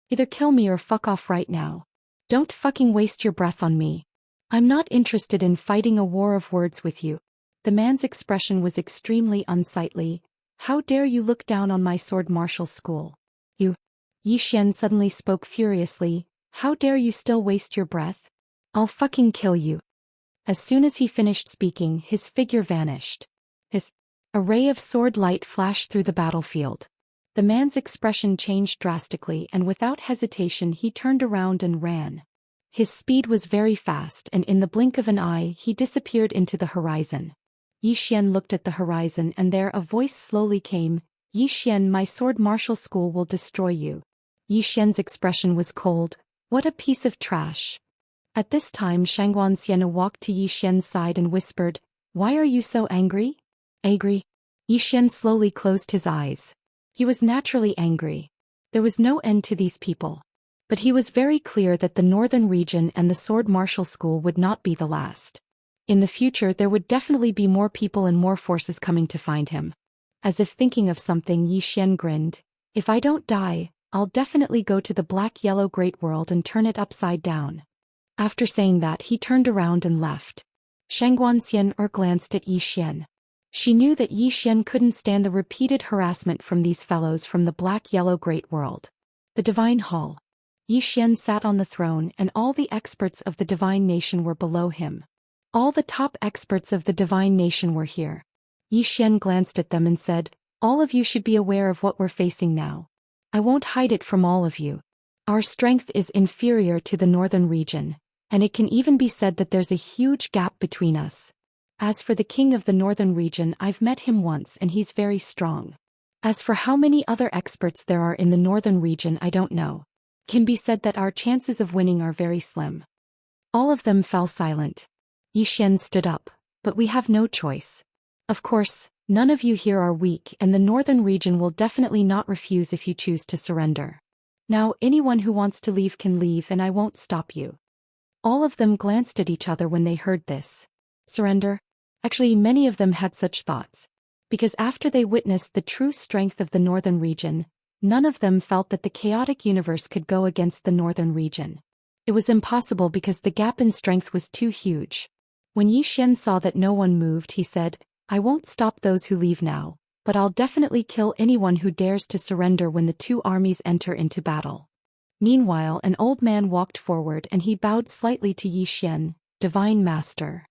Either kill me or fuck off right now. Don't fucking waste your breath on me. I'm not interested in fighting a war of words with you. The man's expression was extremely unsightly. How dare you look down on my sword martial school? You. Yi Xian suddenly spoke furiously. How dare you still waste your breath? I'll fucking kill you. As soon as he finished speaking, his figure vanished. A ray of sword light flashed through the battlefield. The man's expression changed drastically, and without hesitation he turned around and ran. His speed was very fast, and in the blink of an eye he disappeared into the horizon. Yi Xian looked at the horizon, and there a voice slowly came, "Yi Xian, my sword martial school will destroy you." Yi Xian's expression was cold. "What a piece of trash." At this time Xianxia walked to Yi Xian's side and whispered, "Why are you so angry?" Angry? Yi Xian slowly closed his eyes. He was naturally angry. There was no end to these people. But he was very clear that the northern region and the sword martial school would not be the last. In the future there would definitely be more people and more forces coming to find him. As if thinking of something, Yi Xian grinned. "If I don't die, I'll definitely go to the black-yellow great world and turn it upside down." After saying that he turned around and left. Xianxia glanced at Yi Xian. She knew that Yi Xian couldn't stand the repeated harassment from these fellows from the black-yellow great world. The Divine Hall. Yi Xian sat on the throne, and all the experts of the divine nation were below him. All the top experts of the divine nation were here. Yi Xian glanced at them and said, "All of you should be aware of what we're facing now. I won't hide it from all of you. Our strength is inferior to the northern region, and it can even be said that there's a huge gap between us. As for the king of the northern region, I've met him once and he's very strong. As for how many other experts there are in the northern region, I don't know. Can be said that our chances of winning are very slim." All of them fell silent. Yi Xian stood up. "But we have no choice. Of course, none of you here are weak, and the northern region will definitely not refuse if you choose to surrender. Now anyone who wants to leave can leave, and I won't stop you." All of them glanced at each other when they heard this. Surrender? Actually, many of them had such thoughts. Because after they witnessed the true strength of the northern region, none of them felt that the chaotic universe could go against the northern region. It was impossible because the gap in strength was too huge. When Yi Xian saw that no one moved, he said, "I won't stop those who leave now, but I'll definitely kill anyone who dares to surrender when the two armies enter into battle." Meanwhile, an old man walked forward and he bowed slightly to Yi Xian, "Divine Master.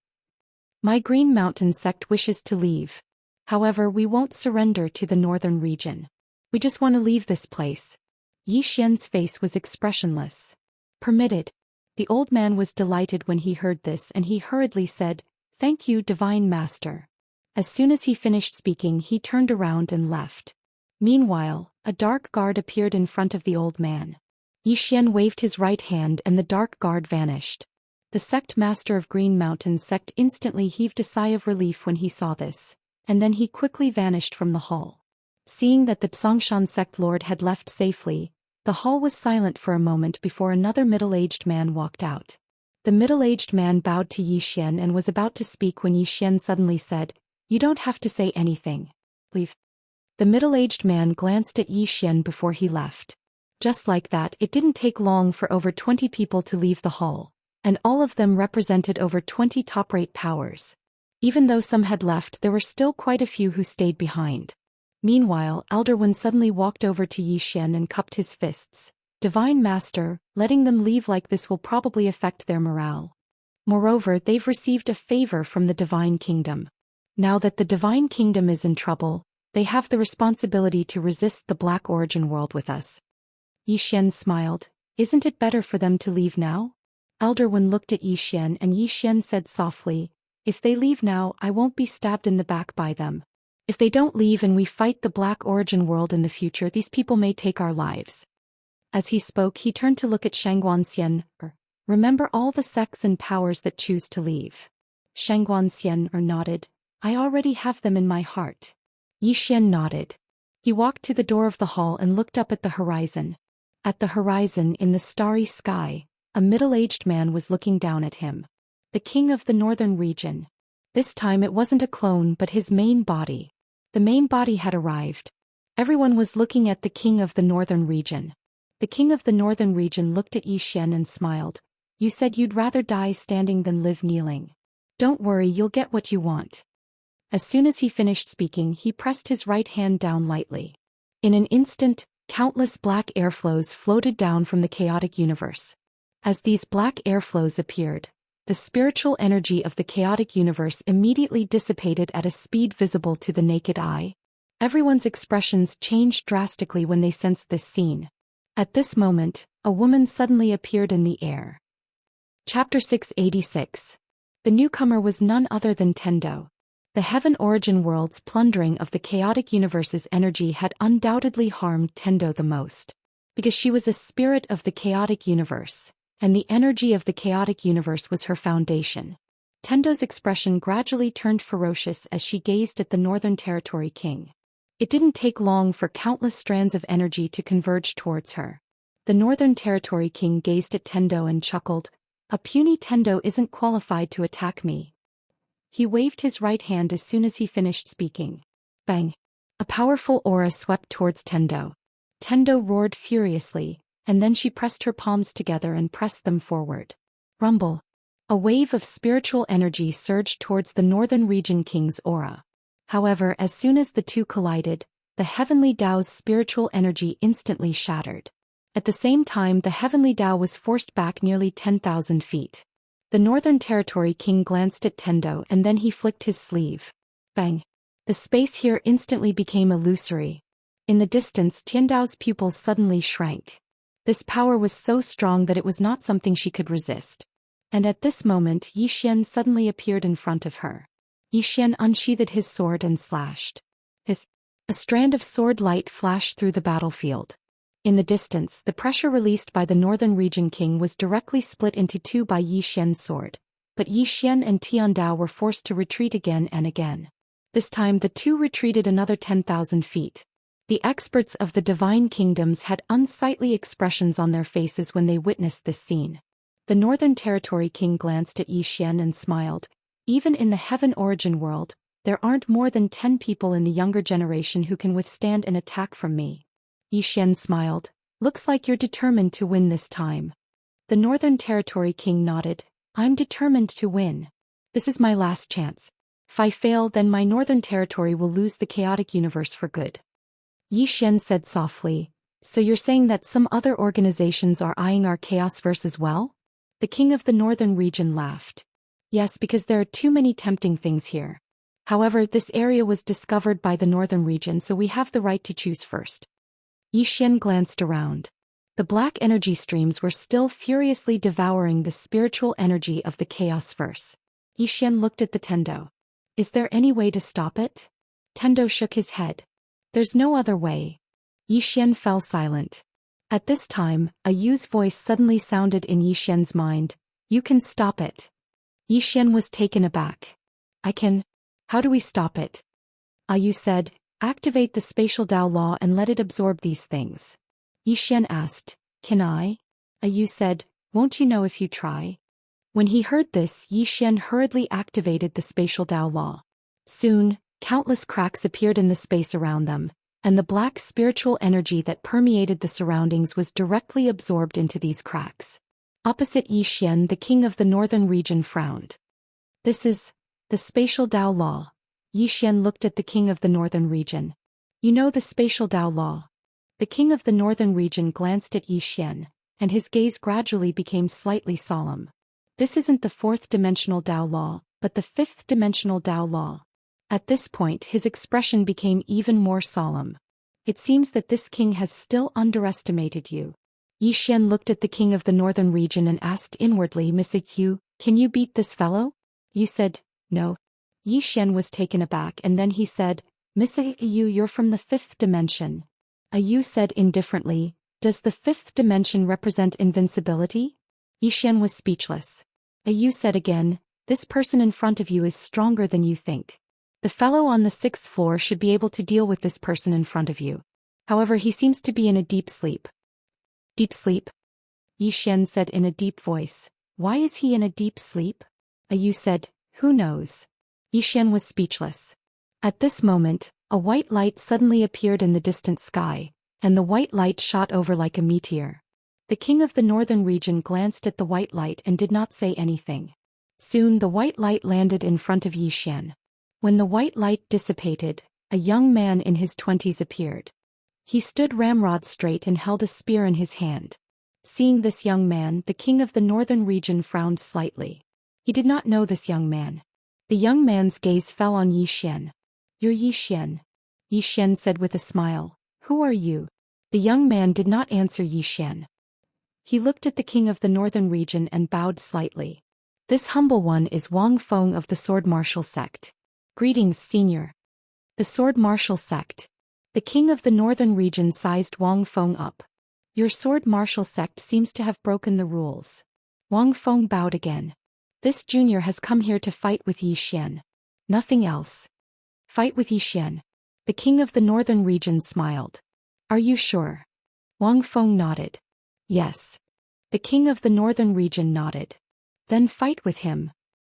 My Green Mountain sect wishes to leave. However, we won't surrender to the northern region. We just want to leave this place." Yi Xian's face was expressionless. "Permitted." The old man was delighted when he heard this, and he hurriedly said, "Thank you, Divine Master." As soon as he finished speaking, he turned around and left. Meanwhile, a dark guard appeared in front of the old man. Yi Xian waved his right hand and the dark guard vanished. The sect master of Green Mountain sect instantly heaved a sigh of relief when he saw this, and then he quickly vanished from the hall. Seeing that the Zhongshan sect lord had left safely, the hall was silent for a moment before another middle-aged man walked out. The middle-aged man bowed to Yi Xian and was about to speak when Yi Xian suddenly said, "You don't have to say anything. Leave." The middle-aged man glanced at Yi Xian before he left. Just like that, it didn't take long for over 20 people to leave the hall, and all of them represented over 20 top-rate powers. Even though some had left, there were still quite a few who stayed behind. Meanwhile, Elder Wen suddenly walked over to Yi Xian and cupped his fists. "Divine Master, letting them leave like this will probably affect their morale. Moreover, they've received a favor from the Divine Kingdom. Now that the Divine Kingdom is in trouble, they have the responsibility to resist the Black Origin world with us." Yi Xian smiled. "Isn't it better for them to leave now?" Elder Wen looked at Yi Xian, and Yi Xian said softly, "If they leave now, I won't be stabbed in the back by them. If they don't leave and we fight the Black Origin world in the future, these people may take our lives." As he spoke, he turned to look at Xianxia. "Remember all the sects and powers that choose to leave." Xianxia nodded. "I already have them in my heart." Yi Xian nodded. He walked to the door of the hall and looked up at the horizon. At the horizon, in the starry sky, a middle-aged man was looking down at him. The king of the northern region. This time it wasn't a clone but his main body. The main body had arrived. Everyone was looking at the king of the northern region. The king of the northern region looked at Yi Xian and smiled. "You said you'd rather die standing than live kneeling. Don't worry, you'll get what you want." As soon as he finished speaking, he pressed his right hand down lightly. In an instant, countless black airflows floated down from the chaotic universe. As these black airflows appeared, the spiritual energy of the chaotic universe immediately dissipated at a speed visible to the naked eye. Everyone's expressions changed drastically when they sensed this scene. At this moment, a woman suddenly appeared in the air. Chapter 686. The newcomer was none other than Tendo. The Heaven Origin World's plundering of the chaotic universe's energy had undoubtedly harmed Tendo the most. Because she was a spirit of the chaotic universe, and the energy of the chaotic universe was her foundation. Tendo's expression gradually turned ferocious as she gazed at the Northern Territory King. It didn't take long for countless strands of energy to converge towards her. The Northern Territory King gazed at Tendo and chuckled, "A puny Tendo isn't qualified to attack me." He waved his right hand as soon as he finished speaking. Bang! A powerful aura swept towards Tendo. Tendo roared furiously, and then she pressed her palms together and pressed them forward. Rumble! A wave of spiritual energy surged towards the Northern Region King's aura. However, as soon as the two collided, the Heavenly Dao's spiritual energy instantly shattered. At the same time, the Heavenly Dao was forced back nearly 10,000 feet. The Northern Territory King glanced at Tendo and then he flicked his sleeve. Bang! The space here instantly became illusory. In the distance, Tiandao's pupils suddenly shrank. This power was so strong that it was not something she could resist. And at this moment, Zhou Xian suddenly appeared in front of her. Zhou Xian unsheathed his sword and slashed. A strand of sword light flashed through the battlefield. In the distance, the pressure released by the Northern Region King was directly split into two by Zhou Xian's sword. But Zhou Xian and Tiandao were forced to retreat again and again. This time the two retreated another 10,000 feet. The experts of the Divine Kingdoms had unsightly expressions on their faces when they witnessed this scene. The Northern Territory King glanced at Zhou Xian and smiled. Even in the Heaven Origin world, there aren't more than 10 people in the younger generation who can withstand an attack from me. Zhou Xian smiled. Looks like you're determined to win this time. The Northern Territory King nodded. I'm determined to win. This is my last chance. If I fail, then my Northern Territory will lose the chaotic universe for good. Zhou Xian said softly. So you're saying that some other organizations are eyeing our Chaosverse as well? The king of the Northern region laughed. Yes, because there are too many tempting things here. However, this area was discovered by the Northern region, so we have the right to choose first. Zhou Xian glanced around. The black energy streams were still furiously devouring the spiritual energy of the Chaosverse. Zhou Xian looked at the Tendo. Is there any way to stop it? Tendo shook his head. There's no other way. Zhou Xian fell silent. At this time, a Yu's voice suddenly sounded in Zhou Xian's mind. You can stop it. Zhou Xian was taken aback. I can. How do we stop it? Yu said, activate the spatial Dao law and let it absorb these things. Zhou Xian asked, can I? Yu said, won't you know if you try? When he heard this, Zhou Xian hurriedly activated the spatial Dao law. Soon, countless cracks appeared in the space around them, and the black spiritual energy that permeated the surroundings was directly absorbed into these cracks. Opposite Zhou Xian, the king of the Northern region frowned. This is the spatial Dao law. Zhou Xian looked at the king of the Northern region. You know the spatial Dao law. The king of the Northern region glanced at Zhou Xian, and his gaze gradually became slightly solemn. This isn't the fourth-dimensional Dao law, but the fifth-dimensional Dao law. At this point, his expression became even more solemn. It seems that this king has still underestimated you. Zhou Xian looked at the king of the Northern region and asked inwardly, Mr. Yu, can you beat this fellow? Yu said, no. Zhou Xian was taken aback and then he said, Mr. Yu, you're from the fifth dimension. Yu said indifferently, does the fifth dimension represent invincibility? Zhou Xian was speechless. Yu said again, this person in front of you is stronger than you think. The fellow on the 6th floor should be able to deal with this person in front of you. However, he seems to be in a deep sleep. Deep sleep? Zhou Xian said in a deep voice. Why is he in a deep sleep? Yu said, who knows? Zhou Xian was speechless. At this moment, a white light suddenly appeared in the distant sky, and the white light shot over like a meteor. The king of the Northern region glanced at the white light and did not say anything. Soon the white light landed in front of Zhou Xian. When the white light dissipated, a young man in his 20s appeared. He stood ramrod straight and held a spear in his hand. Seeing this young man, the king of the Northern region frowned slightly. He did not know this young man. The young man's gaze fell on Zhou Xian. You're Zhou Xian. Yi Xian said with a smile. Who are you? The young man did not answer Yi Xian. He looked at the king of the northern region and bowed slightly. This humble one is Wang Feng of the Sword Martial Sect. Greetings, senior. The Sword Martial Sect. The king of the northern region sized Wang Feng up. Your Sword Martial Sect seems to have broken the rules. Wang Feng bowed again. This junior has come here to fight with Yi Xian. Nothing else. Fight with Yi Xian. The king of the northern region smiled. Are you sure? Wang Feng nodded. Yes. The king of the northern region nodded. Then fight with him.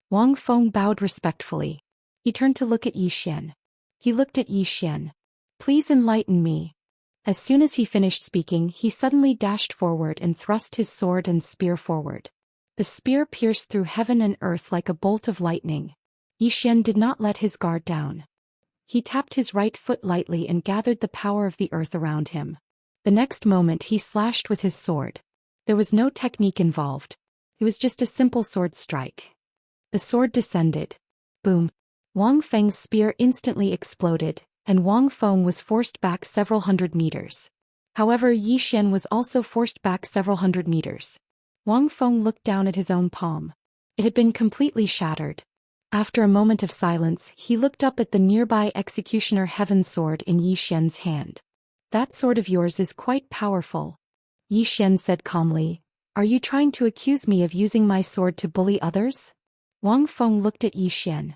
Wang Feng bowed respectfully. He turned to look at Yi Xian. He looked at Yi Xian. Please enlighten me. As soon as he finished speaking, he suddenly dashed forward and thrust his sword and spear forward. The spear pierced through heaven and earth like a bolt of lightning. Yi Xian did not let his guard down. He tapped his right foot lightly and gathered the power of the earth around him. The next moment he slashed with his sword. There was no technique involved. It was just a simple sword strike. The sword descended. Boom. Wang Feng's spear instantly exploded, and Wang Feng was forced back several hundred meters. However, Yi Xian was also forced back several hundred meters. Wang Feng looked down at his own palm. It had been completely shattered. After a moment of silence, he looked up at the nearby executioner heaven sword in Yi Xian's hand. That sword of yours is quite powerful. Yi Xian said calmly. Are you trying to accuse me of using my sword to bully others? Wang Feng looked at Yi Xian.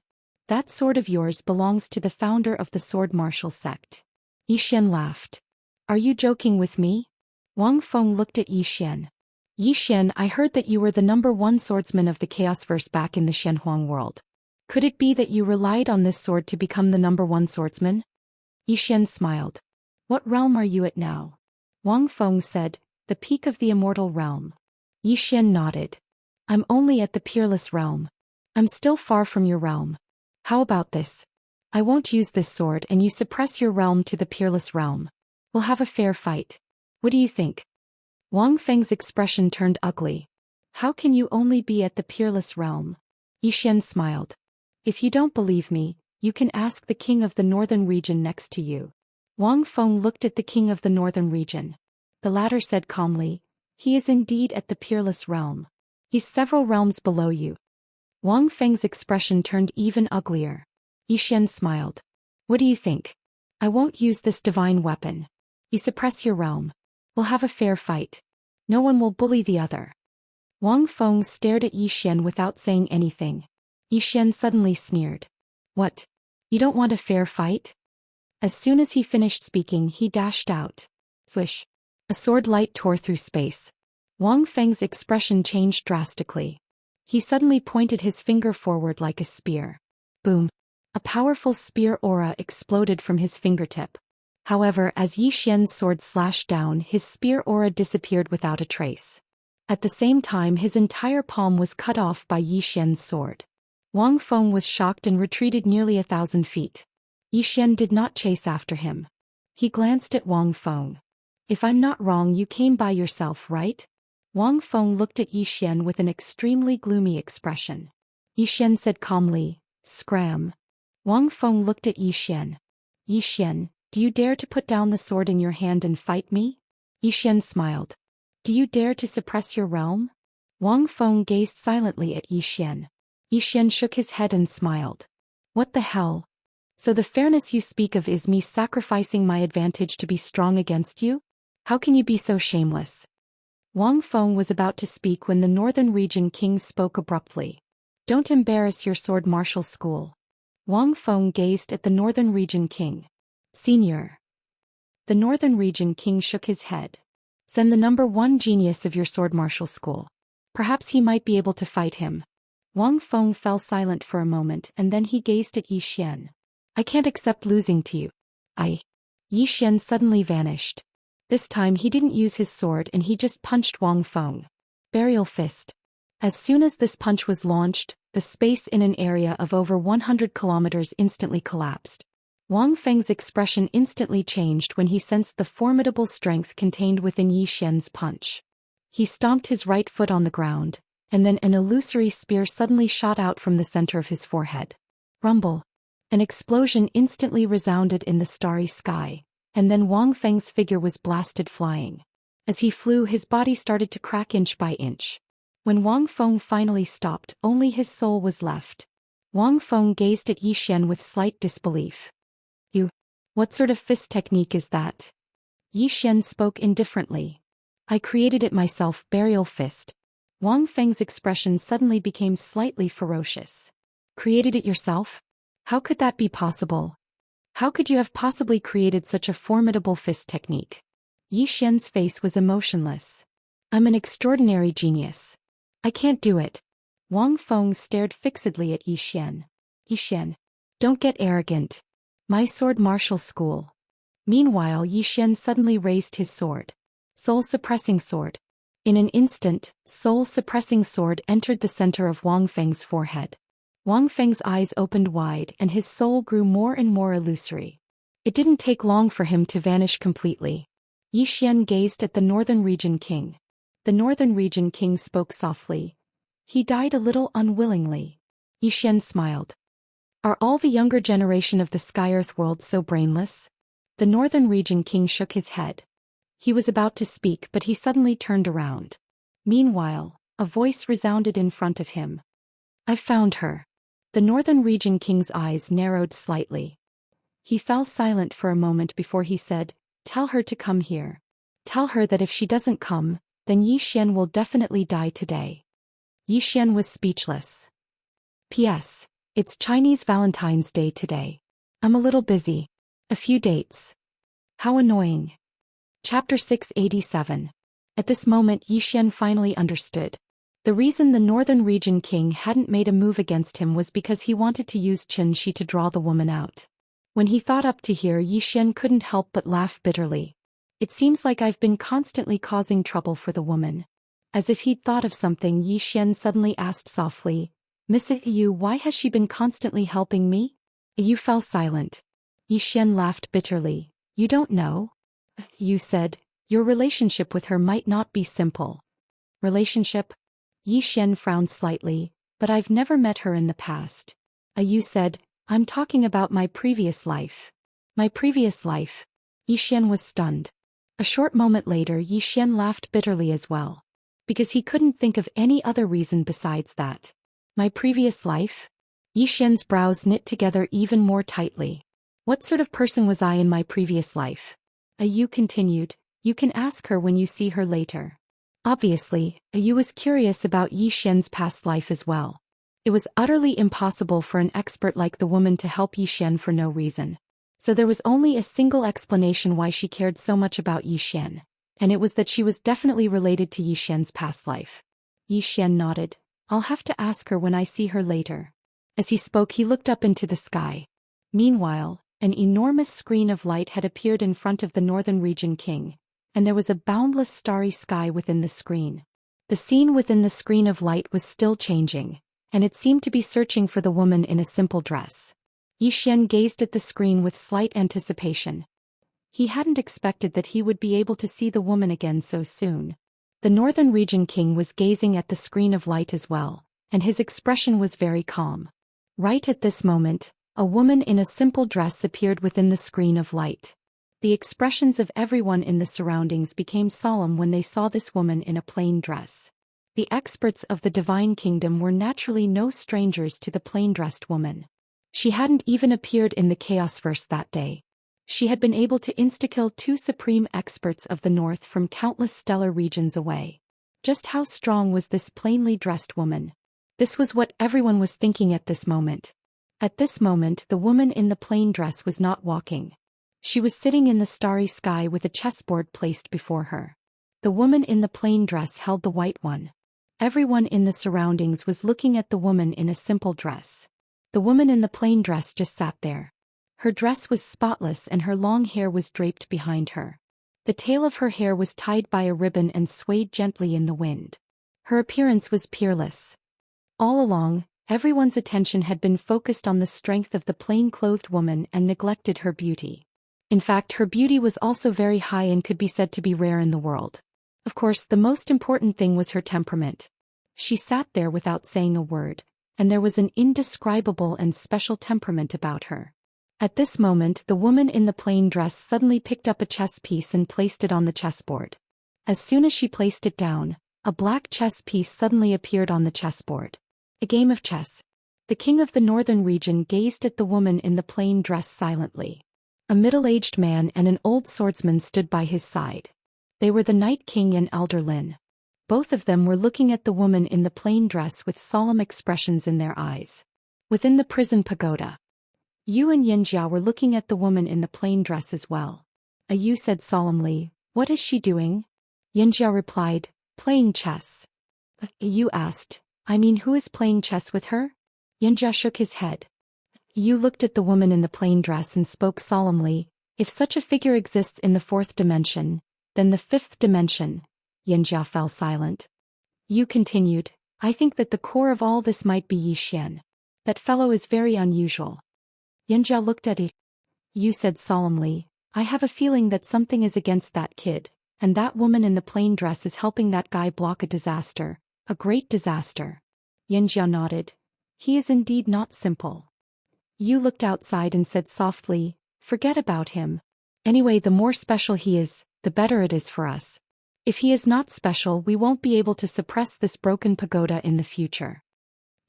That sword of yours belongs to the founder of the Sword Martial Sect. Yi Xian laughed. Are you joking with me? Wang Feng looked at Yi Xian. Yi Xian, I heard that you were the #1 swordsman of the Chaosverse back in the Shenhuang world. Could it be that you relied on this sword to become the #1 swordsman? Yi Xian smiled. What realm are you at now? Wang Feng said, the peak of the Immortal realm. Yi Xian nodded. I'm only at the Peerless realm. I'm still far from your realm. How about this? I won't use this sword and you suppress your realm to the Peerless realm. We'll have a fair fight. What do you think? Wang Feng's expression turned ugly. How can you only be at the Peerless realm? Yi Xian smiled. If you don't believe me, you can ask the king of the northern region next to you. Wang Feng looked at the king of the northern region. The latter said calmly, he is indeed at the Peerless realm. He's several realms below you. Wang Feng's expression turned even uglier. Yi Xian smiled. What do you think? I won't use this divine weapon. You suppress your realm. We'll have a fair fight. No one will bully the other. Wang Feng stared at Yi Xian without saying anything. Yi Xian suddenly sneered. What? You don't want a fair fight? As soon as he finished speaking, he dashed out. Swish. A sword light tore through space. Wang Feng's expression changed drastically. He suddenly pointed his finger forward like a spear. Boom. A powerful spear aura exploded from his fingertip. However, as Yi Xian's sword slashed down, his spear aura disappeared without a trace. At the same time, his entire palm was cut off by Yi Xian's sword. Wang Feng was shocked and retreated nearly 1,000 feet. Yi Xian did not chase after him. He glanced at Wang Feng. If I'm not wrong, you came by yourself, right? Wang Feng looked at Yi Xian with an extremely gloomy expression. Yi Xian said calmly, Scram. Wang Feng looked at Yi Xian. Yi Xian, do you dare to put down the sword in your hand and fight me? Yi Xian smiled. Do you dare to suppress your realm? Wang Feng gazed silently at Yi Xian. Yi Xian shook his head and smiled. What the hell? So the fairness you speak of is me sacrificing my advantage to be strong against you? How can you be so shameless? Wang Feng was about to speak when the Northern Region King spoke abruptly. Don't embarrass your sword martial school. Wang Feng gazed at the Northern Region King. Senior. The Northern Region King shook his head. Send the #1 genius of your sword martial school. Perhaps he might be able to fight him. Wang Feng fell silent for a moment and then he gazed at Yi Xian. I can't accept losing to you. Yi Xian suddenly vanished. This time he didn't use his sword and he just punched Wang Feng. Burial fist. As soon as this punch was launched, the space in an area of over 100 kilometers instantly collapsed. Wang Feng's expression instantly changed when he sensed the formidable strength contained within Yi Xian's punch. He stomped his right foot on the ground, and then an illusory spear suddenly shot out from the center of his forehead. Rumble. An explosion instantly resounded in the starry sky, and then Wang Feng's figure was blasted flying. As he flew, his body started to crack inch by inch. When Wang Feng finally stopped, only his soul was left. Wang Feng gazed at Yi Xian with slight disbelief. What sort of fist technique is that? Yi Xian spoke indifferently. I created it myself, burial fist. Wang Feng's expression suddenly became slightly ferocious. Created it yourself? How could that be possible? How could you have possibly created such a formidable fist technique? Yi Xian's face was emotionless. I'm an extraordinary genius. I can't do it. Wang Feng stared fixedly at Yi Xian. Yi Xian, don't get arrogant. My sword martial school. Meanwhile, Yi Xian suddenly raised his sword. Soul-suppressing sword. In an instant, soul-suppressing sword entered the center of Wang Feng's forehead. Wang Feng's eyes opened wide and his soul grew more and more illusory. It didn't take long for him to vanish completely. Yi Xian gazed at the Northern Region King. The Northern Region King spoke softly. He died a little unwillingly. Yi Xian smiled. Are all the younger generation of the Sky-Earth world so brainless? The Northern Region King shook his head. He was about to speak, but he suddenly turned around. Meanwhile, a voice resounded in front of him. I found her. The Northern Region King's eyes narrowed slightly. He fell silent for a moment before he said, Tell her to come here. Tell her that if she doesn't come, then Yi Xian will definitely die today. Yi Xian was speechless. P.S. It's Chinese Valentine's Day today. I'm a little busy. A few dates. How annoying. Chapter 687. At this moment Yi Xian finally understood. The reason the Northern Region King hadn't made a move against him was because he wanted to use Qianxi to draw the woman out. When he thought up to here, Yi Xian couldn't help but laugh bitterly. It seems like I've been constantly causing trouble for the woman. As if he'd thought of something, Yi Xian suddenly asked softly, Miss Yu, why has she been constantly helping me? Yu fell silent. Yi Xian laughed bitterly. You don't know? Yu said, your relationship with her might not be simple. Relationship? Yi Xian frowned slightly, but I've never met her in the past. Yu said, I'm talking about my previous life. My previous life? Yi Xian was stunned. A short moment later Yi Xian laughed bitterly as well. Because he couldn't think of any other reason besides that. My previous life? Yi Xian's brows knit together even more tightly. What sort of person was I in my previous life? Yu continued, you can ask her when you see her later. Obviously, Yu was curious about Yi Xian's past life as well. It was utterly impossible for an expert like the woman to help Yi Xian for no reason. So there was only a single explanation why she cared so much about Yi Xian, and it was that she was definitely related to Yi Xian's past life. Yi Xian nodded. I'll have to ask her when I see her later. As he spoke, he looked up into the sky. Meanwhile, an enormous screen of light had appeared in front of the Northern Region King, and there was a boundless starry sky within the screen. The scene within the screen of light was still changing, and it seemed to be searching for the woman in a simple dress. Yi Xian gazed at the screen with slight anticipation. He hadn't expected that he would be able to see the woman again so soon. The Northern Region King was gazing at the screen of light as well, and his expression was very calm. Right at this moment, a woman in a simple dress appeared within the screen of light. The expressions of everyone in the surroundings became solemn when they saw this woman in a plain dress. The experts of the Divine Kingdom were naturally no strangers to the plain-dressed woman. She hadn't even appeared in the Chaosverse that day. She had been able to insta-kill 2 supreme experts of the North from countless stellar regions away. Just how strong was this plainly dressed woman? This was what everyone was thinking at this moment. At this moment, the woman in the plain dress was not walking. She was sitting in the starry sky with a chessboard placed before her. The woman in the plain dress held the white one. Everyone in the surroundings was looking at the woman in a simple dress. The woman in the plain dress just sat there. Her dress was spotless and her long hair was draped behind her. The tail of her hair was tied by a ribbon and swayed gently in the wind. Her appearance was peerless. All along, everyone's attention had been focused on the strength of the plain-clothed woman and neglected her beauty. In fact, her beauty was also very high and could be said to be rare in the world. Of course, the most important thing was her temperament. She sat there without saying a word, and there was an indescribable and special temperament about her. At this moment, the woman in the plain dress suddenly picked up a chess piece and placed it on the chessboard. As soon as she placed it down, a black chess piece suddenly appeared on the chessboard. A game of chess. The king of the northern region gazed at the woman in the plain dress silently. A middle-aged man and an old swordsman stood by his side. They were the Night King and Elder Lin. Both of them were looking at the woman in the plain dress with solemn expressions in their eyes. Within the prison pagoda, Yu and Xianxia were looking at the woman in the plain dress as well. Yu said solemnly, "What is she doing?" Xianxia replied, "Playing chess." Yu asked, "I mean, who is playing chess with her?" Xianxia shook his head. Yu looked at the woman in the plain dress and spoke solemnly, "If such a figure exists in the fourth dimension, then the fifth dimension." Xianxia fell silent. Yu continued, "I think that the core of all this might be Zhou Xian. That fellow is very unusual." Xianxia looked at it. Yu said solemnly, "I have a feeling that something is against that kid, and that woman in the plain dress is helping that guy block a disaster, a great disaster." Xianxia nodded. "He is indeed not simple." Yu looked outside and said softly, "Forget about him. Anyway, the more special he is, the better it is for us. If he is not special, we won't be able to suppress this broken pagoda in the future."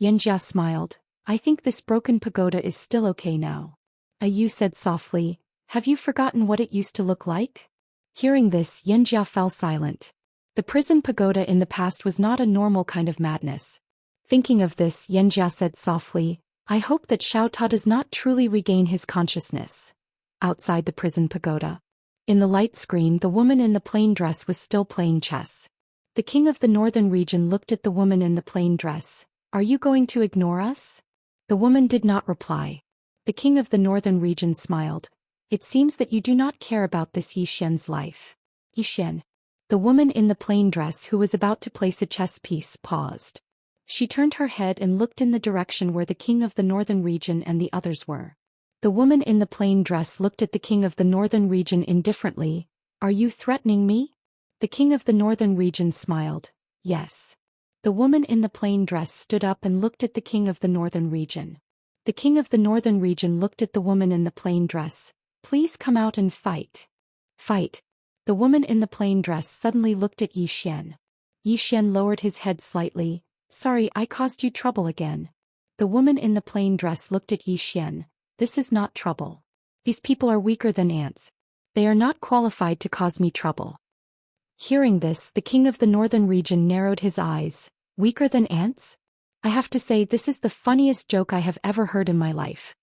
Xianxia smiled. "I think this broken pagoda is still okay now." Yu said softly, "Have you forgotten what it used to look like?" Hearing this, Xianxia fell silent. The prison pagoda in the past was not a normal kind of madness. Thinking of this, Xianxia said softly, "I hope that Xiao Ta does not truly regain his consciousness." Outside the prison pagoda, in the light screen, the woman in the plain dress was still playing chess. The king of the northern region looked at the woman in the plain dress. "Are you going to ignore us?" The woman did not reply. The king of the northern region smiled. "It seems that you do not care about this Zhou Xian's life." Zhou Xian. The woman in the plain dress who was about to place a chess piece paused. She turned her head and looked in the direction where the king of the northern region and the others were. The woman in the plain dress looked at the king of the northern region indifferently. "Are you threatening me?" The king of the northern region smiled. "Yes." The woman in the plain dress stood up and looked at the king of the northern region. The king of the northern region looked at the woman in the plain dress. "Please come out and fight." "Fight." The woman in the plain dress suddenly looked at Zhou Xian. Zhou Xian lowered his head slightly. "Sorry, I caused you trouble again." The woman in the plain dress looked at Zhou Xian. "This is not trouble. These people are weaker than ants. They are not qualified to cause me trouble." Hearing this, the king of the northern region narrowed his eyes. "Weaker than ants?" I have to say, this is the funniest joke I have ever heard in my life.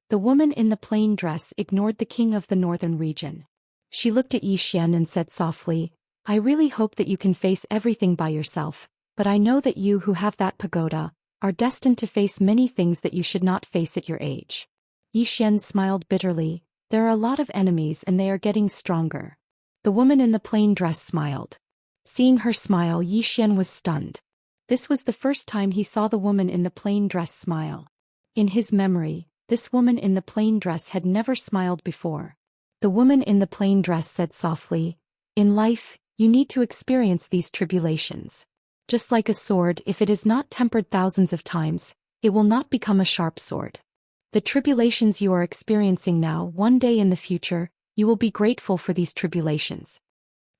The woman in the plain dress ignored the king of the northern region. She looked at Zhou Xian and said softly, "I really hope that you can face everything by yourself, but I know that you who have that pagoda are destined to face many things that you should not face at your age." Zhou Xian smiled bitterly. "There are a lot of enemies and they are getting stronger." The woman in the plain dress smiled. Seeing her smile, Zhou Xian was stunned. This was the first time he saw the woman in the plain dress smile. In his memory, this woman in the plain dress had never smiled before. The woman in the plain dress said softly, "In life, you need to experience these tribulations. Just like a sword, if it is not tempered thousands of times, it will not become a sharp sword. The tribulations you are experiencing now, one day in the future, you will be grateful for these tribulations."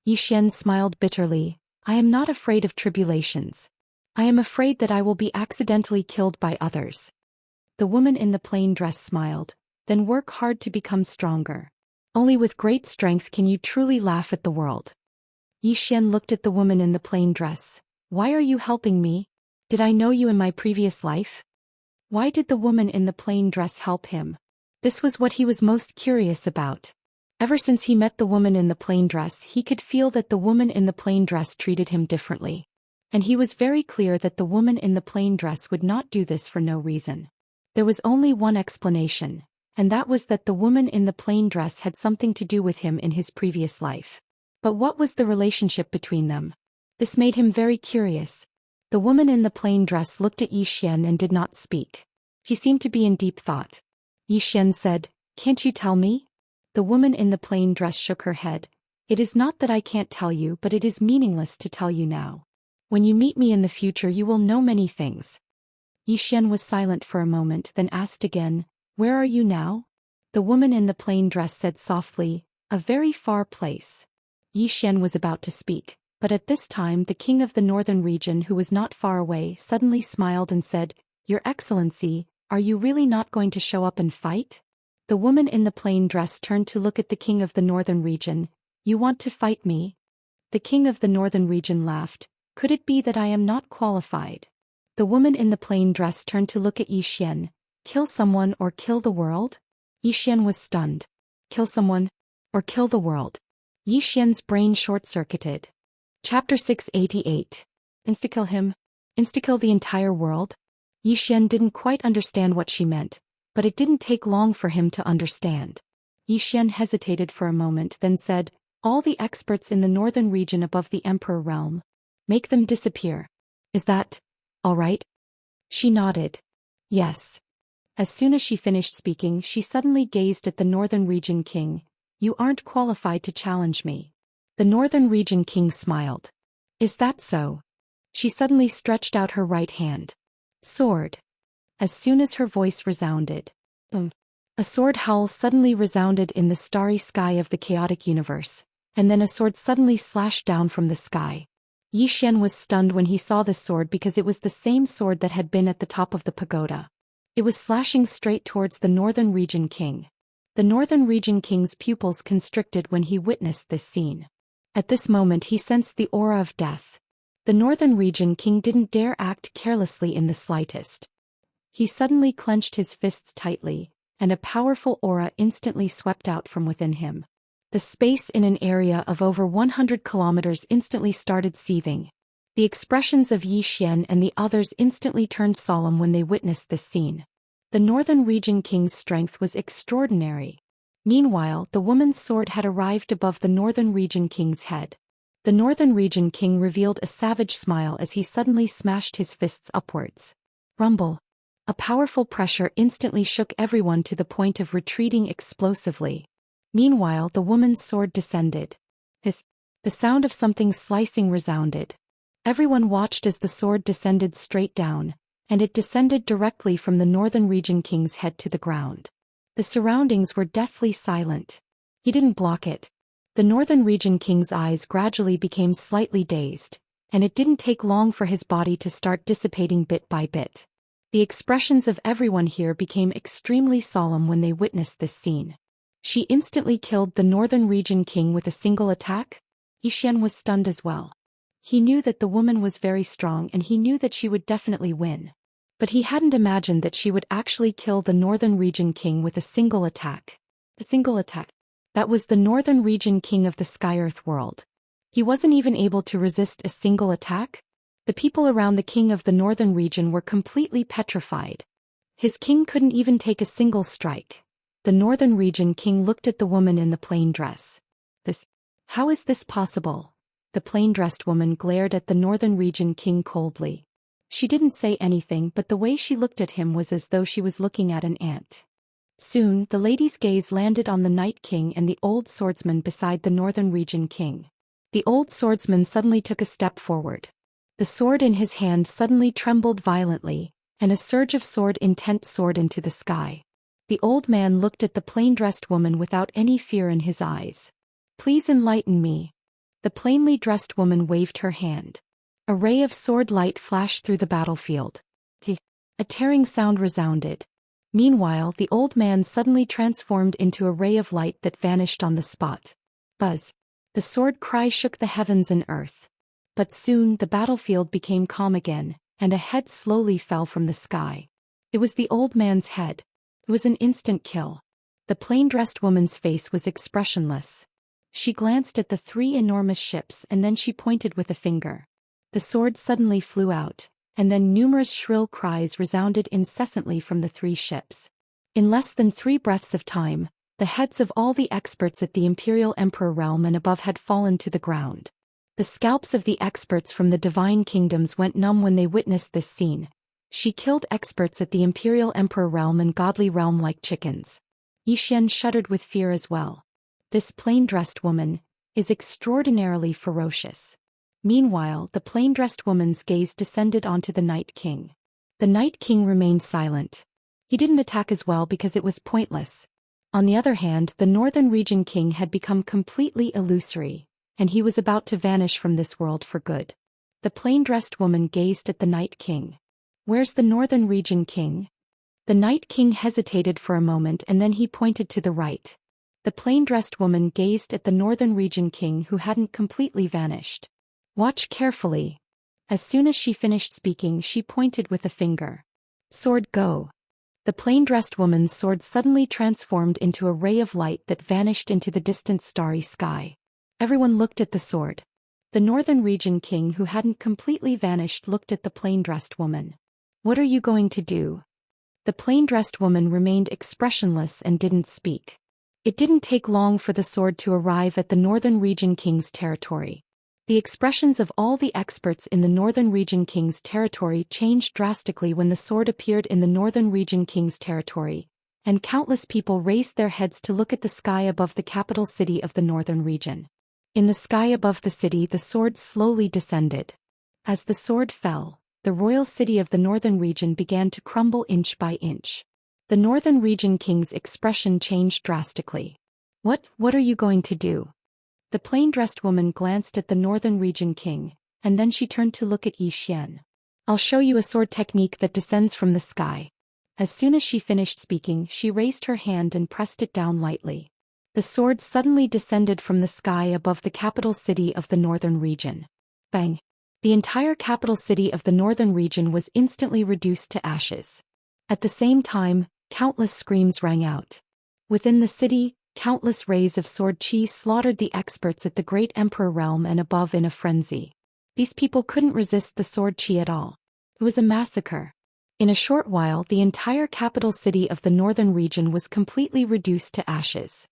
Zhou Xian smiled bitterly. "I am not afraid of tribulations. I am afraid that I will be accidentally killed by others." The woman in the plain dress smiled. "Then work hard to become stronger. Only with great strength can you truly laugh at the world." Zhou Xian looked at the woman in the plain dress. "Why are you helping me? Did I know you in my previous life?" Why did the woman in the plain dress help him? This was what he was most curious about. Ever since he met the woman in the plain dress, he could feel that the woman in the plain dress treated him differently. And he was very clear that the woman in the plain dress would not do this for no reason. There was only one explanation, and that was that the woman in the plain dress had something to do with him in his previous life. But what was the relationship between them? This made him very curious. The woman in the plain dress looked at Zhou Xian and did not speak. He seemed to be in deep thought. Zhou Xian said, "Can't you tell me?" The woman in the plain dress shook her head. "It is not that I can't tell you, but it is meaningless to tell you now. When you meet me in the future, you will know many things." Yi Xian was silent for a moment, then asked again, "Where are you now?" The woman in the plain dress said softly, "A very far place." Yi Xian was about to speak, but at this time the king of the northern region, who was not far away, suddenly smiled and said, "Your Excellency, are you really not going to show up and fight?" The woman in the plain dress turned to look at the king of the northern region. "You want to fight me?" The king of the northern region laughed. "Could it be that I am not qualified?" The woman in the plain dress turned to look at Yi Xian. "Kill someone or kill the world?" Yi Xian was stunned. Kill someone or kill the world? Yi Xian's brain short-circuited. Chapter 688. Insta-kill him? Insta-kill the entire world? Yi Xian didn't quite understand what she meant, but it didn't take long for him to understand. Yi Xian hesitated for a moment, then said, "All the experts in the northern region above the Emperor realm. Make them disappear. Is that all right?" She nodded. Yes. As soon as she finished speaking, she suddenly gazed at the northern region king. "You aren't qualified to challenge me." The northern region king smiled. "Is that so?" She suddenly stretched out her right hand. Sword. As soon as her voice resounded, a sword howl suddenly resounded in the starry sky of the chaotic universe, and then a sword suddenly slashed down from the sky. Yi Xian was stunned when he saw the sword because it was the same sword that had been at the top of the pagoda. It was slashing straight towards the northern region king. The northern region king's pupils constricted when he witnessed this scene. At this moment he sensed the aura of death. The northern region king didn't dare act carelessly in the slightest. He suddenly clenched his fists tightly, and a powerful aura instantly swept out from within him. The space in an area of over 100 kilometers instantly started seething. The expressions of Yi Xian and the others instantly turned solemn when they witnessed this scene. The northern region king's strength was extraordinary. Meanwhile, the woman's sword had arrived above the northern region king's head. The northern region king revealed a savage smile as he suddenly smashed his fists upwards. Rumble. A powerful pressure instantly shook everyone to the point of retreating explosively. Meanwhile, the woman's sword descended. The sound of something slicing resounded. Everyone watched as the sword descended straight down, and it descended directly from the northern region king's head to the ground. The surroundings were deathly silent. He didn't block it. The northern region king's eyes gradually became slightly dazed, and it didn't take long for his body to start dissipating bit by bit. The expressions of everyone here became extremely solemn when they witnessed this scene. She instantly killed the northern region king with a single attack? Yi Xian was stunned as well. He knew that the woman was very strong and he knew that she would definitely win. But he hadn't imagined that she would actually kill the northern region king with a single attack. A single attack. That was the northern region king of the Sky-Earth world. He wasn't even able to resist a single attack? The people around the king of the northern region were completely petrified. His king couldn't even take a single strike. The northern region king looked at the woman in the plain dress. How is this possible? The plain-dressed woman glared at the northern region king coldly. She didn't say anything, but the way she looked at him was as though she was looking at an ant. Soon, the lady's gaze landed on the Night King and the old swordsman beside the northern region king. The old swordsman suddenly took a step forward. The sword in his hand suddenly trembled violently, and a surge of sword-intent soared into the sky. The old man looked at the plain-dressed woman without any fear in his eyes. "Please enlighten me." The plainly dressed woman waved her hand. A ray of sword light flashed through the battlefield. A tearing sound resounded. Meanwhile, the old man suddenly transformed into a ray of light that vanished on the spot. Buzz. The sword cry shook the heavens and earth. But soon the battlefield became calm again, and a head slowly fell from the sky. It was the old man's head. It was an instant kill. The plain-dressed woman's face was expressionless. She glanced at the three enormous ships and then she pointed with a finger. The sword suddenly flew out, and then numerous shrill cries resounded incessantly from the three ships. In less than 3 breaths of time, the heads of all the experts at the Imperial Emperor realm and above had fallen to the ground. The scalps of the experts from the divine kingdoms went numb when they witnessed this scene. She killed experts at the Imperial Emperor realm and godly realm like chickens. Yi Xian shuddered with fear as well. This plain-dressed woman is extraordinarily ferocious. Meanwhile, the plain-dressed woman's gaze descended onto the Night King. The Night King remained silent. He didn't attack as well because it was pointless. On the other hand, the Northern Region King had become completely illusory, and he was about to vanish from this world for good. The plain-dressed woman gazed at the Night King. "Where's the Northern Region King?" The Night King hesitated for a moment and then he pointed to the right. The plain-dressed woman gazed at the Northern Region King who hadn't completely vanished. "Watch carefully." As soon as she finished speaking, she pointed with a finger. "Sword, go." The plain-dressed woman's sword suddenly transformed into a ray of light that vanished into the distant starry sky. Everyone looked at the sword. The Northern Region King who hadn't completely vanished looked at the plain-dressed woman. "What are you going to do?" The plain-dressed woman remained expressionless and didn't speak. It didn't take long for the sword to arrive at the Northern Region King's territory. The expressions of all the experts in the Northern Region King's territory changed drastically when the sword appeared in the Northern Region King's territory, and countless people raised their heads to look at the sky above the capital city of the Northern Region. In the sky above the city, the sword slowly descended. As the sword fell, the royal city of the Northern Region began to crumble inch by inch. The Northern Region King's expression changed drastically. What are you going to do?" The plain-dressed woman glanced at the Northern Region King, and then she turned to look at Zhou Xian. "I'll show you a sword technique that descends from the sky." As soon as she finished speaking, she raised her hand and pressed it down lightly. The sword suddenly descended from the sky above the capital city of the Northern Region. Bang! The entire capital city of the Northern Region was instantly reduced to ashes. At the same time, countless screams rang out. Within the city, countless rays of sword chi slaughtered the experts at the Great Emperor realm and above in a frenzy. These people couldn't resist the sword chi at all. It was a massacre. In a short while, the entire capital city of the Northern Region was completely reduced to ashes.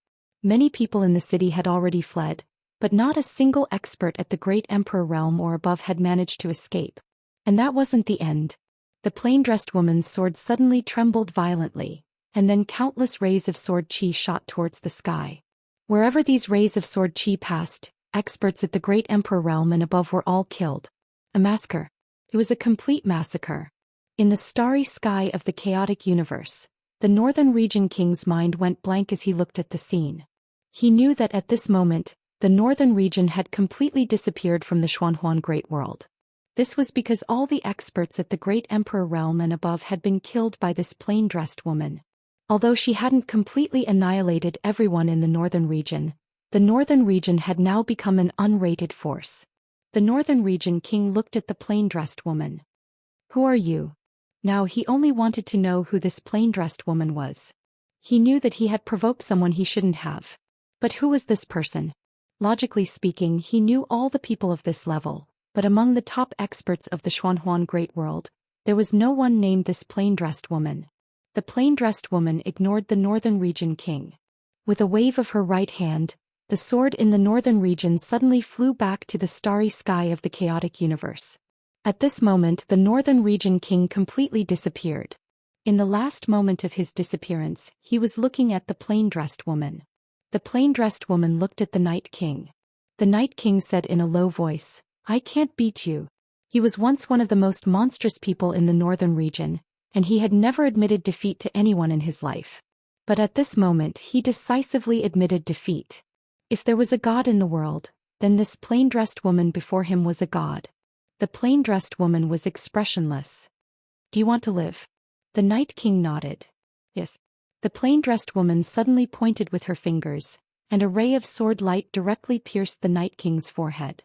Many people in the city had already fled, but not a single expert at the Great Emperor realm or above had managed to escape. And that wasn't the end. The plain-dressed woman's sword suddenly trembled violently, and then countless rays of sword chi shot towards the sky. Wherever these rays of sword chi passed, experts at the Great Emperor realm and above were all killed. A massacre. It was a complete massacre. In the starry sky of the chaotic universe, the Northern Region King's mind went blank as he looked at the scene. He knew that at this moment, the Northern Region had completely disappeared from the Xuanhuan Great World. This was because all the experts at the Great Emperor realm and above had been killed by this plain-dressed woman. Although she hadn't completely annihilated everyone in the Northern Region, the Northern Region had now become an unrated force. The Northern Region King looked at the plain-dressed woman. "Who are you?" Now he only wanted to know who this plain-dressed woman was. He knew that he had provoked someone he shouldn't have. But who was this person? Logically speaking, he knew all the people of this level, but among the top experts of the Xuanhuan Great World, there was no one named this plain-dressed woman. The plain-dressed woman ignored the Northern Region King. With a wave of her right hand, the sword in the Northern Region suddenly flew back to the starry sky of the chaotic universe. At this moment, the Northern Region King completely disappeared. In the last moment of his disappearance, he was looking at the plain-dressed woman. The plain-dressed woman looked at the Night King. The Night King said in a low voice, "I can't beat you." He was once one of the most monstrous people in the Northern Region, and he had never admitted defeat to anyone in his life. But at this moment he decisively admitted defeat. If there was a god in the world, then this plain-dressed woman before him was a god. The plain-dressed woman was expressionless. "Do you want to live?" The Night King nodded. "Yes." The plain-dressed woman suddenly pointed with her fingers, and a ray of sword light directly pierced the Night King's forehead.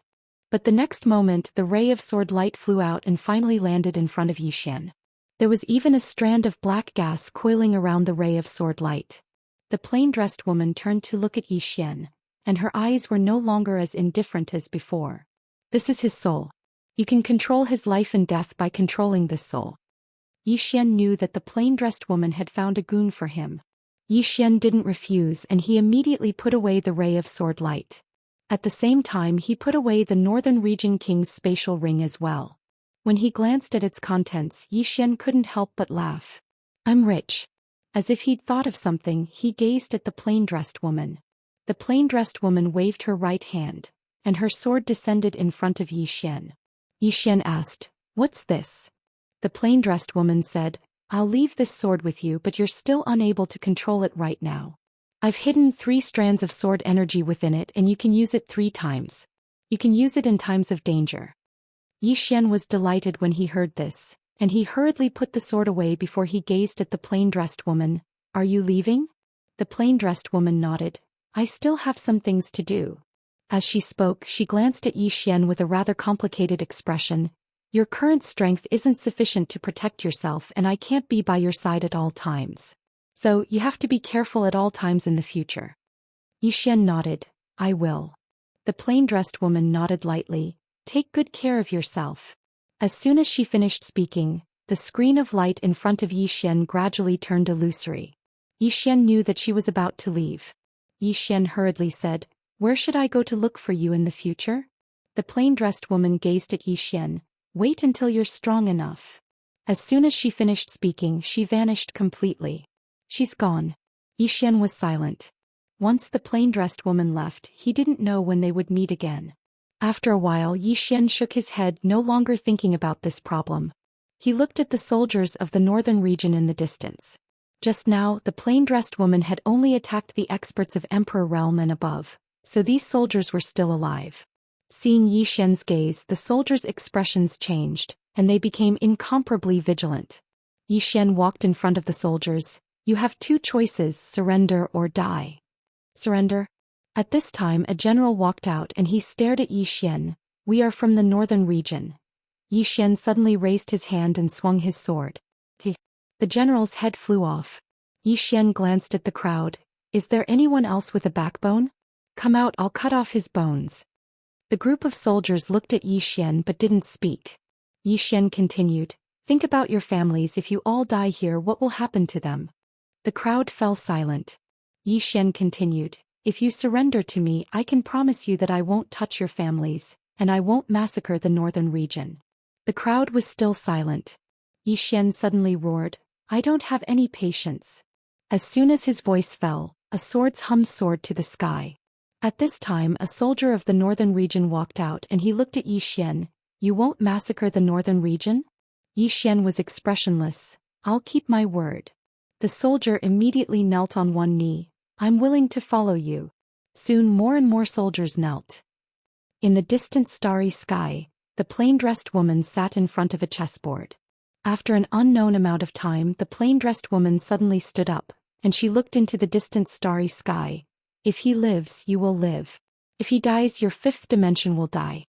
But the next moment the ray of sword light flew out and finally landed in front of Zhou Xian. There was even a strand of black gas coiling around the ray of sword light. The plain-dressed woman turned to look at Zhou Xian, and her eyes were no longer as indifferent as before. "This is his soul. You can control his life and death by controlling this soul." Zhou Xian knew that the plain-dressed woman had found a goon for him. Zhou Xian didn't refuse and he immediately put away the ray of sword light. At the same time he put away the Northern Region King's spatial ring as well. When he glanced at its contents, Zhou Xian couldn't help but laugh. "I'm rich." As if he'd thought of something, he gazed at the plain-dressed woman. The plain-dressed woman waved her right hand, and her sword descended in front of Zhou Xian. Zhou Xian asked, "What's this?" The plain-dressed woman said, I'll leave this sword with you, but you're still unable to control it right now. I've hidden 3 strands of sword energy within it and you can use it 3 times. You can use it in times of danger. Xian was delighted when he heard this, and he hurriedly put the sword away before he gazed at the plain-dressed woman. Are you leaving? The plain-dressed woman nodded. I still have some things to do. As she spoke, she glanced at Xian with a rather complicated expression. Your current strength isn't sufficient to protect yourself and I can't be by your side at all times. So, you have to be careful at all times in the future. Xian nodded. I will. The plain-dressed woman nodded lightly. Take good care of yourself. As soon as she finished speaking, the screen of light in front of Xian gradually turned illusory. Xian knew that she was about to leave. Xian hurriedly said, Where should I go to look for you in the future? The plain-dressed woman gazed at Xian. Wait until you're strong enough. As soon as she finished speaking, she vanished completely. She's gone. Xian was silent. Once the plain-dressed woman left, he didn't know when they would meet again. After a while, Xian shook his head, no longer thinking about this problem. He looked at the soldiers of the northern region in the distance. Just now, the plain-dressed woman had only attacked the experts of Emperor Realm and above, so these soldiers were still alive. Seeing Xian's gaze, the soldiers' expressions changed, and they became incomparably vigilant. Xian walked in front of the soldiers. You have 2 choices, surrender or die. Surrender? At this time a general walked out and he stared at Xian. We are from the northern region. Xian suddenly raised his hand and swung his sword. The general's head flew off. Xian glanced at the crowd. Is there anyone else with a backbone? Come out, I'll cut off his bones. The group of soldiers looked at Xian but didn't speak. Xian continued, Think about your families. If you all die here, what will happen to them? The crowd fell silent. Xian continued, If you surrender to me, I can promise you that I won't touch your families, and I won't massacre the northern region. The crowd was still silent. Xian suddenly roared, I don't have any patience. As soon as his voice fell, a sword's hum soared to the sky. At this time a soldier of the northern region walked out and he looked at Xian. You won't massacre the northern region? Xian was expressionless. I'll keep my word. The soldier immediately knelt on one knee. I'm willing to follow you. Soon more and more soldiers knelt. In the distant starry sky, the plain-dressed woman sat in front of a chessboard. After an unknown amount of time, the plain-dressed woman suddenly stood up, and she looked into the distant starry sky. If he lives, you will live. If he dies, your 5th dimension will die.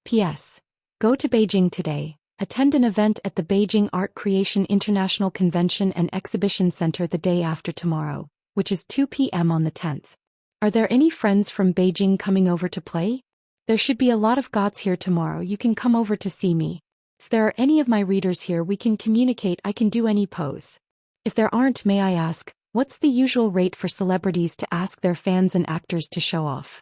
P.S. Go to Beijing today. Attend an event at the Beijing Art Creation International Convention and Exhibition Center the day after tomorrow, which is 2 p.m. on the 10th. Are there any friends from Beijing coming over to play? There should be a lot of gods here tomorrow. You can come over to see me. If there are any of my readers here, we can communicate. I can do any pose. If there aren't, may I ask, what's the usual rate for celebrities to ask their fans and actors to show off?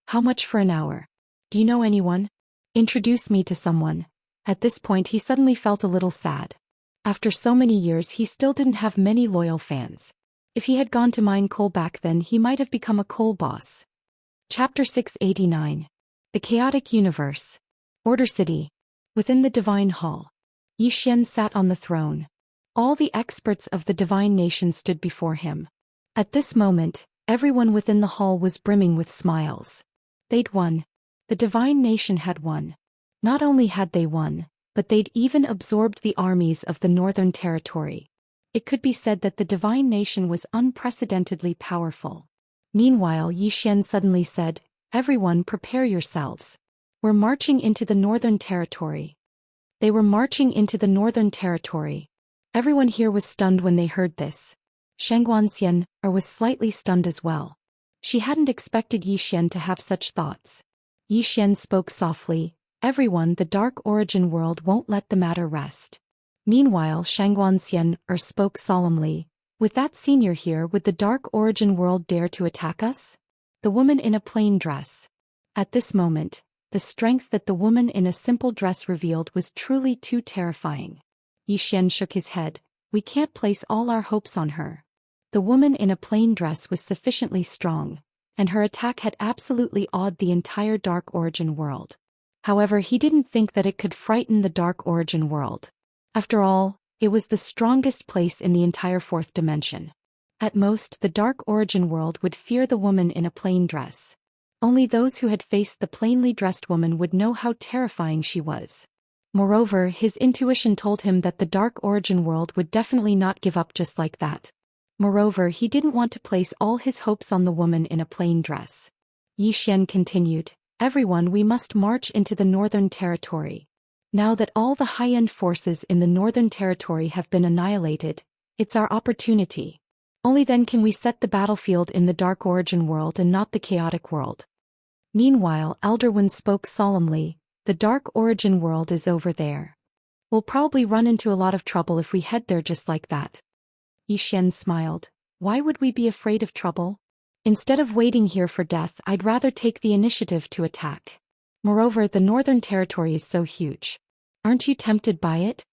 How much for an hour? Do you know anyone? Introduce me to someone. At this point he suddenly felt a little sad. After so many years he still didn't have many loyal fans. If he had gone to mine coal back then, he might have become a coal boss. Chapter 689. The Chaotic Universe. Order City. Within the Divine Hall. Xian sat on the throne. All the experts of the Divine Nation stood before him. At this moment, everyone within the hall was brimming with smiles. They'd won. The Divine Nation had won. Not only had they won, but they'd even absorbed the armies of the Northern Territory. It could be said that the Divine Nation was unprecedentedly powerful. Meanwhile, Xian suddenly said, Everyone prepare yourselves. We're marching into the Northern Territory. They were marching into the Northern Territory. Everyone here was stunned when they heard this. Xianxia was slightly stunned as well. She hadn't expected Xian to have such thoughts. Xian spoke softly, Everyone, the Dark Origin world won't let the matter rest. Meanwhile, Xianxia spoke solemnly, With that senior here, would the Dark Origin world dare to attack us? The woman in a plain dress. At this moment, the strength that the woman in a simple dress revealed was truly too terrifying. Xian shook his head. We can't place all our hopes on her. The woman in a plain dress was sufficiently strong, and her attack had absolutely awed the entire Dark Origin world. However, he didn't think that it could frighten the Dark Origin world. After all, it was the strongest place in the entire fourth dimension. At most, the dark origin world would fear the woman in a plain dress. Only those who had faced the plainly dressed woman would know how terrifying she was. Moreover, his intuition told him that the dark origin world would definitely not give up just like that. Moreover, he didn't want to place all his hopes on the woman in a plain dress. Yi Xian continued, "Everyone, we must march into the Northern Territory. Now that all the high-end forces in the Northern Territory have been annihilated, it's our opportunity. Only then can we set the battlefield in the Dark Origin world and not the chaotic world." Meanwhile, Elder Wen spoke solemnly, "The Dark Origin world is over there. We'll probably run into a lot of trouble if we head there just like that." Yi Xian smiled. "Why would we be afraid of trouble? Instead of waiting here for death, I'd rather take the initiative to attack. Moreover, the Northern Territory is so huge. Aren't you tempted by it?"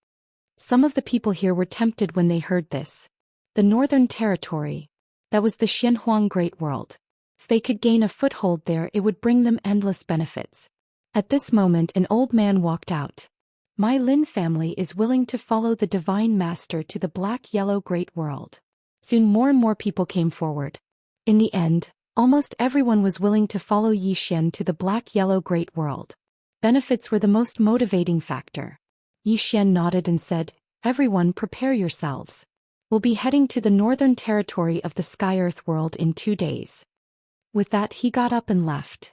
Some of the people here were tempted when they heard this. The Northern Territory. That was the Xianhuang Great World. If they could gain a foothold there, it would bring them endless benefits. At this moment, an old man walked out. "My Lin family is willing to follow the Divine Master to the Black-Yellow Great World." Soon more and more people came forward. In the end, almost everyone was willing to follow Yi Xian to the Black-Yellow Great World. Benefits were the most motivating factor. Yi Xian nodded and said, "Everyone, prepare yourselves. We'll be heading to the Northern Territory of the Sky-Earth world in 2 days." With that, he got up and left.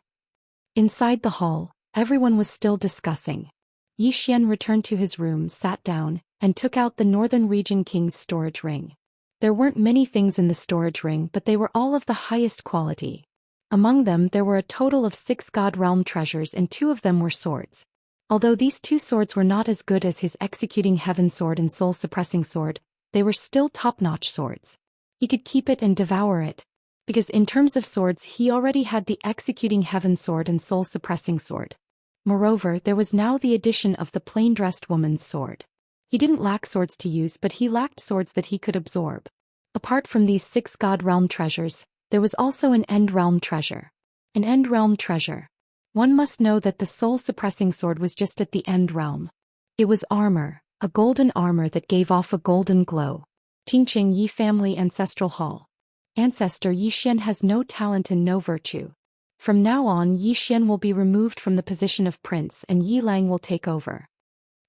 Inside the hall, everyone was still discussing. Yi Xian returned to his room, sat down, and took out the Northern Region King's storage ring. There weren't many things in the storage ring, but they were all of the highest quality. Among them, there were a total of 6 God Realm treasures, and 2 of them were swords. Although these 2 swords were not as good as his Executing Heaven sword and Soul Suppressing sword, they were still top-notch swords. He could keep it and devour it, because in terms of swords he already had the Executing Heaven sword and Soul Suppressing sword. Moreover, there was now the addition of the plain-dressed woman's sword. He didn't lack swords to use, but he lacked swords that he could absorb. Apart from these 6 God Realm treasures, there was also an End Realm treasure. An End Realm treasure. One must know that the Soul Suppressing sword was just at the End Realm. It was armor, a golden armor that gave off a golden glow. Qingqing Yi Family Ancestral Hall. Ancestor Yi Xian has no talent and no virtue. From now on, Yi Xian will be removed from the position of prince and Yi Lang will take over.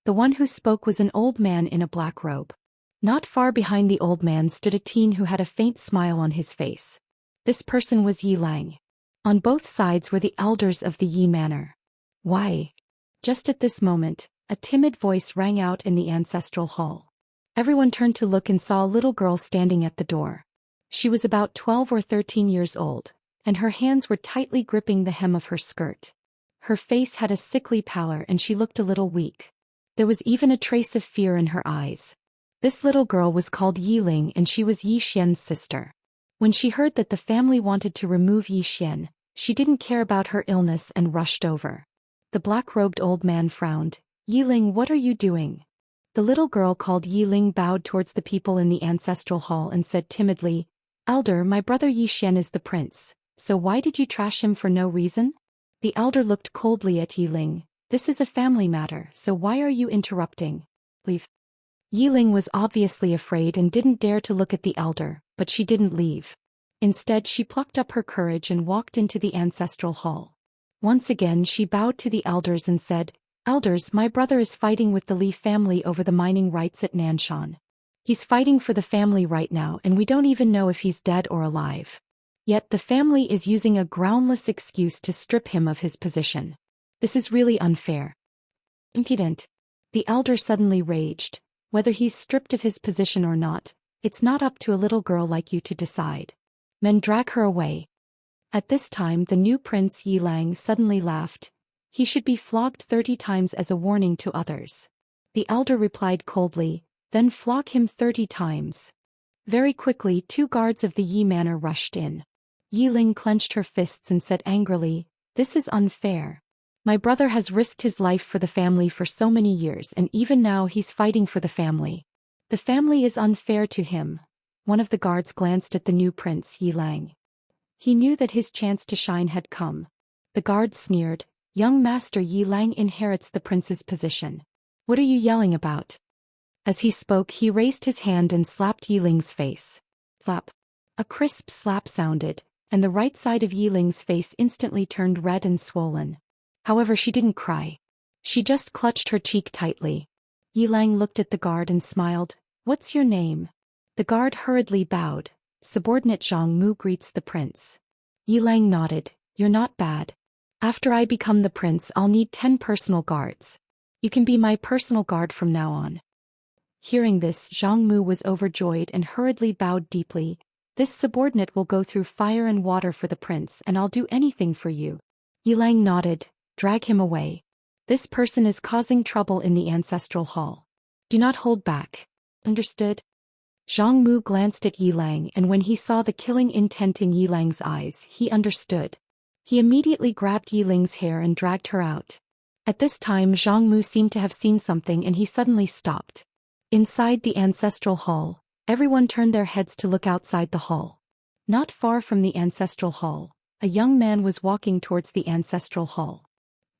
The one who spoke was an old man in a black robe. Not far behind the old man stood a teen who had a faint smile on his face. This person was Yi Lang. On both sides were the elders of the Yi Manor. "Why?" Just at this moment, a timid voice rang out in the ancestral hall. Everyone turned to look and saw a little girl standing at the door. She was about 12 or 13 years old, and her hands were tightly gripping the hem of her skirt. Her face had a sickly pallor and she looked a little weak. There was even a trace of fear in her eyes. This little girl was called Yi Ling and she was Yi Xian's sister. When she heard that the family wanted to remove Yi Xian, she didn't care about her illness and rushed over. The black-robed old man frowned. "Yi Ling, what are you doing?" The little girl called Yi Ling bowed towards the people in the ancestral hall and said timidly, "Elder, my brother Yi Xian is the prince, so why did you trash him for no reason?" The elder looked coldly at Yi Ling. "This is a family matter, so why are you interrupting? Leave." Yi Ling was obviously afraid and didn't dare to look at the elder, but she didn't leave. Instead, she plucked up her courage and walked into the ancestral hall. Once again, she bowed to the elders and said, "Elders, my brother is fighting with the Li family over the mining rights at Nanshan. He's fighting for the family right now and we don't even know if he's dead or alive. Yet the family is using a groundless excuse to strip him of his position. This is really unfair." "Impudent." The elder suddenly raged. "Whether he's stripped of his position or not, it's not up to a little girl like you to decide. Men, drag her away." At this time, the new prince Yi Lang suddenly laughed. "He should be flogged 30 times as a warning to others." The elder replied coldly, "Then flog him 30 times. Very quickly, 2 guards of the Yi Manor rushed in. Yi Ling clenched her fists and said angrily, "This is unfair. My brother has risked his life for the family for so many years and even now he's fighting for the family. The family is unfair to him." One of the guards glanced at the new prince Yi Lang. He knew that his chance to shine had come. The guard sneered, "Young master Yi Lang inherits the prince's position. What are you yelling about?" As he spoke, he raised his hand and slapped Yiling's face. Slap. A crisp slap sounded, and the right side of Yiling's face instantly turned red and swollen. However, she didn't cry. She just clutched her cheek tightly. Yiling looked at the guard and smiled. "What's your name?" The guard hurriedly bowed. "Subordinate Zhang Mu greets the prince." Yiling nodded. "You're not bad. After I become the prince, I'll need 10 personal guards. You can be my personal guard from now on." Hearing this, Zhang Mu was overjoyed and hurriedly bowed deeply. "This subordinate will go through fire and water for the prince, and I'll do anything for you." Yiling nodded. "Drag him away. This person is causing trouble in the ancestral hall. Do not hold back. Understood?" Zhang Mu glanced at Yiling, and when he saw the killing intent in Yiling's eyes, he understood. He immediately grabbed Yiling's hair and dragged her out. At this time, Zhang Mu seemed to have seen something and he suddenly stopped. Inside the ancestral hall, everyone turned their heads to look outside the hall. Not far from the ancestral hall, a young man was walking towards the ancestral hall.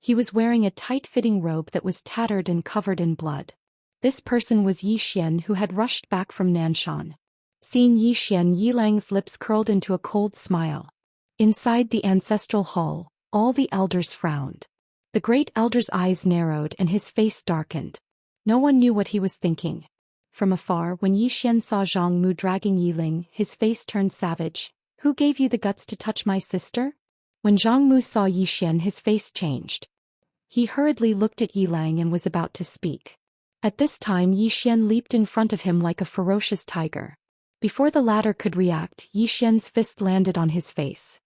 He was wearing a tight-fitting robe that was tattered and covered in blood. This person was Zhou Xian, who had rushed back from Nanshan. Seeing Zhou Xian, Yiling's lips curled into a cold smile. Inside the ancestral hall, all the elders frowned. The great elder's eyes narrowed and his face darkened. No one knew what he was thinking. From afar, when Zhou Xian saw Zhang Mu dragging Yiling, his face turned savage. "Who gave you the guts to touch my sister?" When Zhang Mu saw Zhou Xian, his face changed. He hurriedly looked at Yiling and was about to speak. At this time, Zhou Xian leaped in front of him like a ferocious tiger. Before the latter could react, Zhou Xian's fist landed on his face.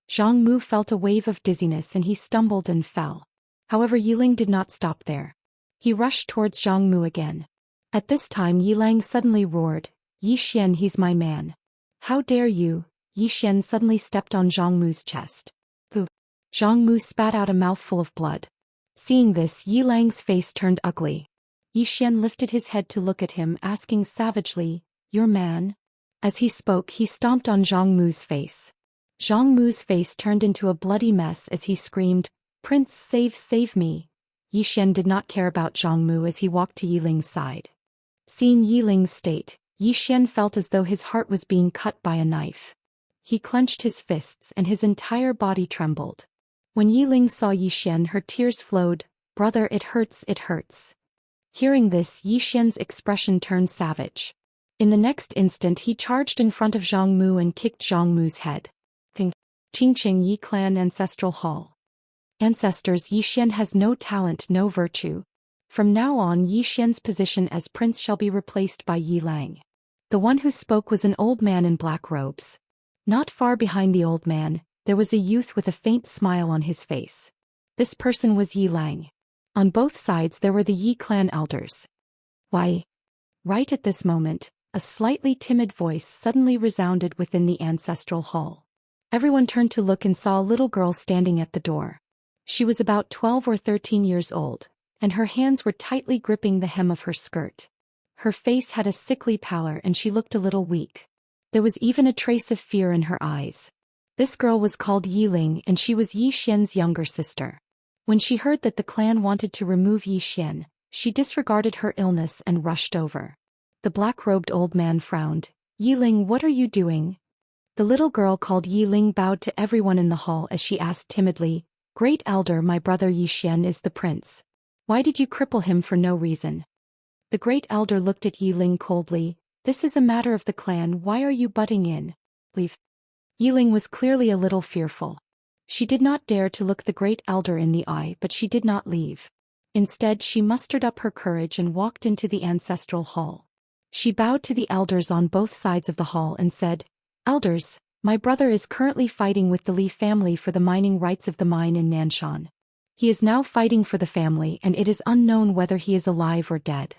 Zhang Mu felt a wave of dizziness and he stumbled and fell. However, Yiling did not stop there. He rushed towards Zhang Mu again. At this time, Yiling suddenly roared, "Zhou Xian, he's my man. How dare you?" Zhou Xian suddenly stepped on Zhang Mu's chest. Pooh! Zhang Mu spat out a mouthful of blood. Seeing this, Yiling's face turned ugly. Zhou Xian lifted his head to look at him, asking savagely, "Your man?" As he spoke, he stomped on Zhang Mu's face. Zhang Mu's face turned into a bloody mess as he screamed, "Prince, save me." Zhou Xian did not care about Zhang Mu as he walked to Yiling's side. Seeing Yiling's state, Zhou Xian felt as though his heart was being cut by a knife. He clenched his fists and his entire body trembled. When Yiling saw Zhou Xian, her tears flowed. "Brother, it hurts, it hurts." Hearing this, Zhou Xian's expression turned savage. In the next instant, he charged in front of Zhang Mu and kicked Zhang Mu's head. Qingqing Yi Clan Ancestral Hall. Ancestors, Zhou Xian has no talent, no virtue. From now on, Zhou Xian's position as prince shall be replaced by Yiling. The one who spoke was an old man in black robes. Not far behind the old man, there was a youth with a faint smile on his face. This person was Yiling. On both sides there were the Yi clan elders. "Why?" Right at this moment, a slightly timid voice suddenly resounded within the ancestral hall. Everyone turned to look and saw a little girl standing at the door. She was about 12 or 13 years old, and her hands were tightly gripping the hem of her skirt. Her face had a sickly pallor and she looked a little weak. There was even a trace of fear in her eyes. This girl was called Yiling and she was Zhou Xian's younger sister. When she heard that the clan wanted to remove Zhou Xian, she disregarded her illness and rushed over. The black-robed old man frowned. "Yiling, what are you doing?" The little girl called Yiling bowed to everyone in the hall as she asked timidly, "Great elder, my brother Zhou Xian is the prince. Why did you cripple him for no reason?" The great elder looked at Yiling coldly. "This is a matter of the clan, why are you butting in? Leave." Yiling was clearly a little fearful. She did not dare to look the great elder in the eye, but she did not leave. Instead, she mustered up her courage and walked into the ancestral hall. She bowed to the elders on both sides of the hall and said, "Elders, my brother is currently fighting with the Li family for the mining rights of the mine in Nanshan. He is now fighting for the family and it is unknown whether he is alive or dead.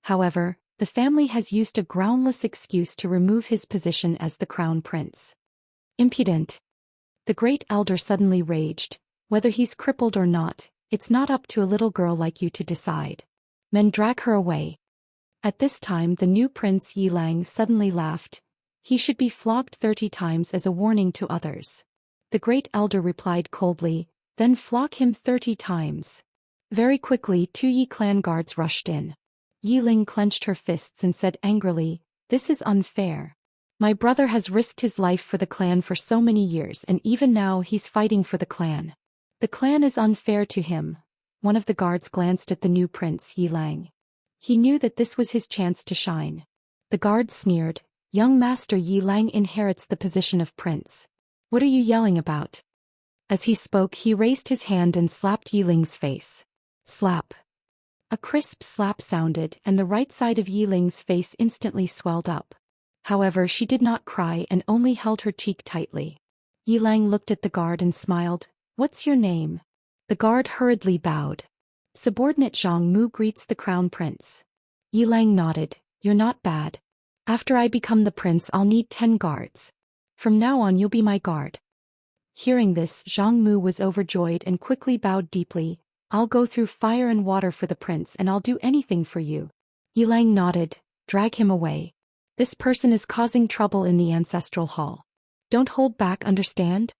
However, the family has used a groundless excuse to remove his position as the crown prince." Impudent! The great elder suddenly raged. "Whether he's crippled or not, it's not up to a little girl like you to decide. Men, drag her away." At this time, the new prince Yiling suddenly laughed. "He should be flogged 30 times as a warning to others." The great elder replied coldly, "Then flog him 30 times. Very quickly 2 Yi clan guards rushed in. Yi Ling clenched her fists and said angrily, "This is unfair. My brother has risked his life for the clan for so many years and even now he's fighting for the clan. The clan is unfair to him." One of the guards glanced at the new prince Yi Lang. He knew that this was his chance to shine. The guard sneered, "Young master Yi Lang inherits the position of prince. What are you yelling about?" As he spoke he raised his hand and slapped Yi Ling's face. Slap. A crisp slap sounded and the right side of Yi Ling's face instantly swelled up. However, she did not cry and only held her cheek tightly. Yi Lang looked at the guard and smiled. "What's your name?" The guard hurriedly bowed. "Subordinate Zhang Mu greets the crown prince." Yi Lang nodded. "You're not bad. After I become the prince I'll need 10 guards. From now on you'll be my guard." Hearing this, Zhang Mu was overjoyed and quickly bowed deeply. "I'll go through fire and water for the prince and I'll do anything for you." Yi Lang nodded. "Drag him away. This person is causing trouble in the ancestral hall. Don't hold back, understand?"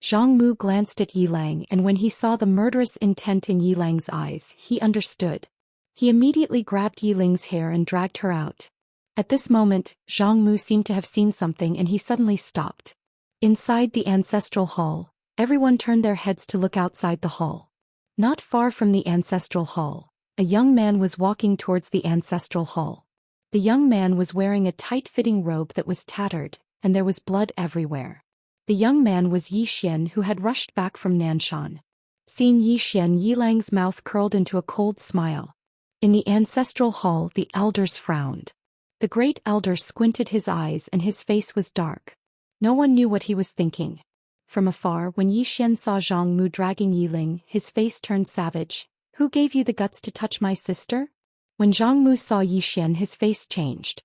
Zhang Mu glanced at Yi Lang and when he saw the murderous intent in Yi Lang's eyes, he understood. He immediately grabbed Yi Ling's hair and dragged her out. At this moment, Zhang Mu seemed to have seen something and he suddenly stopped. Inside the ancestral hall, everyone turned their heads to look outside the hall. Not far from the ancestral hall, a young man was walking towards the ancestral hall. The young man was wearing a tight-fitting robe that was tattered, and there was blood everywhere. The young man was Yi Xian who had rushed back from Nanshan. Seeing Yi Xian, Yi Lang's mouth curled into a cold smile. In the ancestral hall the elders frowned. The great elder squinted his eyes and his face was dark. No one knew what he was thinking. From afar, when Yi Xian saw Zhang Mu dragging Yi Ling, his face turned savage. "Who gave you the guts to touch my sister?" When Zhang Mu saw Yi Xian, his face changed.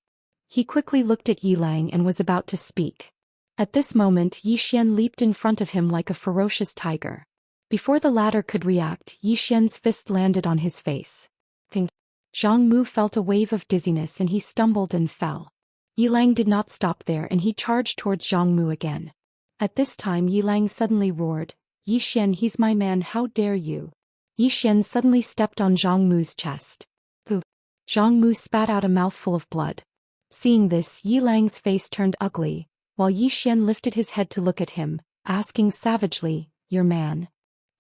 He quickly looked at Yi Lang and was about to speak. At this moment, Yi Xian leaped in front of him like a ferocious tiger. Before the latter could react, Yi Xian's fist landed on his face. Ping. Zhang Mu felt a wave of dizziness and he stumbled and fell. Yi Lang did not stop there and he charged towards Zhang Mu again. At this time Yi Lang suddenly roared, "Yi Xian, he's my man, how dare you!" Yi Xian suddenly stepped on Zhang Mu's chest. Pooh! Zhang Mu spat out a mouthful of blood. Seeing this, Yi Lang's face turned ugly, while Yi Xian lifted his head to look at him, asking savagely, "Your man?"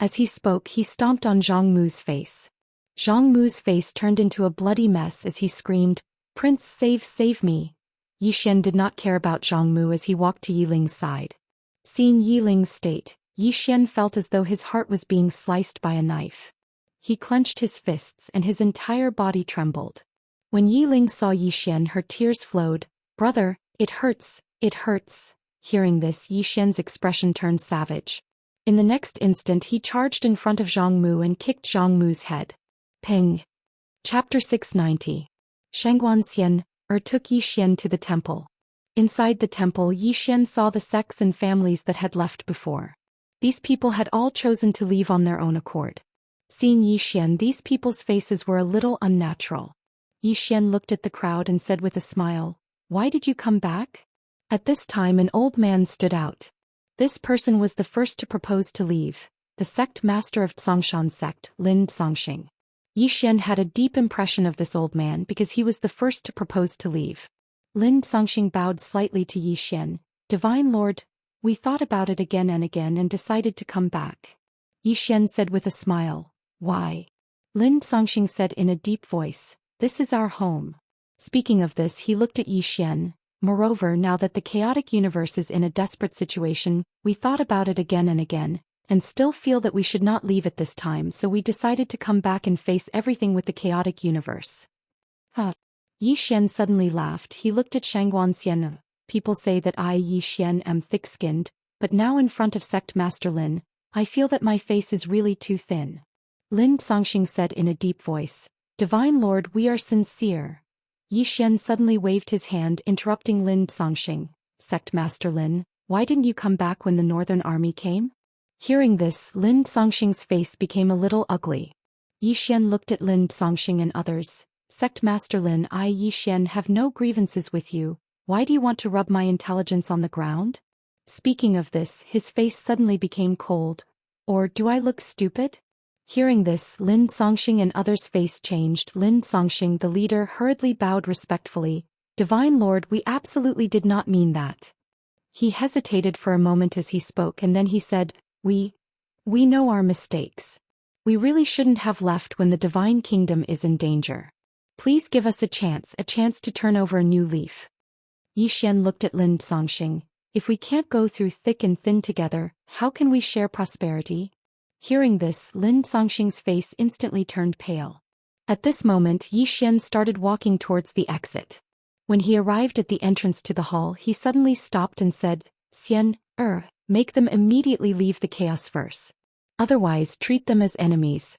As he spoke he stomped on Zhang Mu's face. Zhang Mu's face turned into a bloody mess as he screamed, "Prince, save me!" Yi Xian did not care about Zhang Mu as he walked to Yi Ling's side. Seeing Yi Ling's state, Yi Xian felt as though his heart was being sliced by a knife. He clenched his fists and his entire body trembled. When Yi Ling saw Yi Xian, her tears flowed. "Brother, it hurts, it hurts." Hearing this, Yi Xian's expression turned savage. In the next instant he charged in front of Zhang Mu and kicked Zhang Mu's head. Ping. Chapter 690. Xianxian took Yi Xian to the temple. Inside the temple, Yi Xian saw the sects and families that had left before. These people had all chosen to leave on their own accord. Seeing Yi Xian, these people's faces were a little unnatural. Yi Xian looked at the crowd and said with a smile, "Why did you come back?" At this time an old man stood out. This person was the first to propose to leave, the sect master of Xianxia sect, Lin Songxing. Yi Xian had a deep impression of this old man because he was the first to propose to leave. Lin Songxing bowed slightly to Yi Xian. "Divine Lord, we thought about it again and again and decided to come back." Yi Xian said with a smile, "Why?" Lin Songxing said in a deep voice, "This is our home." Speaking of this, he looked at Yi Xian. "Moreover, now that the chaotic universe is in a desperate situation, we thought about it again and again, and still feel that we should not leave at this time, so we decided to come back and face everything with the chaotic universe." Yi Xian suddenly laughed. He looked at Xianxian. "People say that I, Yi Xian, am thick-skinned, but now in front of Sect Master Lin, I feel that my face is really too thin." Lin Songxing said in a deep voice, "Divine Lord, we are sincere." Yi Xian suddenly waved his hand, interrupting Lin Songxing. "Sect Master Lin, why didn't you come back when the Northern Army came?" Hearing this, Lin Songxing's face became a little ugly. Yi Xian looked at Lin Songxing and others. "Sect Master Lin, I, Yi Xian, have no grievances with you. Why do you want to rub my intelligence on the ground?" Speaking of this, his face suddenly became cold. "Or do I look stupid?" Hearing this, Lin Songxing and others' face changed. Lin Songxing, the leader, hurriedly bowed respectfully. Divine Lord, we absolutely did not mean that. He hesitated for a moment as he spoke, and then he said, We know our mistakes. We really shouldn't have left when the Divine Kingdom is in danger. Please give us a chance to turn over a new leaf. Yi Xian looked at Lin Songxing. If we can't go through thick and thin together, how can we share prosperity? Hearing this, Lin Songxing's face instantly turned pale. At this moment, Yi Xian started walking towards the exit. When he arrived at the entrance to the hall, he suddenly stopped and said, Xian, make them immediately leave the chaos verse. Otherwise, treat them as enemies.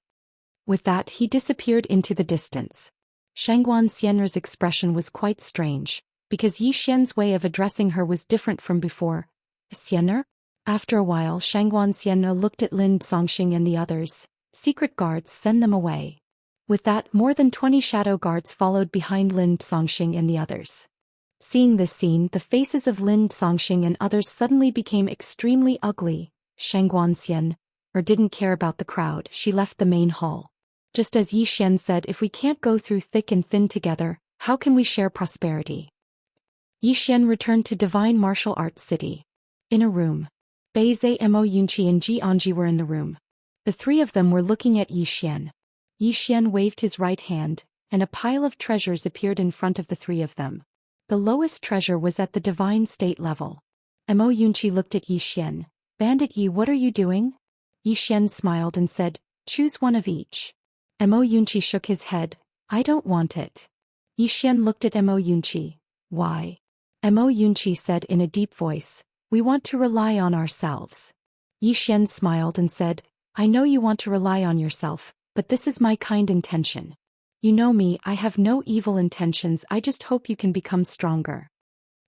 With that, he disappeared into the distance. Shangguan Xian'er's expression was quite strange, because Yi Xian's way of addressing her was different from before. Xian'er? After a while, Shangguan Xian'er looked at Lin Songxing and the others. Secret guards, send them away. With that, more than 20 shadow guards followed behind Lin Songxing and the others. Seeing this scene, the faces of Lin Songxing and others suddenly became extremely ugly. Shangguan Xian didn't care about the crowd. She left the main hall. Just as Yi Xian said, if we can't go through thick and thin together, how can we share prosperity? Yi Xian returned to Divine Martial Arts City. In a room, Beizhe, Mo Yunqi and Ji Anji were in the room. The three of them were looking at Yi Xian. Yi Xian waved his right hand, and a pile of treasures appeared in front of the three of them. The lowest treasure was at the divine state level. Mo Yunqi looked at Yi Xian. Bandit Yi, what are you doing? Yi Xian smiled and said, choose one of each. Mo Yunqi shook his head. I don't want it. Yi Xian looked at Mo Yunqi. Why? Mo Yunqi said in a deep voice, we want to rely on ourselves. Yi Xian smiled and said, I know you want to rely on yourself, but this is my kind intention. You know me, I have no evil intentions, I just hope you can become stronger.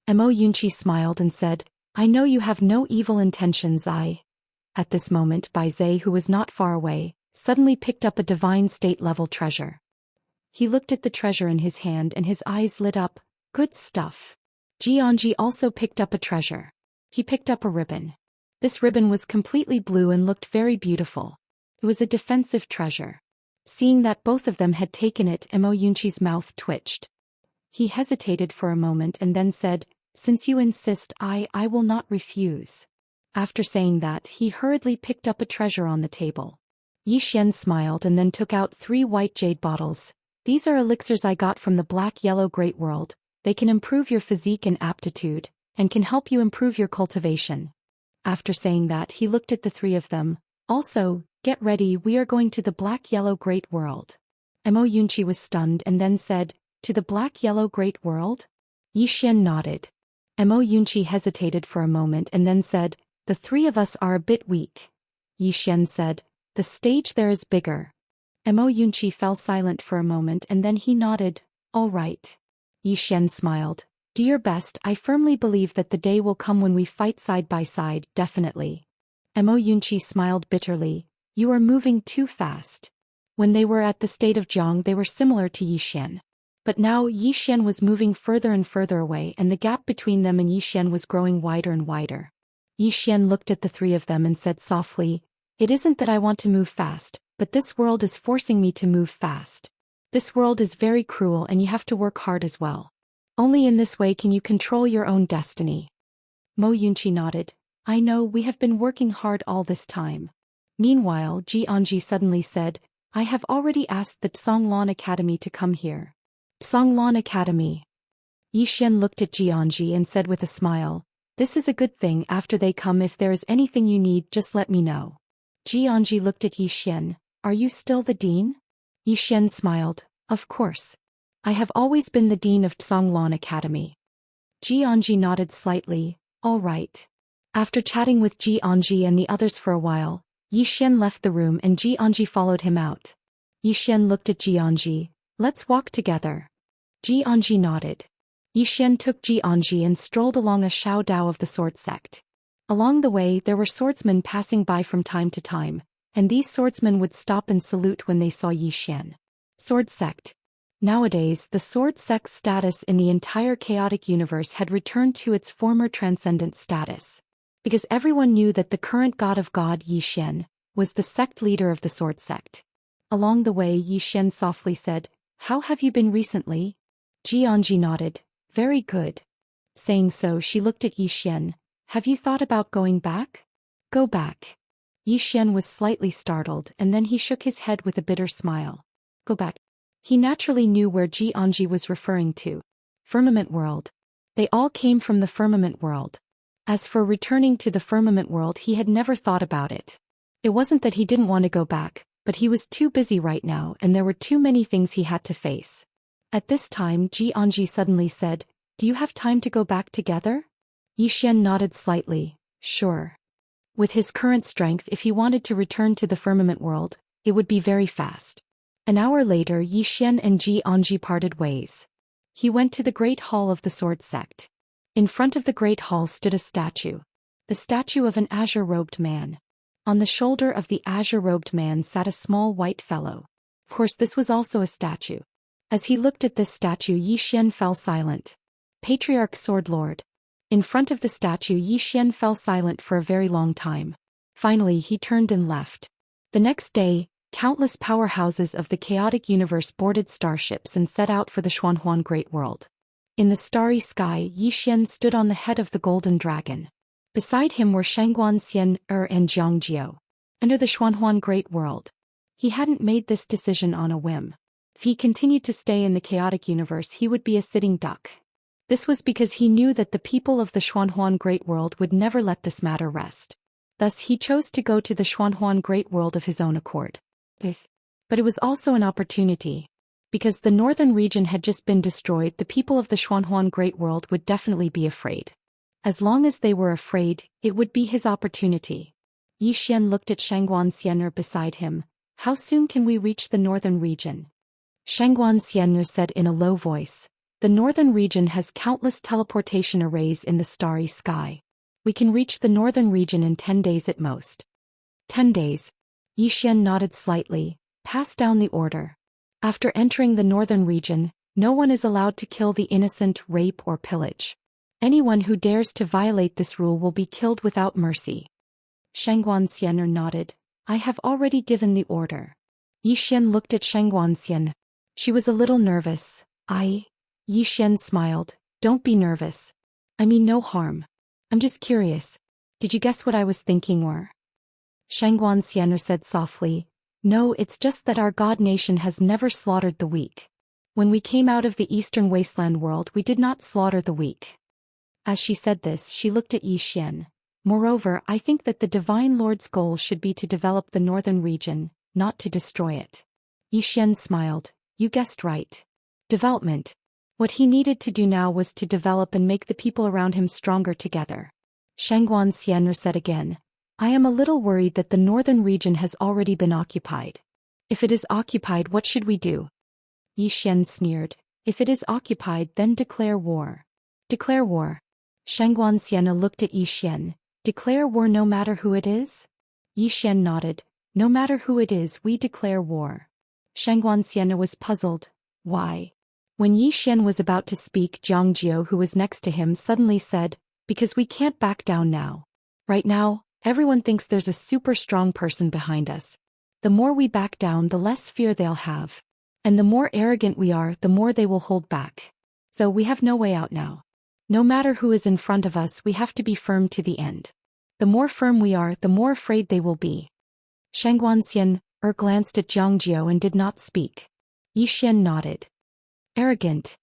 Mo Yunqi smiled and said, I know you have no evil intentions. At this moment, Beizhe, who was not far away, suddenly picked up a divine state level treasure. He looked at the treasure in his hand and his eyes lit up. Good stuff. Jianji also picked up a treasure. He picked up a ribbon. This ribbon was completely blue and looked very beautiful. It was a defensive treasure. Seeing that both of them had taken it, Mo Yunqi's mouth twitched. He hesitated for a moment and then said, since you insist, I will not refuse. After saying that, he hurriedly picked up a treasure on the table. Yi Xian smiled and then took out 3 white jade bottles. These are elixirs I got from the Black-Yellow Great World. They can improve your physique and aptitude, and can help you improve your cultivation. After saying that, he looked at the three of them. Also, get ready, we are going to the Black-Yellow Great World. Mo Yunqi was stunned and then said, to the Black-Yellow Great World? Yi Xian nodded. Mo Yunqi hesitated for a moment and then said, the three of us are a bit weak. Yi Xian said, the stage there is bigger. Mo Yunqi fell silent for a moment and then he nodded, all right. Yi Xian smiled. Do your best, I firmly believe that the day will come when we fight side by side, definitely. Mo Yunqi smiled bitterly. You are moving too fast. When they were at the state of Jiang, they were similar to Yi Xian. But now Yi Xian was moving further and further away, and the gap between them and Yi Xian was growing wider and wider. Yi Xian looked at the three of them and said softly, it isn't that I want to move fast, but this world is forcing me to move fast. This world is very cruel and you have to work hard as well. Only in this way can you control your own destiny. Mo Yunqi nodded. I know, we have been working hard all this time. Meanwhile, Ji Anji suddenly said, I have already asked the Songlan Academy to come here. Songlan Academy. Yi Xian looked at Ji Anji and said with a smile, this is a good thing. After they come, if there is anything you need, just let me know. Ji Anji looked at Yi Xian. Are you still the dean? Yi Xian smiled. Of course. I have always been the dean of Songlan Academy. Ji Anji nodded slightly. All right. After chatting with Ji Anji and the others for a while, Yi Xian left the room and Ji Anji followed him out. Yi Xian looked at Ji Anji. Let's walk together. Ji Anji nodded. Yi Xian took Ji Anji and strolled along a Shao Dao of the sword sect. Along the way, there were swordsmen passing by from time to time, and these swordsmen would stop and salute when they saw Yi Xian. Sword sect. Nowadays, the sword sect's status in the entire chaotic universe had returned to its former transcendent status. Because everyone knew that the current god of God Yi Xian was the sect leader of the sword sect. Along the way, Yi Xian softly said, "How have you been recently?" Xianxia nodded, "Very good." Saying so, she looked at Yi Xian. "Have you thought about going back?" "Go back." Yi Xian was slightly startled, and then he shook his head with a bitter smile. "Go back." He naturally knew where Xianxia was referring to. Firmament world. They all came from the firmament world. As for returning to the firmament world, he had never thought about it. It wasn't that he didn't want to go back, but he was too busy right now and there were too many things he had to face. At this time, Xianxia suddenly said, "Do you have time to go back together?" Yi Xian nodded slightly, "Sure." With his current strength, if he wanted to return to the firmament world, it would be very fast. An hour later, Yi Xian and Xianxia parted ways. He went to the Great Hall of the Sword Sect. In front of the Great Hall stood a statue. The statue of an azure-robed man. On the shoulder of the azure-robed man sat a small white fellow. Of course, this was also a statue. As he looked at this statue, Yi Xian fell silent. Patriarch Sword Lord. In front of the statue, Yi Xian fell silent for a very long time. Finally, he turned and left. The next day, countless powerhouses of the chaotic universe boarded starships and set out for the Xuanhuan Great World. In the starry sky, Yi Xian stood on the head of the golden dragon. Beside him were Xian, and Jiangjiu. Under the Xuanhuan Great World. He hadn't made this decision on a whim. If he continued to stay in the chaotic universe, he would be a sitting duck. This was because he knew that the people of the Xuanhuan Great World would never let this matter rest. Thus he chose to go to the Xuanhuan Great World of his own accord. But it was also an opportunity. Because the northern region had just been destroyed, the people of the Xuanhuan Great World would definitely be afraid. As long as they were afraid, it would be his opportunity. Yi Xian looked at Xianxia beside him. "How soon can we reach the northern region?" Xianxia said in a low voice, "The northern region has countless teleportation arrays in the starry sky. We can reach the northern region in 10 days at most." 10 days. Yi Xian nodded slightly. "Pass down the order. After entering the northern region, no one is allowed to kill the innocent, rape or pillage. Anyone who dares to violate this rule will be killed without mercy." Xianxia nodded. "I have already given the order." Yi Xian looked at Xianxia. She was a little nervous. Yi Xian smiled. "Don't be nervous. I mean no harm. I'm just curious. Did you guess what I was thinking or?" Xianxia said softly, "No, it's just that our god nation has never slaughtered the weak. When we came out of the eastern wasteland world, we did not slaughter the weak." As she said this, she looked at Yi Xian. "Moreover, I think that the Divine Lord's goal should be to develop the northern region, not to destroy it." Yi Xian smiled. "You guessed right. Development. What he needed to do now was to develop and make the people around him stronger together." Xianxia said again, "I am a little worried that the northern region has already been occupied. If it is occupied, what should we do?" Yi Xian sneered. "If it is occupied, then declare war." "Declare war?" Xianxia looked at Yi Xian. "Declare war no matter who it is?" Yi Xian nodded. "No matter who it is, we declare war." Xianxia was puzzled. "Why?" When Yi Xian was about to speak, Jiangjiu, who was next to him, suddenly said, "Because we can't back down now. Right now, everyone thinks there's a super strong person behind us. The more we back down, the less fear they'll have. And the more arrogant we are, the more they will hold back. So we have no way out now. No matter who is in front of us, we have to be firm to the end. The more firm we are, the more afraid they will be." Xianxia glanced at Jiangjiu and did not speak. Yi Xian nodded. "Arrogant."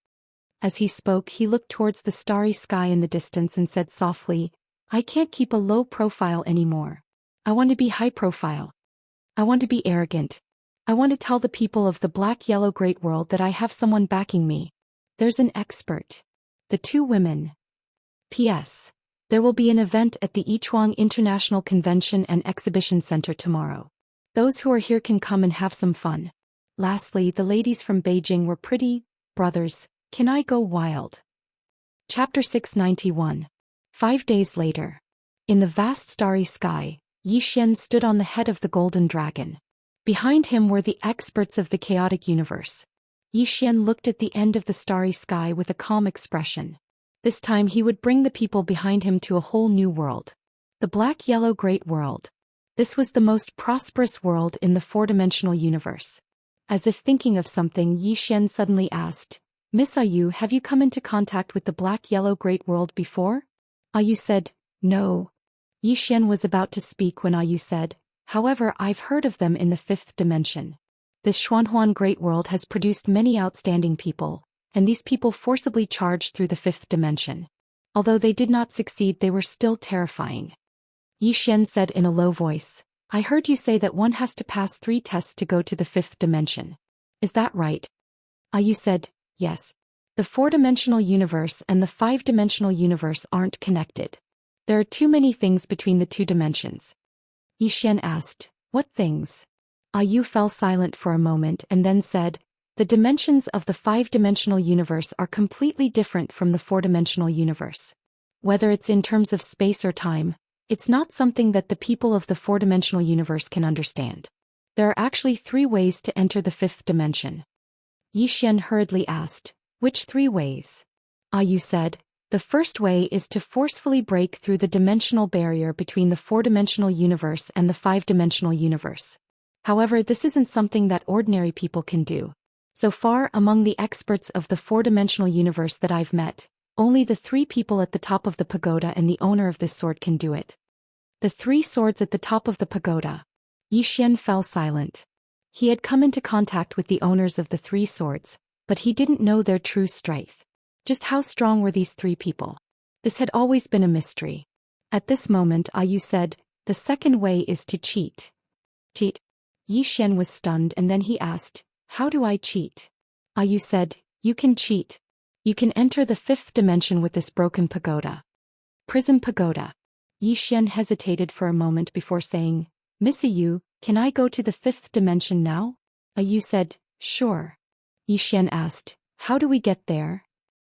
As he spoke, he looked towards the starry sky in the distance and said softly, "I can't keep a low profile anymore. I want to be high profile. I want to be arrogant. I want to tell the people of the black-yellow great world that I have someone backing me. There's an expert. The two women. P.S. There will be an event at the Yichuang International Convention and Exhibition Center tomorrow. Those who are here can come and have some fun. Lastly, the ladies from Beijing were pretty. Brothers, can I go wild?" Chapter 691. 5 days later. In the vast starry sky, Yi Xian stood on the head of the golden dragon. Behind him were the experts of the chaotic universe. Yi Xian looked at the end of the starry sky with a calm expression. This time he would bring the people behind him to a whole new world. The black-yellow great world. This was the most prosperous world in the four-dimensional universe. As if thinking of something, Yi Xian suddenly asked, Miss Ayu, have you come into contact with the black-yellow great world before? Ayu said, no. Yi Xian was about to speak when Ayu said, however, I've heard of them in the fifth dimension. This Xuanhuan great world has produced many outstanding people, and these people forcibly charged through the fifth dimension. Although they did not succeed, they were still terrifying. Yi Xian said in a low voice, I heard you say that one has to pass 3 tests to go to the fifth dimension. Is that right? Ayu said, yes. The four-dimensional universe and the five-dimensional universe aren't connected. There are too many things between the 2 dimensions. Yi Xian asked, what things? Ayu fell silent for a moment and then said, the dimensions of the five-dimensional universe are completely different from the four-dimensional universe. Whether it's in terms of space or time, it's not something that the people of the four-dimensional universe can understand. There are actually 3 ways to enter the fifth dimension. Yi Xian hurriedly asked, which 3 ways? Ayu said, the first way is to forcefully break through the dimensional barrier between the four-dimensional universe and the five-dimensional universe. However, this isn't something that ordinary people can do. So far, among the experts of the four-dimensional universe that I've met, only the 3 people at the top of the pagoda and the owner of this sword can do it. The 3 swords at the top of the pagoda. Yi Xian fell silent. He had come into contact with the owners of the 3 swords, but he didn't know their true strength. Just how strong were these 3 people? This had always been a mystery. At this moment, Ayu said, the second way is to cheat. Cheat? Yi Xian was stunned and then he asked, how do I cheat? Ayu said, you can cheat. You can enter the fifth dimension with this broken pagoda. Prism pagoda. Yi Xian hesitated for a moment before saying, Miss Ayu, can I go to the fifth dimension now? Ayu said, sure. Yi Xian asked, how do we get there?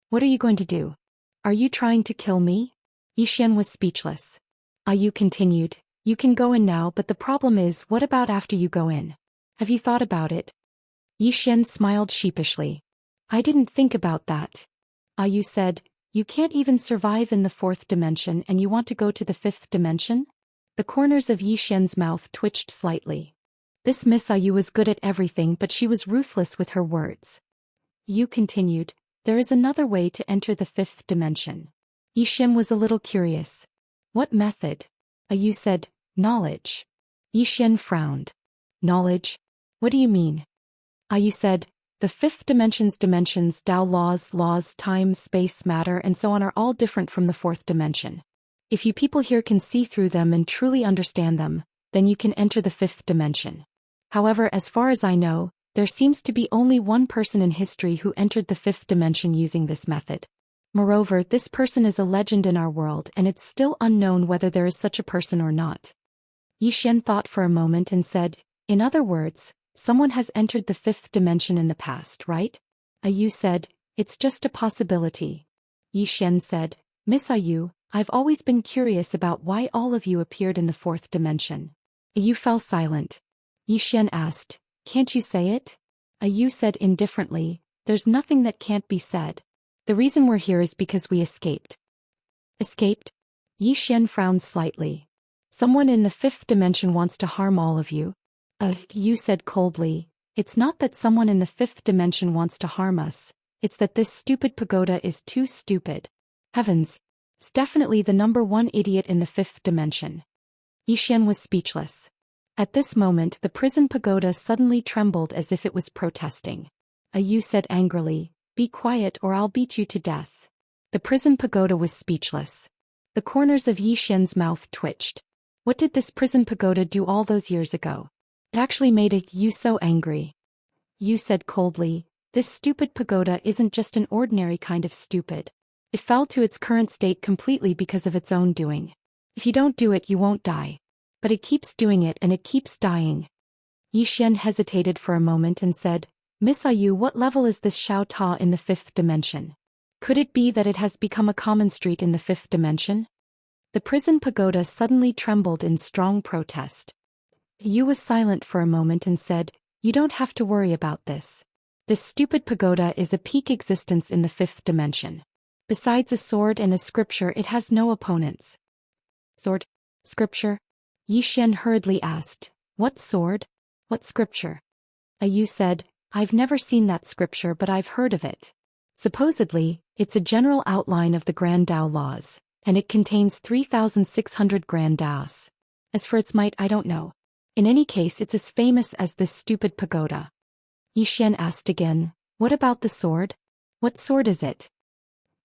What are you going to do? Are you trying to kill me? Yi Xian was speechless. Ayu continued, you can go in now, but the problem is, what about after you go in? Have you thought about it? Yi Xian smiled sheepishly. I didn't think about that. Ayu said, you can't even survive in the fourth dimension and you want to go to the fifth dimension? The corners of Yi Xian's mouth twitched slightly. This Miss Ayu was good at everything, but she was ruthless with her words. Yu continued, there is another way to enter the fifth dimension. Yi Xian was a little curious. What method? Ayu said, knowledge. Yi Xian frowned. Knowledge? What do you mean? Ayu said, the fifth dimension's dimensions, Dao laws, time, space, matter, and so on are all different from the fourth dimension. If you people here can see through them and truly understand them, then you can enter the fifth dimension. However, as far as I know, there seems to be only one person in history who entered the fifth dimension using this method. Moreover, this person is a legend in our world and it's still unknown whether there is such a person or not. Yi Xian thought for a moment and said, in other words, someone has entered the fifth dimension in the past, right? Ayu said, it's just a possibility. Yi Xian said, Miss Ayu, I've always been curious about why all of you appeared in the fourth dimension. Ayu fell silent. Yi Xian asked, can't you say it? Ayu said indifferently, there's nothing that can't be said. The reason we're here is because we escaped. Escaped? Yi Xian frowned slightly. Someone in the fifth dimension wants to harm all of you. Yu said coldly, it's not that someone in the fifth dimension wants to harm us, it's that this stupid pagoda is too stupid. Heavens! It's definitely the number 1 idiot in the fifth dimension. Yi Xian was speechless. At this moment, the prison pagoda suddenly trembled as if it was protesting. Ayu said angrily, be quiet or I'll beat you to death. The prison pagoda was speechless. The corners of Yi Xian's mouth twitched. What did this prison pagoda do all those years ago? It actually made Yu so angry. Yu said coldly, this stupid pagoda isn't just an ordinary kind of stupid. It fell to its current state completely because of its own doing. If you don't do it, you won't die. But it keeps doing it and it keeps dying. Yi Xian hesitated for a moment and said, Miss Ayu, what level is this Xiao Ta in the fifth dimension? Could it be that it has become a common street in the fifth dimension? The prison pagoda suddenly trembled in strong protest. Yu was silent for a moment and said, you don't have to worry about this. This stupid pagoda is a peak existence in the fifth dimension. Besides a sword and a scripture, it has no opponents. Sword? Scripture? Yi Xian hurriedly asked, "What sword? What scripture?" Yu said, "I've never seen that scripture but I've heard of it. Supposedly, it's a general outline of the Grand Dao laws, and it contains 3,600 Grand Daos. As for its might, I don't know. In any case, it's as famous as this stupid pagoda." Yi Xian asked again, "What about the sword? What sword is it?"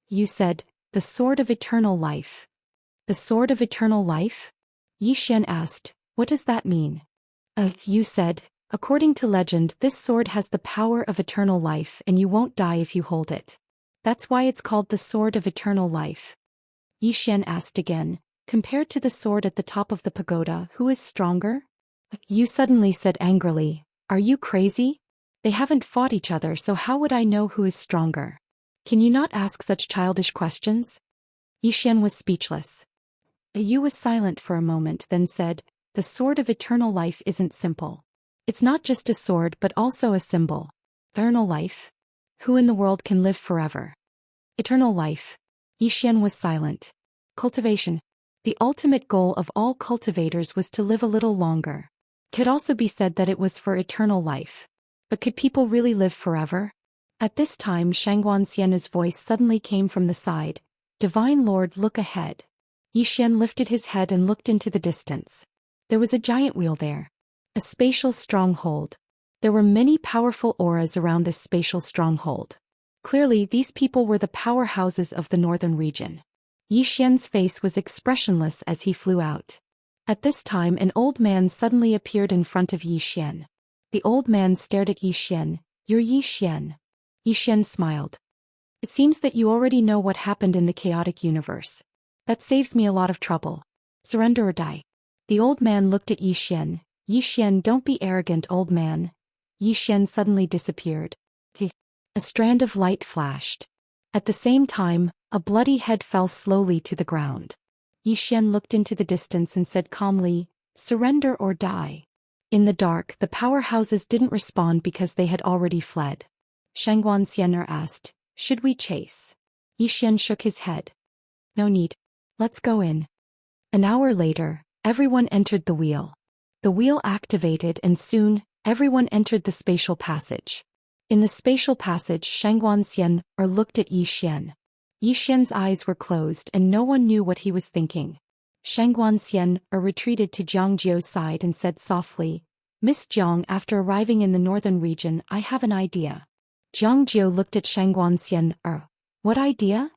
Yu said, "The sword of eternal life." "The sword of eternal life?" Yi Xian asked, "What does that mean?" Yu said, "According to legend, this sword has the power of eternal life and you won't die if you hold it. That's why it's called the sword of eternal life." Yi Xian asked again, "Compared to the sword at the top of the pagoda, who is stronger?" Yu suddenly said angrily, "Are you crazy? They haven't fought each other, so how would I know who is stronger? Can you not ask such childish questions?" Yi Xian was speechless. Yu was silent for a moment, then said, "The sword of eternal life isn't simple. It's not just a sword but also a symbol. Eternal life? Who in the world can live forever? Eternal life." Yi Xian was silent. Cultivation. The ultimate goal of all cultivators was to live a little longer. Could also be said that it was for eternal life. But could people really live forever? At this time Xianxia's voice suddenly came from the side, "Divine Lord, look ahead." Yi Xian lifted his head and looked into the distance. There was a giant wheel there. A spatial stronghold. There were many powerful auras around this spatial stronghold. Clearly, these people were the powerhouses of the northern region. Yi Xian's face was expressionless as he flew out. At this time an old man suddenly appeared in front of Yi Xian. The old man stared at Yi Xian. "You're Yi Xian." Yi Xian smiled. "It seems that you already know what happened in the chaotic universe. That saves me a lot of trouble. Surrender or die." The old man looked at Yi Xian. "Yi Xian, don't be arrogant, old man." Yi Xian suddenly disappeared. A strand of light flashed. At the same time, a bloody head fell slowly to the ground. Yi Xian looked into the distance and said calmly, "Surrender or die." In the dark, the powerhouses didn't respond because they had already fled. Xianxia asked, "Should we chase?" Yi Xian shook his head. "No need. Let's go in." An hour later, everyone entered the wheel. The wheel activated and soon, everyone entered the spatial passage. In the spatial passage, Xianxia looked at Yi Xian. Yi Xian's eyes were closed and no one knew what he was thinking. Xianxia retreated to Jiangjiu's side and said softly, "Miss Jiang, after arriving in the northern region, I have an idea." Jiangjiu looked at Xianxia. "What idea?"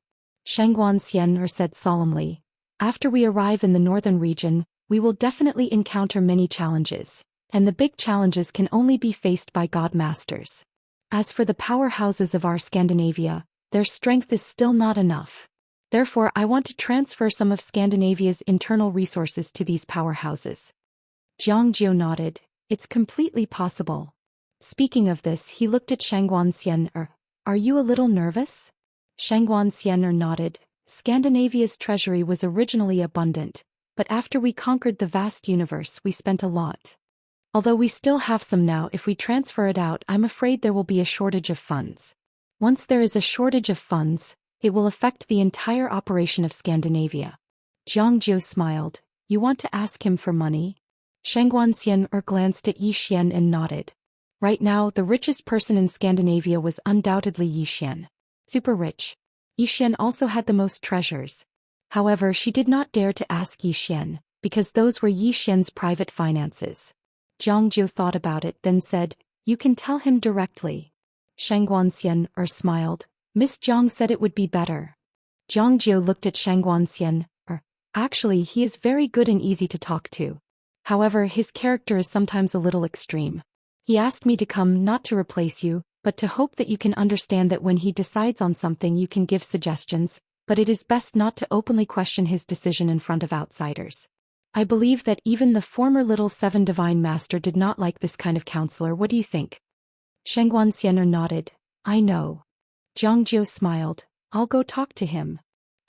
Xianxia said solemnly, "After we arrive in the northern region, we will definitely encounter many challenges, and the big challenges can only be faced by God Masters. As for the powerhouses of our Scandinavia, their strength is still not enough. Therefore, I want to transfer some of Scandinavia's internal resources to these powerhouses." Jiangjiu nodded. "It's completely possible." Speaking of this, he looked at Xianxia. "Are you a little nervous?" Xianxia nodded. "Scandinavia's treasury was originally abundant, but after we conquered the vast universe, we spent a lot. Although we still have some now, if we transfer it out, I'm afraid there will be a shortage of funds. Once there is a shortage of funds, it will affect the entire operation of Scandinavia." Jiangjiu smiled. "You want to ask him for money?" Xianxia glanced at Yi Xian and nodded. Right now, the richest person in Scandinavia was undoubtedly Yi Xian. Super rich. Yi Xian also had the most treasures. However, she did not dare to ask Yi Xian, because those were Yi Xian's private finances. Jiangjiu thought about it, then said, "You can tell him directly." Xianxia smiled. "Miss Jiang said it would be better." Jiangjiu looked at Xianxia. Actually, he is very good and easy to talk to. However, his character is sometimes a little extreme. He asked me to come not to replace you, but to hope that you can understand that when he decides on something you can give suggestions, but it is best not to openly question his decision in front of outsiders. I believe that even the former Little Seven Divine Master did not like this kind of counselor. What do you think? Xianxia nodded. "I know." Jiangjiu smiled. "I'll go talk to him."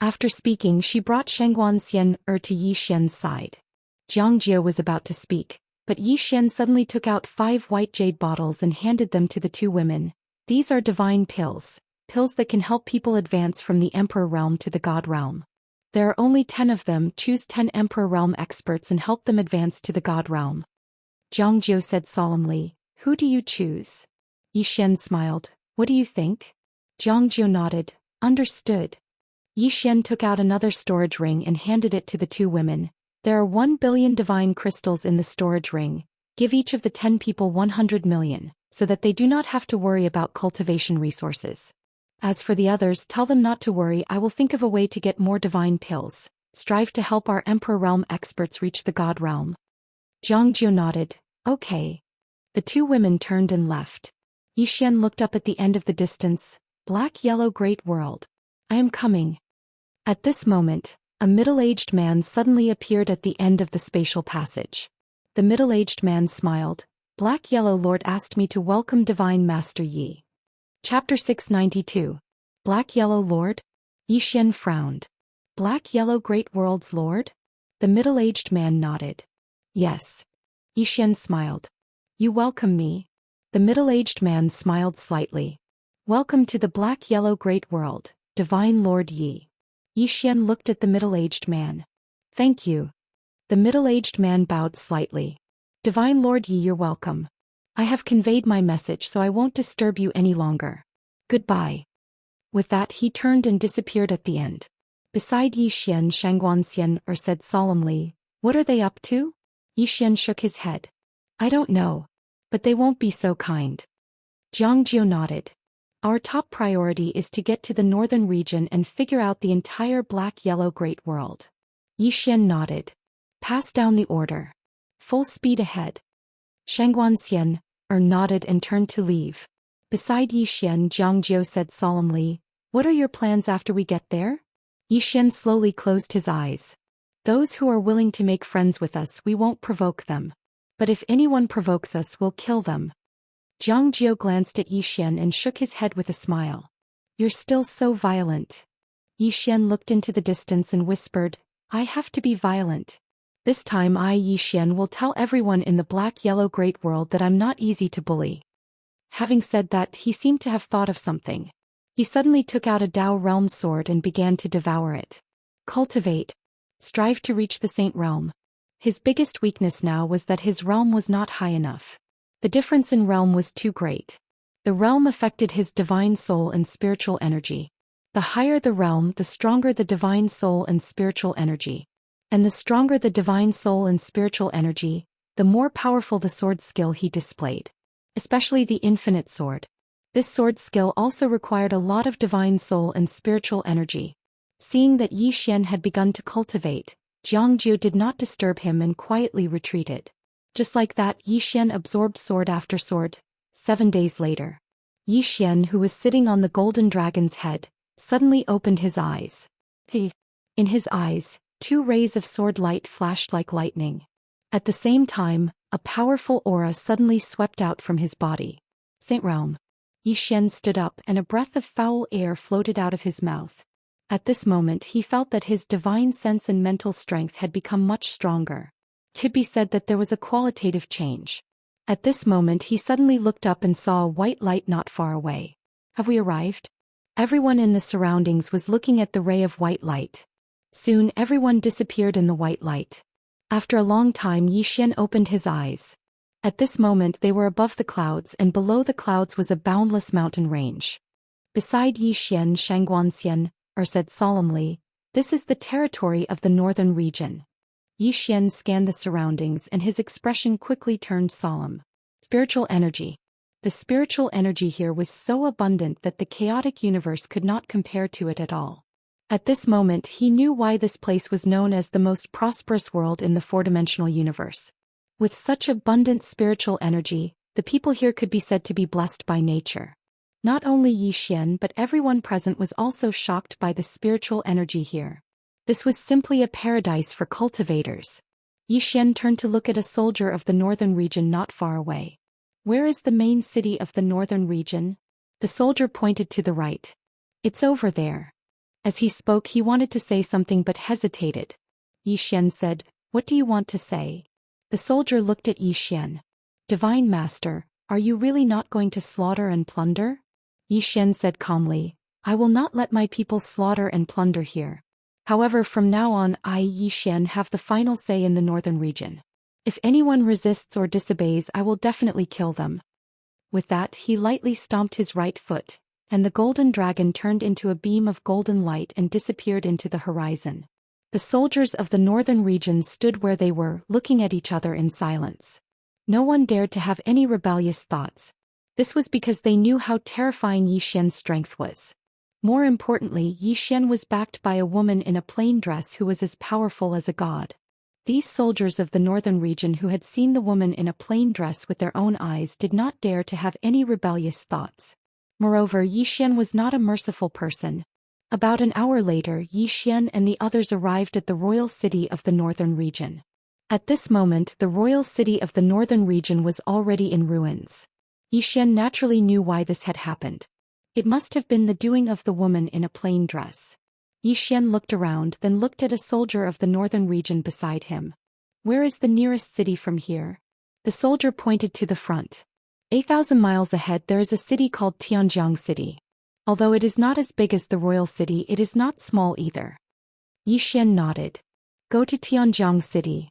After speaking, she brought Xianxia to Yi Xian's side. Jiangjiu was about to speak, but Yi Xian suddenly took out 5 white jade bottles and handed them to the two women. "These are divine pills, pills that can help people advance from the emperor realm to the god realm." There are only 10 of them. Choose 10 Emperor Realm experts and help them advance to the God Realm. Zhou said solemnly. Who do you choose? Yi Xian smiled. What do you think? Zhou nodded. Understood. Yi Xian took out another storage ring and handed it to the two women. There are 1 billion divine crystals in the storage ring. Give each of the 10 people 100 million, so that they do not have to worry about cultivation resources. As for the others, tell them not to worry. I will think of a way to get more divine pills. Strive to help our Emperor Realm experts reach the God Realm. Zhou nodded. Okay. The two women turned and left. Yi Xian looked up at the end of the distance. Black-yellow great world. I am coming. At this moment, a middle-aged man suddenly appeared at the end of the spatial passage. The middle-aged man smiled. Black-yellow lord asked me to welcome Divine Master Yi. Chapter 692. Black-yellow lord? Yi Xian frowned. Black-yellow great world's lord? The middle-aged man nodded. Yes. Yi Xian smiled. You welcome me? The middle-aged man smiled slightly. Welcome to the black-yellow great world, Divine Lord Yi. Yi Xian looked at the middle-aged man. Thank you. The middle-aged man bowed slightly. Divine Lord Yi, you're welcome. I have conveyed my message, so I won't disturb you any longer. Goodbye. With that, he turned and disappeared at the end. Beside Yi Xian, Xianxia said solemnly, What are they up to? Yi Xian shook his head. I don't know. But they won't be so kind. Zhou nodded. Our top priority is to get to the northern region and figure out the entire black-yellow great world. Yi Xian nodded. Pass down the order. Full speed ahead. Xianxia nodded and turned to leave. Beside Yi Xian, Zhou said solemnly, What are your plans after we get there? Yi Xian slowly closed his eyes. Those who are willing to make friends with us, we won't provoke them. But if anyone provokes us, we'll kill them. Zhou glanced at Yi Xian and shook his head with a smile. You're still so violent. Yi Xian looked into the distance and whispered, I have to be violent. This time I, Yi Xian, will tell everyone in the black-yellow great world that I'm not easy to bully. Having said that, he seemed to have thought of something. He suddenly took out a Dao realm sword and began to devour it. Cultivate. Strive to reach the Saint realm. His biggest weakness now was that his realm was not high enough. The difference in realm was too great. The realm affected his divine soul and spiritual energy. The higher the realm, the stronger the divine soul and spiritual energy. And the stronger the divine soul and spiritual energy, the more powerful the sword skill he displayed. Especially the infinite sword. This sword skill also required a lot of divine soul and spiritual energy. Seeing that Yi Xian had begun to cultivate, Zhou did not disturb him and quietly retreated. Just like that, Yi Xian absorbed sword after sword. 7 days later. Yi Xian, who was sitting on the golden dragon's head, suddenly opened his eyes. In his eyes, 2 rays of sword light flashed like lightning. At the same time, a powerful aura suddenly swept out from his body. Saint Realm. Yi Xian stood up and a breath of foul air floated out of his mouth. At this moment he felt that his divine sense and mental strength had become much stronger. It could be said that there was a qualitative change. At this moment he suddenly looked up and saw a white light not far away. Have we arrived? Everyone in the surroundings was looking at the ray of white light. Soon everyone disappeared in the white light. After a long time Yi Xian opened his eyes. At this moment they were above the clouds and below the clouds was a boundless mountain range. Beside Yi Xian, Xianxia said solemnly, This is the territory of the northern region. Yi Xian scanned the surroundings and his expression quickly turned solemn. Spiritual energy. The spiritual energy here was so abundant that the chaotic universe could not compare to it at all. At this moment he knew why this place was known as the most prosperous world in the four-dimensional universe. With such abundant spiritual energy, the people here could be said to be blessed by nature. Not only Yi Xian but everyone present was also shocked by the spiritual energy here. This was simply a paradise for cultivators. Yi Xian turned to look at a soldier of the northern region not far away. Where is the main city of the northern region? The soldier pointed to the right. It's over there. As he spoke he wanted to say something but hesitated. Yi Xian said, What do you want to say? The soldier looked at Yi Xian. Divine Master, are you really not going to slaughter and plunder? Yi Xian said calmly, I will not let my people slaughter and plunder here. However, from now on I, Yi Xian, have the final say in the northern region. If anyone resists or disobeys, I will definitely kill them." With that, he lightly stomped his right foot, and the golden dragon turned into a beam of golden light and disappeared into the horizon. The soldiers of the northern region stood where they were, looking at each other in silence. No one dared to have any rebellious thoughts. This was because they knew how terrifying Yi Xian's strength was. More importantly, Yi Xian was backed by a woman in a plain dress who was as powerful as a god. These soldiers of the northern region who had seen the woman in a plain dress with their own eyes did not dare to have any rebellious thoughts. Moreover, Yi Xian was not a merciful person. About an hour later, Yi Xian and the others arrived at the royal city of the northern region. At this moment, the royal city of the northern region was already in ruins. Yi Xian naturally knew why this had happened. It must have been the doing of the woman in a plain dress. Yi Xian looked around, then looked at a soldier of the northern region beside him. "Where is the nearest city from here?" The soldier pointed to the front. 8,000 miles ahead there is a city called Tianjiang City. Although it is not as big as the royal city, it is not small either. Yi Xian nodded. "Go to Tianjiang City."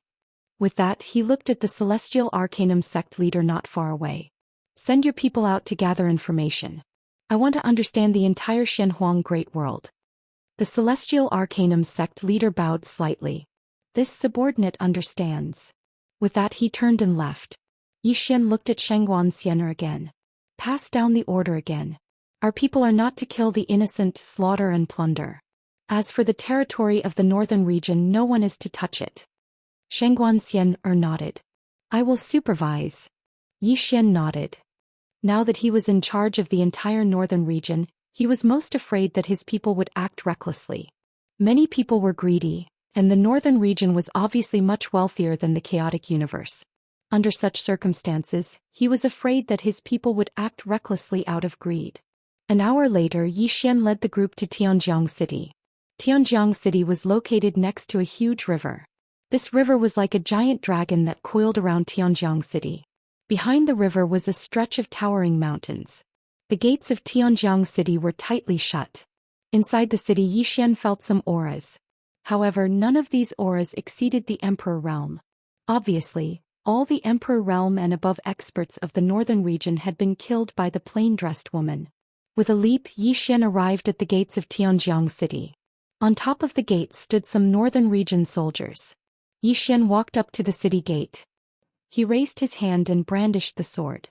With that, he looked at the Celestial Arcanum sect leader not far away. "Send your people out to gather information. I want to understand the entire Shenhuang Great World." The Celestial Arcanum sect leader bowed slightly. This subordinate understands. With that, he turned and left. Yi Xian looked at Xianxia again. "Pass down the order again. Our people are not to kill the innocent, slaughter and plunder. As for the territory of the northern region, no one is to touch it." Xianxia nodded. "I will supervise." Yi Xian nodded. Now that he was in charge of the entire northern region, he was most afraid that his people would act recklessly. Many people were greedy, and the northern region was obviously much wealthier than the chaotic universe. Under such circumstances, he was afraid that his people would act recklessly out of greed. An hour later, Yi Xian led the group to Tianjiang City. Tianjiang City was located next to a huge river. This river was like a giant dragon that coiled around Tianjiang City. Behind the river was a stretch of towering mountains. The gates of Tianjiang City were tightly shut. Inside the city, Yi Xian felt some auras. However, none of these auras exceeded the Emperor Realm. Obviously, all the Emperor Realm and above experts of the northern region had been killed by the plain-dressed woman. With a leap, Yi Xian arrived at the gates of Tianjiang City. On top of the gates stood some northern region soldiers. Yi Xian walked up to the city gate. He raised his hand and brandished the sword.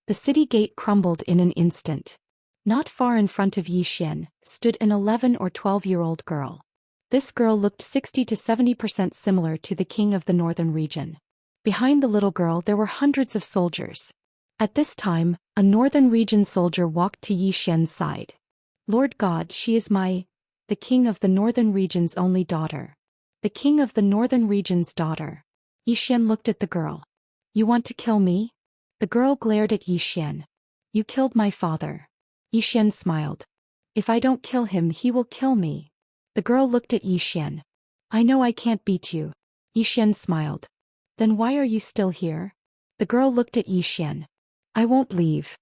The city gate crumbled in an instant. Not far in front of Yi Xian stood an 11 or 12-year-old girl. This girl looked 60 to 70% similar to the king of the northern region. Behind the little girl there were hundreds of soldiers. At this time, a northern region soldier walked to Yi Xian's side. "Lord God, she is the king of the northern region's only daughter. The king of the northern region's daughter." Yi Xian looked at the girl. "You want to kill me?" The girl glared at Yi Xian. "You killed my father." Yi Xian smiled. "If I don't kill him, he will kill me." The girl looked at Yi Xian. "I know I can't beat you." Yi Xian smiled. "Then why are you still here?" The girl looked at Yi Xian. "I won't leave."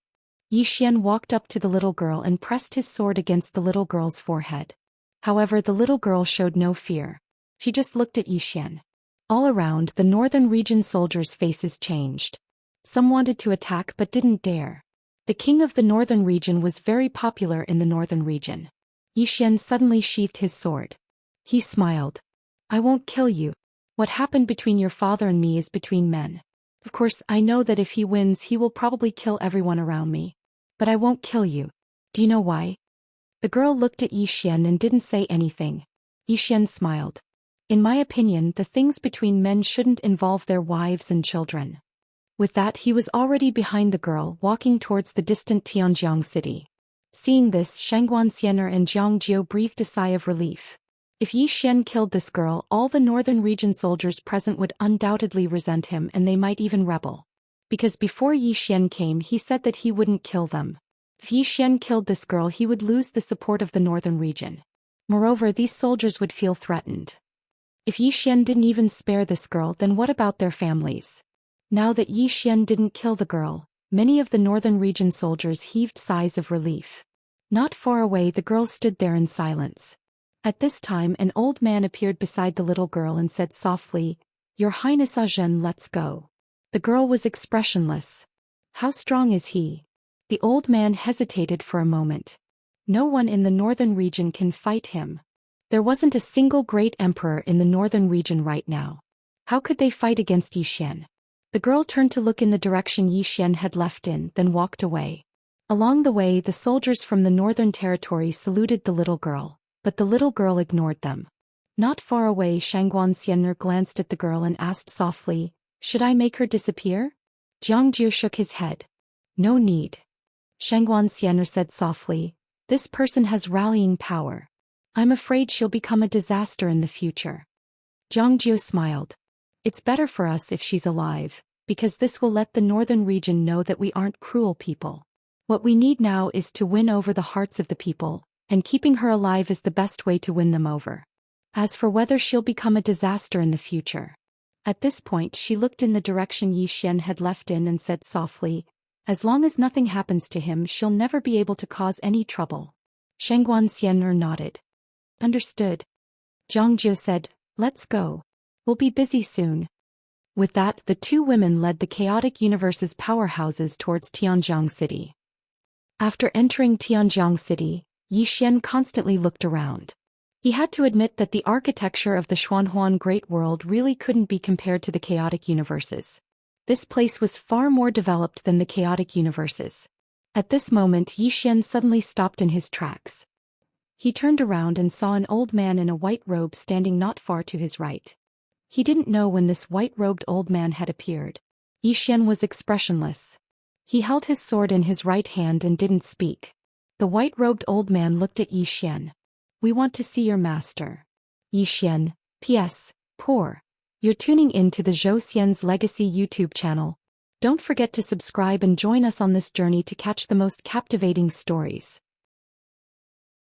Yi Xian walked up to the little girl and pressed his sword against the little girl's forehead. However, the little girl showed no fear. She just looked at Yi Xian. All around, the northern region soldiers' faces changed. Some wanted to attack but didn't dare. The king of the northern region was very popular in the northern region. Yi Xian suddenly sheathed his sword. He smiled. "I won't kill you. What happened between your father and me is between men. Of course, I know that if he wins he will probably kill everyone around me. But I won't kill you. Do you know why?" The girl looked at Yi Xian and didn't say anything. Yi Xian smiled. "In my opinion, the things between men shouldn't involve their wives and children." With that, he was already behind the girl, walking towards the distant Tianjiang City. Seeing this, Xianxia and Jiang Jiu breathed a sigh of relief. If Yi Xian killed this girl, all the northern region soldiers present would undoubtedly resent him and they might even rebel. Because before Yi Xian came, he said that he wouldn't kill them. If Yi Xian killed this girl, he would lose the support of the northern region. Moreover, these soldiers would feel threatened. If Yi Xian didn't even spare this girl, then what about their families? Now that Yi Xian didn't kill the girl, many of the northern region soldiers heaved sighs of relief. Not far away, the girl stood there in silence. At this time an old man appeared beside the little girl and said softly, "Your Highness Zhen, let's go." The girl was expressionless. "How strong is he?" The old man hesitated for a moment. "No one in the northern region can fight him. There wasn't a single great emperor in the northern region right now. How could they fight against Zhou Xian?" The girl turned to look in the direction Zhou Xian had left in, then walked away. Along the way the soldiers from the northern territory saluted the little girl, but the little girl ignored them. Not far away Xianxia glanced at the girl and asked softly, "Should I make her disappear?" Jiangjiu shook his head. "No need." Xianxia said softly, "This person has rallying power. I'm afraid she'll become a disaster in the future." Jiangjiu smiled. "It's better for us if she's alive, because this will let the northern region know that we aren't cruel people. What we need now is to win over the hearts of the people, and keeping her alive is the best way to win them over. As for whether she'll become a disaster in the future." At this point she looked in the direction Zhou Xian had left in and said softly, "As long as nothing happens to him she'll never be able to cause any trouble." Xianxia nodded. "Understood." Jiangjiu said, "Let's go. We'll be busy soon." With that the two women led the chaotic universe's powerhouses towards Tianjiang City. After entering Tianjiang City, Zhou Xian constantly looked around. He had to admit that the architecture of the Xuanhuan Great World really couldn't be compared to the chaotic universes. This place was far more developed than the chaotic universes. At this moment Zhou Xian suddenly stopped in his tracks. He turned around and saw an old man in a white robe standing not far to his right. He didn't know when this white-robed old man had appeared. Zhou Xian was expressionless. He held his sword in his right hand and didn't speak. The white-robed old man looked at Zhou Xian. "We want to see your master." Zhou Xian, P.S. Poor. You're tuning in to the Zhou Xian's Legacy YouTube channel. Don't forget to subscribe and join us on this journey to catch the most captivating stories.